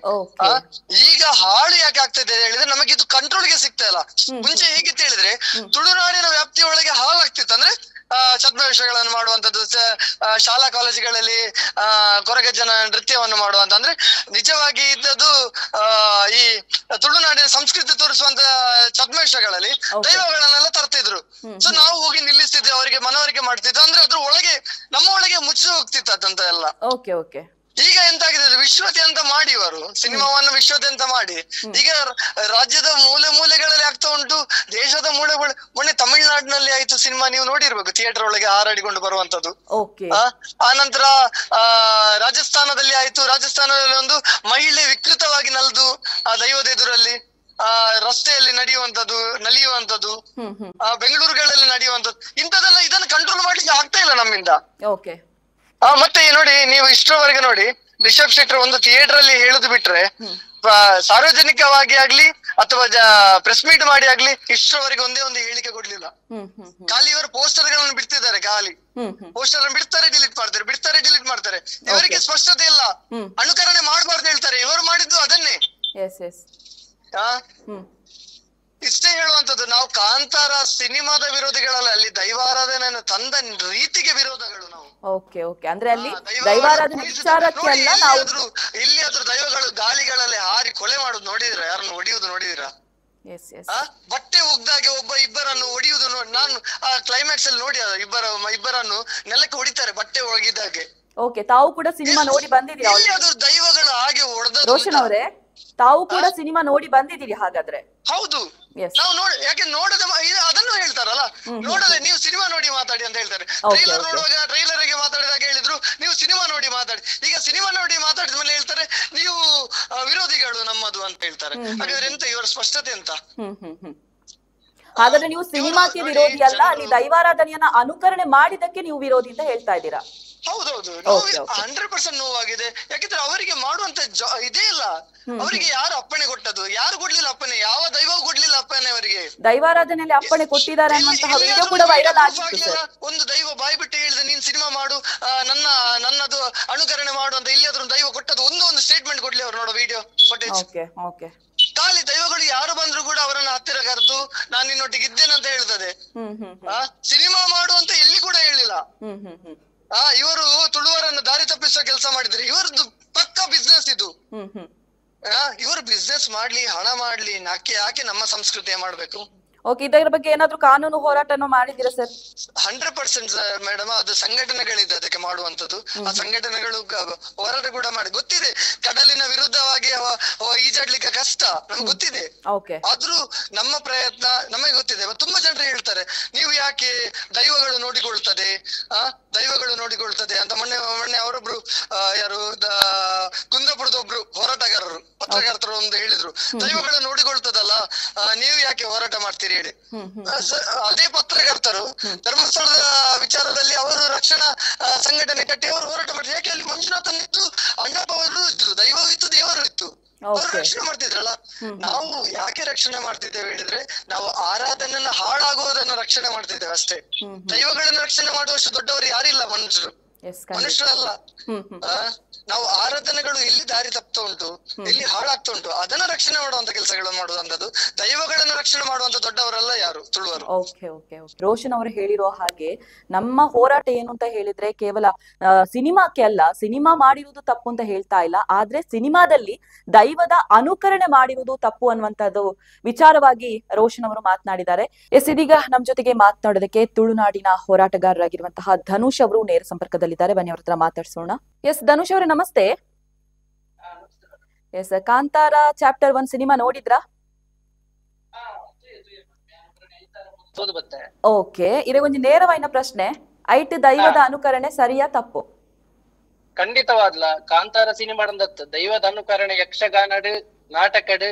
ಈಗ ಹಾಳು ಯಾಕೆ ಆಗ್ತದೆ ಹೇಳಿದ್ರೆ, ನಮಗೆ ಇದು ಕಂಟ್ರೋಲ್ಗೆ ಸಿಗ್ತಾ ಇಲ್ಲ. ಮುಂಚೆ ಹೇಗಿತ್ತು ಹೇಳಿದ್ರೆ, ತುಳುನಾಡಿನ ವ್ಯಾಪ್ತಿಯೊಳಗೆ ಹಾಳಾಗ್ತಿತ್ತು. ಅಂದ್ರೆ ಛದ್ಮವೇಷಗಳನ್ನು ಮಾಡುವಂತದ್ದು, ಶಾಲಾ ಕಾಲೇಜುಗಳಲ್ಲಿ ಕೊರಗಜ್ಜನ ನೃತ್ಯವನ್ನು ಮಾಡುವಂತ, ಅಂದ್ರೆ ನಿಜವಾಗಿ ಇದ್ದದ್ದು ಈ ತುಳುನಾಡಿನ ಸಂಸ್ಕೃತಿ ತೋರಿಸುವಂತ ಛದ್ಮವೇಷಗಳಲ್ಲಿ ದೈವಗಳನ್ನೆಲ್ಲ ತರ್ತಿದ್ರು. ಸೊ ನಾವು ಹೋಗಿ ನಿಲ್ಲಿಸ್ತಿದ್ವಿ, ಅವರಿಗೆ ಮನವರಿಕೆ ಮಾಡ್ತಿದ್ವಿ. ಅಂದ್ರೆ ಅದ್ರ ಒಳಗೆ ನಮ್ಮ ಒಳಗೆ ಮುಚ್ಚಿ ಹೋಗ್ತಿತ್ತು ಅದಂತ ಎಲ್ಲ. ಈಗ ಎಂತಾಗಿದೆ, ವಿಶ್ವತೆ ಅಂತ ಮಾಡಿ ಇವರು ಸಿನಿಮಾವನ್ನು ವಿಶ್ವತೆ ಅಂತ ಮಾಡಿ ಈಗ ರಾಜ್ಯದ ಮೂಲೆಗಳಲ್ಲಿ ಆಗ್ತಾ ಉಂಟು, ದೇಶದ ಮೊನ್ನೆ ತಮಿಳುನಾಡಿನಲ್ಲಿ ಆಯ್ತು ಸಿನಿಮಾ, ನೀವು ನೋಡಿರ್ಬೇಕು, ಥಿಯೇಟರ್ ಒಳಗೆ ಹಾರಾಡಿಕೊಂಡು ಬರುವಂತದ್ದು. ಆ ನಂತರ ರಾಜಸ್ಥಾನದಲ್ಲಿ ಆಯ್ತು, ರಾಜಸ್ಥಾನದಲ್ಲಿ ಒಂದು ಮಹಿಳೆ ವಿಕೃತವಾಗಿ ನಲ್ದು ಆ ದೈವದ ಎದುರಲ್ಲಿ ರಸ್ತೆಯಲ್ಲಿ ನಲಿಯುವಂತದ್ದು, ಬೆಂಗಳೂರುಗಳಲ್ಲಿ ನಡೆಯುವಂತದ್ದು, ಇಂಥದೆಲ್ಲ ಇದನ್ನು ಕಂಟ್ರೋಲ್ ಮಾಡ್ಲಿಕ್ಕೆ ಆಗ್ತಾ ಇಲ್ಲ ನಮ್ಮಿಂದ. ಮತ್ತೆ ನೋಡಿ, ನೀವು ಇಷ್ಟರವರೆಗೆ ನೋಡಿ, ರಿಷಬ್ ಶೆಟ್ಟಿ ಒಂದು ಥಿಯೇಟರ್ ಅಲ್ಲಿ ಹೇಳುದು ಬಿಟ್ರೆ, ಸಾರ್ವಜನಿಕವಾಗಿ ಆಗ್ಲಿ ಅಥವಾ ಪ್ರೆಸ್ ಮೀಟ್ ಮಾಡಿ ಆಗ್ಲಿ ಇಷ್ಟರವರೆಗೆ ಒಂದೇ ಒಂದು ಹೇಳಿಕೆ ಕೊಡ್ಲಿಲ್ಲ. ಖಾಲಿ ಇವರು ಪೋಸ್ಟರ್ ಗಳನ್ನು ಬಿಡ್ತಿದ್ದಾರೆ, ಖಾಲಿ ಪೋಸ್ಟರ್ ಬಿಡ್ತಾರೆ, ಡಿಲೀಟ್ ಮಾಡ್ತಾರೆ. ಇವರಿಗೆ ಸ್ಪಷ್ಟತೆ ಇಲ್ಲ, ಅನುಕರಣೆ ಮಾಡಬಾರ್ದು ಹೇಳ್ತಾರೆ. ಇವರು ಮಾಡಿದ್ದು ಅದನ್ನೇ. ಇಷ್ಟೇ ಹೇಳುವಂತದ್ದು, ನಾವು ಕಾಂತಾರ ಸಿನಿಮಾದ ವಿರೋಧಿಗಳಲ್ಲ, ಅಲ್ಲಿ ದೈವಾರಾಧನೆಯನ್ನು ತಂದ ರೀತಿಗೆ ವಿರೋಧಗಳು ನಾವು. ಅಂದ್ರೆ ಅಲ್ಲಿ ದೈವಾರಾಧನೆ ವಿಚಾರಕ್ಕೆ ಅಲ್ಲ, ನಾವು ಎಲ್ಲಿಯಾದ್ರೂ ದೈವಗಳು ಗಾಲಿಗಳಲ್ಲಿ ಹಾರಿ ಕೊಲೆ ಮಾಡುದು ನೋಡಿದಿರ? ಯಾರನ್ನು ಹೊಡೆಯುವುದು ನೋಡಿದಿರ? ಬಟ್ಟೆ ಒಗ್ದಾಗೆ ಇಬ್ಬರನ್ನು ಹೊಡೆಯುವುದು ನಾನು ಆ ಕ್ಲೈಮ್ಯಾಕ್ಸ್ ಅಲ್ಲಿ ನೋಡಿ, ಇಬ್ಬರನ್ನು ನೆಲಕ್ಕೆ ಹೊಡಿತಾರೆ ಬಟ್ಟೆ ಒಳಗಿದ್ದಾಗೆ. ತಾವು ಕೂಡ ಸಿನಿಮಾ ನೋಡಿ ಬಂದಿದ್ದೀರಾ? ಎಲ್ಲಿಯಾದ್ರೂ ದೈವಗಳು ಹಾಗೆ ಹೊಡೆದ ರೋಷನ್ ಅವರೇ, ತಾವು ಕೂಡ ಸಿನಿಮಾ ನೋಡಿ ಬಂದಿದ್ದೀರಿ ಹಾಗಾದ್ರೆ? ಹೌದು, ನಾವು ಯಾಕೆ ನೋಡದೆ ಅದನ್ನು ಹೇಳ್ತಾರಲ್ಲ, ನೋಡದೆ ನೀವು ಸಿನಿಮಾ ನೋಡಿ ಮಾತಾಡಿ ಅಂತ ಹೇಳ್ತಾರೆ. ಟ್ರೈಲರ್ ನೋಡುವಾಗ ಟ್ರೈಲರ್ಗೆ ಮಾತಾಡಿದಾಗ ಹೇಳಿದ್ರು ನೀವು ಸಿನಿಮಾ ನೋಡಿ ಮಾತಾಡಿ. ಈಗ ಸಿನಿಮಾ ನೋಡಿ ಮಾತಾಡಿದ ಮೇಲೆ ಹೇಳ್ತಾರೆ ನೀವು ವಿರೋಧಿಗಳು ನಮ್ಮದು ಅಂತ ಹೇಳ್ತಾರೆ. ಹಾಗಾದ್ರೆ ಎಂತ ಇವರ ಸ್ಪಷ್ಟತೆ ಅಂತ? ಹಾಗಾದ್ರೆ ನೀವು ಸಿನಿಮಾಕ್ಕೆ ವಿರೋಧಿ ಅಲ್ಲ, ಅಲ್ಲಿ ದೈವಾರಾಧನೆಯನ್ನ ಅನುಕರಣೆ ಮಾಡಿದಕ್ಕೆ ನೀವು ವಿರೋಧಿ ಅಂತ ಹೇಳ್ತಾ ಇದ್ದೀರಾ? ಹೌದೌದು, 100% ನೋವಾಗಿದೆ. ಯಾಕಂದ್ರೆ ಅವರಿಗೆ ಮಾಡುವಂತ ಇದೇ ಇಲ್ಲ. ಅವರಿಗೆ ಯಾರು ಅಪ್ಪಣೆ ಕೊಟ್ಟದ್ದು? ಯಾರು ಕೊಡ್ಲಿಲ್ಲ ಅಪ್ಪಣೆ, ಯಾವ ದೈವ ಕೊಡ್ಲಿಲ್ಲ ಅಪ್ಪಣೆ ಅವರಿಗೆ. ದೈವಾರಾಧನೆಯಲ್ಲಿ ಅಪ್ಪಣೆ ಕೊಟ್ಟಿದ್ದಾರೆ ಅನ್ನುವಂತಹ ವಿಡಿಯೋ ಕೂಡ ವೈರಲ್ ಆಗಿತ್ತು. ಒಂದು ದೈವ ಬಾಯಿ ಬಿಟ್ಟು ಹೇಳಿದ್ರೆ ನೀನ್ ಸಿನಿಮಾ ಮಾಡು, ನನ್ನದು ಅನುಕರಣೆ ಮಾಡು ಅಂತ ಎಲ್ಲಿಯಾದ್ರೂ ದೈವ ಕೊಟ್ಟದ್ದು ಒಂದು ಸ್ಟೇಟ್ಮೆಂಟ್ ಕೊಡ್ಲಿ ಅವ್ರು, ನೋಡೋ ವಿಡಿಯೋ ಫುಟೇಜ್. ಖಾಲಿ ದೈವಗಳು ಯಾರು ಬಂದ್ರು ಕೂಡ ಅವರನ್ನ ಹತ್ತಿರ ಕರೆದು ನಾನು ನಿನ್ನೊಟ್ಟಿಗೆ ಇದ್ದೇನೆ ಅಂತ ಹೇಳ್ತದೆ. ಸಿನಿಮಾ ಮಾಡು ಅಂತ ಎಲ್ಲಿ ಕೂಡ ಹೇಳಿಲ್ಲ. ಇವರು ತುಳುವರನ್ನು ದಾರಿ ತಪ್ಪಿಸುವ ಕೆಲಸ ಮಾಡಿದ್ರೆ, ಇವರದ್ದು ಪಕ್ಕ ಬಿಸ್ನೆಸ್ ಇದು. ಇವರು ಬಿಸ್ನೆಸ್ ಮಾಡ್ಲಿ, ಹಣ ಮಾಡ್ಲಿ, ಯಾಕೆ ನಮ್ಮ ಸಂಸ್ಕೃತಿ ಮಾಡ್ಬೇಕು? ಓಕೆ, ಇದರ ಬಗ್ಗೆ ಏನಾದ್ರೂ ಕಾನೂನು ಹೋರಾಟನೂ ಮಾಡಿದ್ದೀರಾ ಸರ್? 100% ಮೇಡಮ್, ಅದು ಸಂಘಟನೆಗಳಿದೆ ಅದಕ್ಕೆ ಮಾಡುವಂತದ್ದು. ಆ ಸಂಘಟನೆಗಳು ಹೋರಾಟ ಕೂಡ ಮಾಡಿ ಗೊತ್ತಿದೆ. ಕಡಲಿನ ವಿರುದ್ಧವಾಗಿ ಈಜಾಡ್ಲಿಕ್ಕೆ ಕಷ್ಟ, ನಮ್ಗೆ ಗೊತ್ತಿದೆ. ಆದ್ರೂ ನಮ್ಮ ಪ್ರಯತ್ನ ನಮಗೆ ಗೊತ್ತಿದೆ. ತುಂಬಾ ಜನರು ಹೇಳ್ತಾರೆ, ನೀವು ಯಾಕೆ ದೈವಗಳು ನೋಡಿಕೊಳ್ತದೆ ದೈವಗಳು ಅಂತ. ಮೊನ್ನೆ ಅವರೊಬ್ರು ಯಾರು ಕುಂದಾಪುರದ ಒಬ್ರು ಹೋರಾಟಗಾರರು ಪತ್ರಕರ್ತರು ಒಂದು ಹೇಳಿದ್ರು, ದೈವಗಳು ನೋಡಿಕೊಳ್ತದಲ್ಲ, ನೀವು ಯಾಕೆ ಹೋರಾಟ ಮಾಡ್ತೀರಿ ಹೇಳಿ. ಅದೇ ಪತ್ರಕರ್ತರು ಧರ್ಮಸ್ಥಳದ ವಿಚಾರದಲ್ಲಿ ಅವರು ರಕ್ಷಣಾ ಸಂಘಟನೆ ಕಟ್ಟಿ ಅವರು ಹೋರಾಟ ಮಾಡಿದ್ರು. ಯಾಕೆ ಅಲ್ಲಿ ಮಂಜುನಾಥನ್ ಇತ್ತು, ಅಣ್ಣಪ್ಪ ಅವರು ಇದ್ರು, ದೈವವೂ ಇತ್ತು, ದೇವರು ಇತ್ತು, ಅವರು ರಕ್ಷಣೆ ಮಾಡ್ತಿದ್ರಲ್ಲ. ನಾವು ಯಾಕೆ ರಕ್ಷಣೆ ಮಾಡ್ತಿದ್ದೇವೆ ಹೇಳಿದ್ರೆ, ನಾವು ಆರಾಧನೆಯನ್ನ ಹಾಳಾಗುವುದನ್ನ ರಕ್ಷಣೆ ಮಾಡ್ತಿದ್ದೇವೆ ಅಷ್ಟೇ. ದೈವಗಳನ್ನ ರಕ್ಷಣೆ ಮಾಡುವಷ್ಟು ದೊಡ್ಡವರು ಯಾರಿಲ್ಲ ಮನುಷ್ಯರಲ್ಲ. ನಾವು ಆರಾಧನೆಗಳು ಎಲ್ಲಿ ದಾರಿ ತಪ್ತಾ ಉಂಟು, ಎಲ್ಲಿ ಹಾಳಾಗ್ತಾ ಉಂಟು, ಅದನ್ನ ರಕ್ಷಣೆ ಮಾಡುವಂತ ಕೆಲಸಗಳನ್ನು ಮಾಡುವಂತದ್ದು. ದೈವಗಳನ್ನ ರಕ್ಷಣೆ ಮಾಡುವಂತ ದೊಡ್ಡವರಲ್ಲ ಯಾರು ತುಳುವರು. ರೋಷನ್ ಅವರು ಹೇಳಿರೋ ಹಾಗೆ ನಮ್ಮ ಹೋರಾಟ ಏನು ಅಂತ ಹೇಳಿದ್ರೆ, ಕೇವಲ ಸಿನಿಮಾಕ್ಕೆ ಅಲ್ಲ, ಸಿನಿಮಾ ಮಾಡಿರುವುದು ತಪ್ಪು ಅಂತ ಹೇಳ್ತಾ ಇಲ್ಲ, ಆದ್ರೆ ಸಿನಿಮಾದಲ್ಲಿ ದೈವದ ಅನುಕರಣೆ ಮಾಡಿರುವುದು ತಪ್ಪು ಅನ್ನುವಂಥದ್ದು ವಿಚಾರವಾಗಿ ರೋಷನ್ ಅವರು ಮಾತನಾಡಿದ್ದಾರೆ. ಇದೀಗ ನಮ್ ಜೊತೆಗೆ ಮಾತನಾಡೋದಕ್ಕೆ ತುಳುನಾಡಿನ ಹೋರಾಟಗಾರರಾಗಿರುವಂತಹ ಧನುಷ್ ಅವರು ನೇರ ಸಂಪರ್ಕದಲ್ಲಿದ್ದಾರೆ. ಬನ್ನಿ ಅವ್ರ ಹತ್ರ ಮಾತಾಡ್ಸೋಣ. ಧನುಷ್ ಅವರೇ ನಮಸ್ತೆ. ಕಾಂತಾರ ಚಾಪ್ಟರ್ 1 ಸಿನಿಮಾ ನೋಡಿದ್ರಾ? ಓಕೆ, ಇದೊಂದು ನೇರವಾದ ಪ್ರಶ್ನೆ, ಐಟ್ ದೈವದ ಅನುಕರಣೆ ಸರಿಯಾ ತಪ್ಪು? ಖಂಡಿತವಾದ್ಲ ಕಾಂತಾರ ಸಿನಿಮಾ ದೈವದ ಅನುಕರಣೆ ಯಕ್ಷಗಾನಡ್ ನಾಟಕಡ್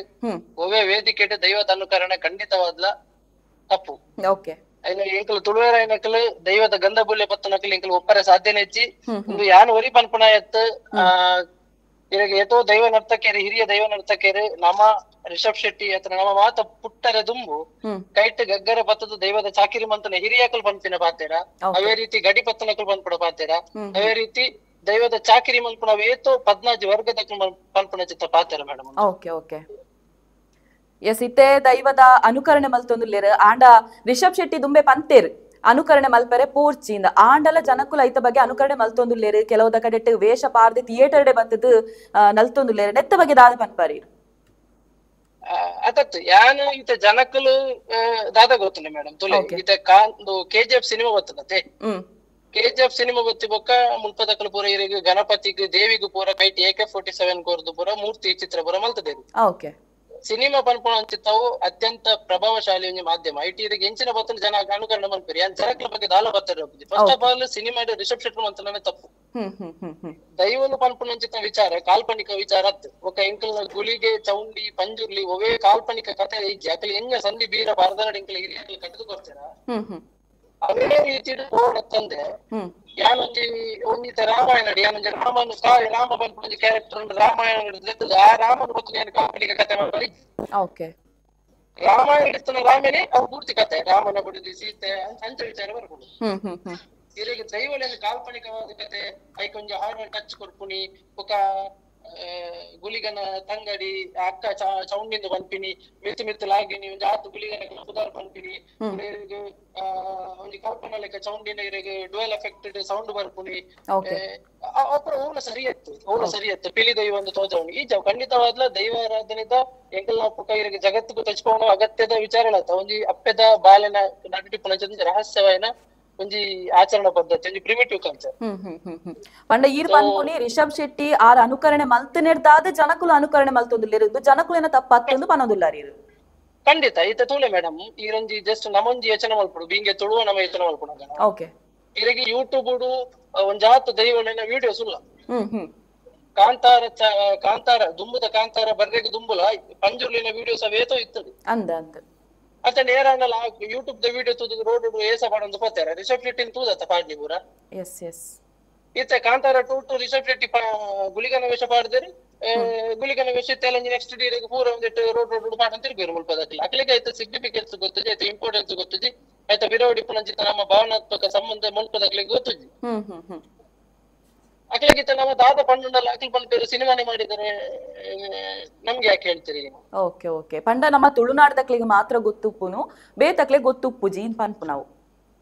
ಒವ್ವೇ ವೇದಿಕೆಡ್ ದೈವದ ಅನುಕರಣೆ ಖಂಡಿತವಾದ್ಲ ತಪ್ಪು. ಓಕೆ, ಎಂಕಲು ತುಳುವೇರ ಏನಕಲು ದೈವದ ಗಂಧ ಬುಲ್ಲೆ ಪತ್ತನಕಲು ಎಂಕಲು ಒಪ್ಪರೆ ಸಾಧ್ಯನೆ ಹೆಚ್ಚಿ ಒಂದು ಯಾನ್ ಒರಿ ಪನ್ಪುನ ಎತ್ತು ಏತೋ ದೈವ ನರ್ತಕೇರು ಹಿರಿಯ ದೈವ ನರ್ತಕೇರು ನಮ ರಿಷಬ್ ಶೆಟ್ಟಿ ಹತ್ರ ನಮ್ಮ ಮಾತ ಪುಟ್ಟರೆ ದುಂಬು ಕೈಟ್ ಗಗ್ಗರ ಪತ್ತದ ದೈವದ ಚಾಕಿರಿ ಮಂತನ ಹಿರಿಯಕಲ್ ಪನ್ಪಿನ ಪಾತೇರ, ಅವೇ ರೀತಿ ಗಡಿ ಪತ್ತನಕಲ್ ಪನ್ಪುಡ ಪಾತೇರ, ಅವೇ ರೀತಿ ದೈವದ ಚಾಕಿರಿ ಮಲ್ಪುಣ ಏತೋ 14 ವರ್ಗದ ಪನ್ಪುಣ ಚಿತ್ತ ಪಾತೇರ ಮೇಡಮ್. ಓಕೆ ಓಕೆ, ಎಸ್, ಇತ್ತೆ ದೈವದ ಅನುಕರಣೆ ಮಲ್ತೊಂದುಲ್ಲೇರು ಆಂಡ ರಿಷಬ್ ಶೆಟ್ಟಿ ದುಂಬೆ ಪಂತೇರು ಅನುಕರಣೆ ಮಲ್ಪರೆ ಪೂರ್ಚಿಂದ ಆಂಡಲ ಜನಕ್ಕುಲ ಐತ ಬಗ್ಗೆ ಅನುಕರಣೆ ಮಲ್ತೊಂದುಲ್ಲೇರು. ಕೆಲವುದ ಕಡೆಟ್ ವೇಷ ಪಾರ್ದೆ ಥಿಯೇಟರ್ ಡೆ ಬತ್ತದು ನಲ್ತೊಂದುಲ್ಲೇರು ನೆತ್ತ ಬಗ್ಗೆ ದಾದ ಪನ್ಪಾರಿ ಅತತ್ತು ಯಾನ್ ಇತ ಜನಕ್ಕಲು ದಾದ ಗೊತ್ತುಂಡೆ ಮೇಡಮ್ ತುಲೆ ಇತ ಕಾಂದು KGF ಸಿನಿಮಾ ಗೊತ್ತದತೆ. KGF ಸಿನಿಮಾ ಗೊತ್ತಿ ಬೊಕ್ಕ ಮುಲ್ಪದಕಲು ಪೂರ ಇರಿಗೆ ಗಣಪತಿಗ್ ದೇವಿಗೂ ಪೂರ ಕೈಟ್ AK-47 ಕೋರ್ದು ಪೂರ ಮೂರ್ತಿ ಚಿತ್ರ ಪೂರ ಮಲ್ತದೇರು. ಸಿನಿಮಾ ಪನ್ಪುಣ ಅಂಚಿತ್ತವು ಅತ್ಯಂತ ಪ್ರಭಾವಶಾಲಿ ಒಂದು ಮಾಧ್ಯಮ. ಐಟಿ ಇದಕ್ಕೆ ಹೆಂಚಿನ ಬತ್ತಲು ಜನ ಅನುಕರಣ ಮನ್ಪೇರಿ ಯಾನ್ ಜನಗಳ ಬಗ್ಗೆ ದಾಲ ಬತ್ತಾರೆ. First of all cinema Rishab Shetty ಅಂತನೇ ತಪ್ಪು. ದೈವನು ಪನ್ಪುಣ ಅಂಚಿತ್ತ ವಿಚಾರ ಕಾಲ್ಪನಿಕ ವಿಚಾರ ಅತ್ತು. ಒಕ್ಕ ಎಂಕಲ್ ಗುಳಿಗೆ ಚೌಂಡಿ ಪಂಜುರ್ಲಿ ಒವೇ ಕಾಲ್ಪನಿಕ ಕಥೆ ಐತಿ. ಅಕಲಿ ಹೆಂಗ ಸಂಧಿ ಬೀರ ಭಾರತನಾಡು ಎಂಕಲ್ ಹಿರಿಯ ಕಟ್ಟಿದು ಕೊಡ್ತಾರ. ಅವೇ ರೀತಿ ತಂದೆ ಯಾನೊಂಜಿ ಒಂದಿತ ರಾಮಾಯಣ ಯಾನೊಂಜಿ ರಾಮನು ರಾಮ ಪನ್ಪುಣ ಕ್ಯಾರೆಕ್ಟರ್ ರಾಮಾಯಣ ಆ ರಾಮನ ಬಗ್ಗೆ ಏನು ಕಾಲ್ಪನಿಕ ಕಥೆ ಮಾಡಿ ರಾಮಾಯಣ ಇರ್ತನ ರಾಮನೇ ಅವ್ರು ಪೂರ್ತಿ ಕಥೆ ರಾಮನ ಬಿಡುದು ಸೀತೆ ಅಂಚ ವಿಚಾರ ಬರ್ಬೋದು. ಇರಿಗೆ ದೈವಳಿನ ಕಾಲ್ಪನಿಕವಾದ ಕತೆ ಐಕೊಂಜ ಹಾಡು ಟಚ್ ಕೊಡ್ಪುನಿ ಒಕ್ಕ ಗುಳಿಗನ ತಂಗಡಿ ಅಕ್ಕ ಚೌಂಡಿಂದ ಪನ್ಪಿನಿ ಮಿತ್ತು ಮಿತ್ತು ಲಾಗಿನಿ ಒಂದು 10 ಗುಳಿಗನ ಪುದಾರ್ ಪನ್ಪಿನಿ ಒಂದು ಕಲ್ಪನಾ ಲೆಕ್ಕ ಚೌಂಡಿನ ಇರಿಗೆ ಡುವೆಲ್ ಎಫೆಕ್ಟೆಡ್ ಸೌಂಡ್ ಬರ್ಪುನಿ ಅಪ್ಪ ಓಲ ಸರಿಯತ್ತು ಪಿಲಿ ದೈವ ಒಂದು ತೋಜವಣಿ ಈ ಖಂಡಿತವಾದ್ಲ ದೈವಾರಾಧನೆದ ಎಂಕಲ್ನ ಪುಕ್ಕ ಇರಿಗೆ ಜಗತ್ತಿಗೂ ತಚ್ಕೊಂಡು ಅಗತ್ಯದ ವಿಚಾರ ಒಂಜಿ ಅಪ್ಪೆದ ಬಾಲೆನ ನಟಿಪುನ ರಹಸ್ಯವಾಯಿನ ಒಂಜಿ ಆಚರಣ ಪದ್ಧತಿ ಒಂಜಿ ಪ್ರಿಮಿಟಿವ್ ಕಲ್ಚರ್. ಪಂಡ ಈರ್ ಪನ್ಪುನಿ ರಿಷಬ್ ಶೆಟ್ಟಿ ಆರ್ ಅನುಕರಣೆ ಮಲ್ತನೆರ್ದಾದ ಜನಕುಲು ಅನುಕರಣೆ ಮಲ್ತೊಂದುಲ್ಲೆರು ಜನಕುಲೆನ ತಪ್ಪತ್ತೊಂದು ಪನೊಂದುಲ್ಲಾರಿ ಖಂಡಿತ ಈತ ತುಳೆ ಮೇಡಮ್ ಈರೊಂಜಿ ಜಸ್ಟ್ ನಮೊಂಜಿ ಯೋಚನೆ ಮಲ್ಪಡು ಬೀಂಗೆ ತುಳುವ ನಮ್ಮ ಯೋಚನೆ ಮಲ್ಪಡು. ಓಕೆ, ಇರಿಗೆ ಯೂಟ್ಯೂಬ್ ಒಂಜಾತು ದೈವನ ವಿಡಿಯೋಸ್ ಉಲ್ಲ. ಕಾಂತಾರ ದುಂಬುದ ಕಾಂತಾರ ಬರ್ರೆಗ್ ದುಂಬುಲ ಪಂಜುರ್ಲಿನ ವಿಡಿಯೋಸ್ ಅವೇತೋ ಇತ್ತದು ಅತ್ತ ನೇರಣ್ಣಲ ಯೂಟ್ಯೂಬ್ ದ ವಿಡಿಯೋ ತೂದು ರೋಡ್ ಏಸ ಪಾಡೊಂದು ಪತ್ತಾರ ರಿಷಬ್ ಶೆಟ್ಟಿ ತೂದತ್ತ ಪಾಡ್ಲಿ ಪೂರ. ಇತ್ತೆ ಕಾಂತಾರ 2 ರಿಷಬ್ ಶೆಟ್ಟಿ ಗುಳಿಗನ ವೇಷ ಪಾಡ್ದೇರಿ ಗುಳಿಗನ ವೇಷ ತೆಲಂಜಿ ನೆಕ್ಸ್ಟ್ ಡೇ ಪೂರ ಒಂದಿಟ್ಟು ರೋಡ್ ಪಾಡಂತ ತಿರ್ಬೇರು ಮುಲ್ಪದಕ್ಲಿ ಅಕ್ಲಿಗೆ ಆಯ್ತು ಸಿಗ್ನಿಫಿಕೆನ್ಸ್ ಗೊತ್ತಜಿ ಆಯ್ತು ಇಂಪಾರ್ಟೆನ್ಸ್ ಗೊತ್ತಜಿ ಆಯ್ತು ವಿರೋಡಿ ಪುನಂಚಿತ ನಮ್ಮ ಭಾವನಾತ್ಮಕ ಸಂಬಂಧ ಮುಲ್ಪದಕ್ಲಿಗೆ ಗೊತ್ತಜಿ ಅಕ್ಲಿಗಿತ್ತ ನಮ್ಮ ದಾದ ಪಂಡುಂಡಲ್ಲ ಅಕ್ಲಿ ಪಂಪೇರು ಸಿನಿಮಾನೇ ಮಾಡಿದರೆ ನಮ್ಗೆ ಯಾಕೆ ಹೇಳ್ತೀರಿ? ಓಕೆ ಓಕೆ, ಪಂಡ ನಮ್ಮ ತುಳುನಾಡದಕ್ಲಿಗೆ ಮಾತ್ರ ಗೊತ್ತುಪ್ಪುನು ಬೇತಕ್ಲೆ ಗೊತ್ತುಪ್ಪು ಜೀನ್ ಪನ್ಪು ನಾವು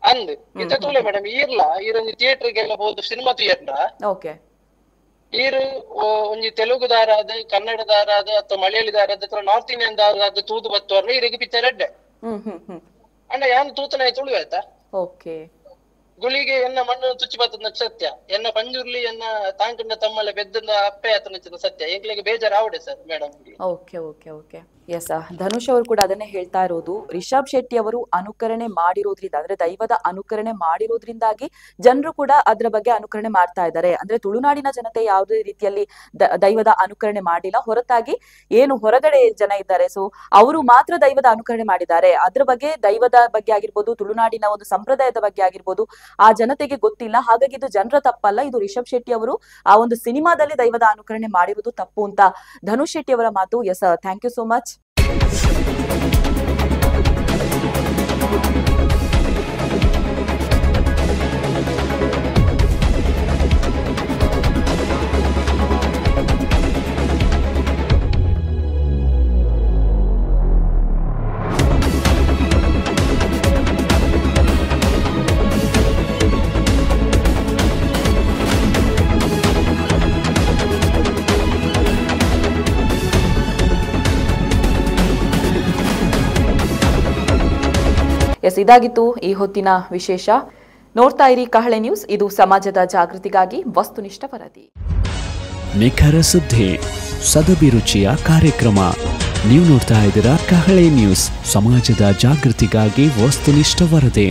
ಅಂದ್ ಇತ್ತ ತೂಲೆ ಮೇಡಮ್ ಈರ್ಲ ಈರೊಂದು ಥಿಯೇಟರ್ಗೆಲ್ಲ ಹೋದು ಸಿನಿಮಾ ಥಿಯೇಟರ್ ಓಕೆ ಈರು ಒಂಜಿ ತೆಲುಗುದಾರಾದ ಕನ್ನಡದಾರಾದ ಅಥವಾ ಮಲಯಾಳಿದಾರಾದ ಅಥವಾ ನಾರ್ತ್ ಇಂಡಿಯನ್ ದಾರಾದ ತೂದು ಬತ್ತುವರ್ಲ ಈರಿಗೆ ಪಿಕ್ಚರ್ ಎಡ್ಡೆ ಅಣ್ಣ ಯಾನು ತೂತನಾಯಿ ತುಳು ಆಯ್ತಾ ಓಕೆ ಗುಳಿಗೆ ಎನ್ನ ಮಣ್ಣು ತುಚ್ಚಿ ಬರ್ತದ ಸತ್ಯ ಎನ್ನ ಪಂಜುರ್ಲಿ ಎನ್ನ ತಾಂಕಂಡ ತಮ್ಮಲ್ಲ ಬೆದ್ದ ಅಪ್ಪೆ ಆತನ ಸತ್ಯ ಏಕ್ಲಿಗೆ ಬೇಜಾರು ಆವಡೆ sir madam. Okay okay okay yes Dhanush ಅವರು ಕೂಡ ಅದನ್ನೇ ಹೇಳ್ತಾ ಇರೋದು. ರಿಷಬ್ ಶೆಟ್ಟಿ ಅವರು ಅನುಕರಣೆ ಮಾಡಿರೋದ್ರಿಂದ ಅಂದ್ರೆ ದೈವದ ಅನುಕರಣೆ ಮಾಡಿರೋದ್ರಿಂದಾಗಿ ಜನರು ಕೂಡ ಅದ್ರ ಬಗ್ಗೆ ಅನುಕರಣೆ ಮಾಡ್ತಾ ಇದ್ದಾರೆ. ಅಂದ್ರೆ ತುಳುನಾಡಿನ ಜನತೆ ಯಾವುದೇ ರೀತಿಯಲ್ಲಿ ದೈವದ ಅನುಕರಣೆ ಮಾಡಿಲ್ಲ, ಹೊರತಾಗಿ ಏನು ಹೊರಗಡೆ ಜನ ಇದ್ದಾರೆ ಸೊ ಅವರು ಮಾತ್ರ ದೈವದ ಅನುಕರಣೆ ಮಾಡಿದ್ದಾರೆ. ಅದ್ರ ಬಗ್ಗೆ ದೈವದ ಬಗ್ಗೆ ಆಗಿರ್ಬೋದು, ತುಳುನಾಡಿನ ಒಂದು ಸಂಪ್ರದಾಯದ ಬಗ್ಗೆ ಆಗಿರ್ಬೋದು ಆ ಜನತೆಗೆ ಗೊತ್ತಿಲ್ಲ. ಹಾಗಾಗಿ ಇದು ಜನರ ತಪ್ಪಲ್ಲ, ಇದು ರಿಷಬ್ ಶೆಟ್ಟಿ ಅವರು ಆ ಒಂದು ಸಿನಿಮಾದಲ್ಲಿ ದೈವದ ಅನುಕರಣೆ ಮಾಡಿರೋದು ತಪ್ಪು ಅಂತ ಧನುಷ್ ಶೆಟ್ಟಿ ಅವರ ಮಾತು. Yes thank you so much. Yes ಇದಾಗಿತ್ತು ಈ ಹೊತ್ತಿನ ವಿಶೇಷ. ನೋಡ್ತಾ ಇರಿ ಕಹಳೆ ನ್ಯೂಸ್, ಇದು ಸಮಾಜದ ಜಾಗೃತಿಗಾಗಿ ವಸ್ತುನಿಷ್ಠ ವರದಿ. ನಿಖರ ಸುದ್ದಿ, ಸದಭಿರುಚಿಯ ಕಾರ್ಯಕ್ರಮ. ನೀವು ನೋಡ್ತಾ ಇದ್ದೀರಾ ಕಹಳೆ ನ್ಯೂಸ್, ಸಮಾಜದ ಜಾಗೃತಿಗಾಗಿ ವಸ್ತುನಿಷ್ಠ ವರದಿ.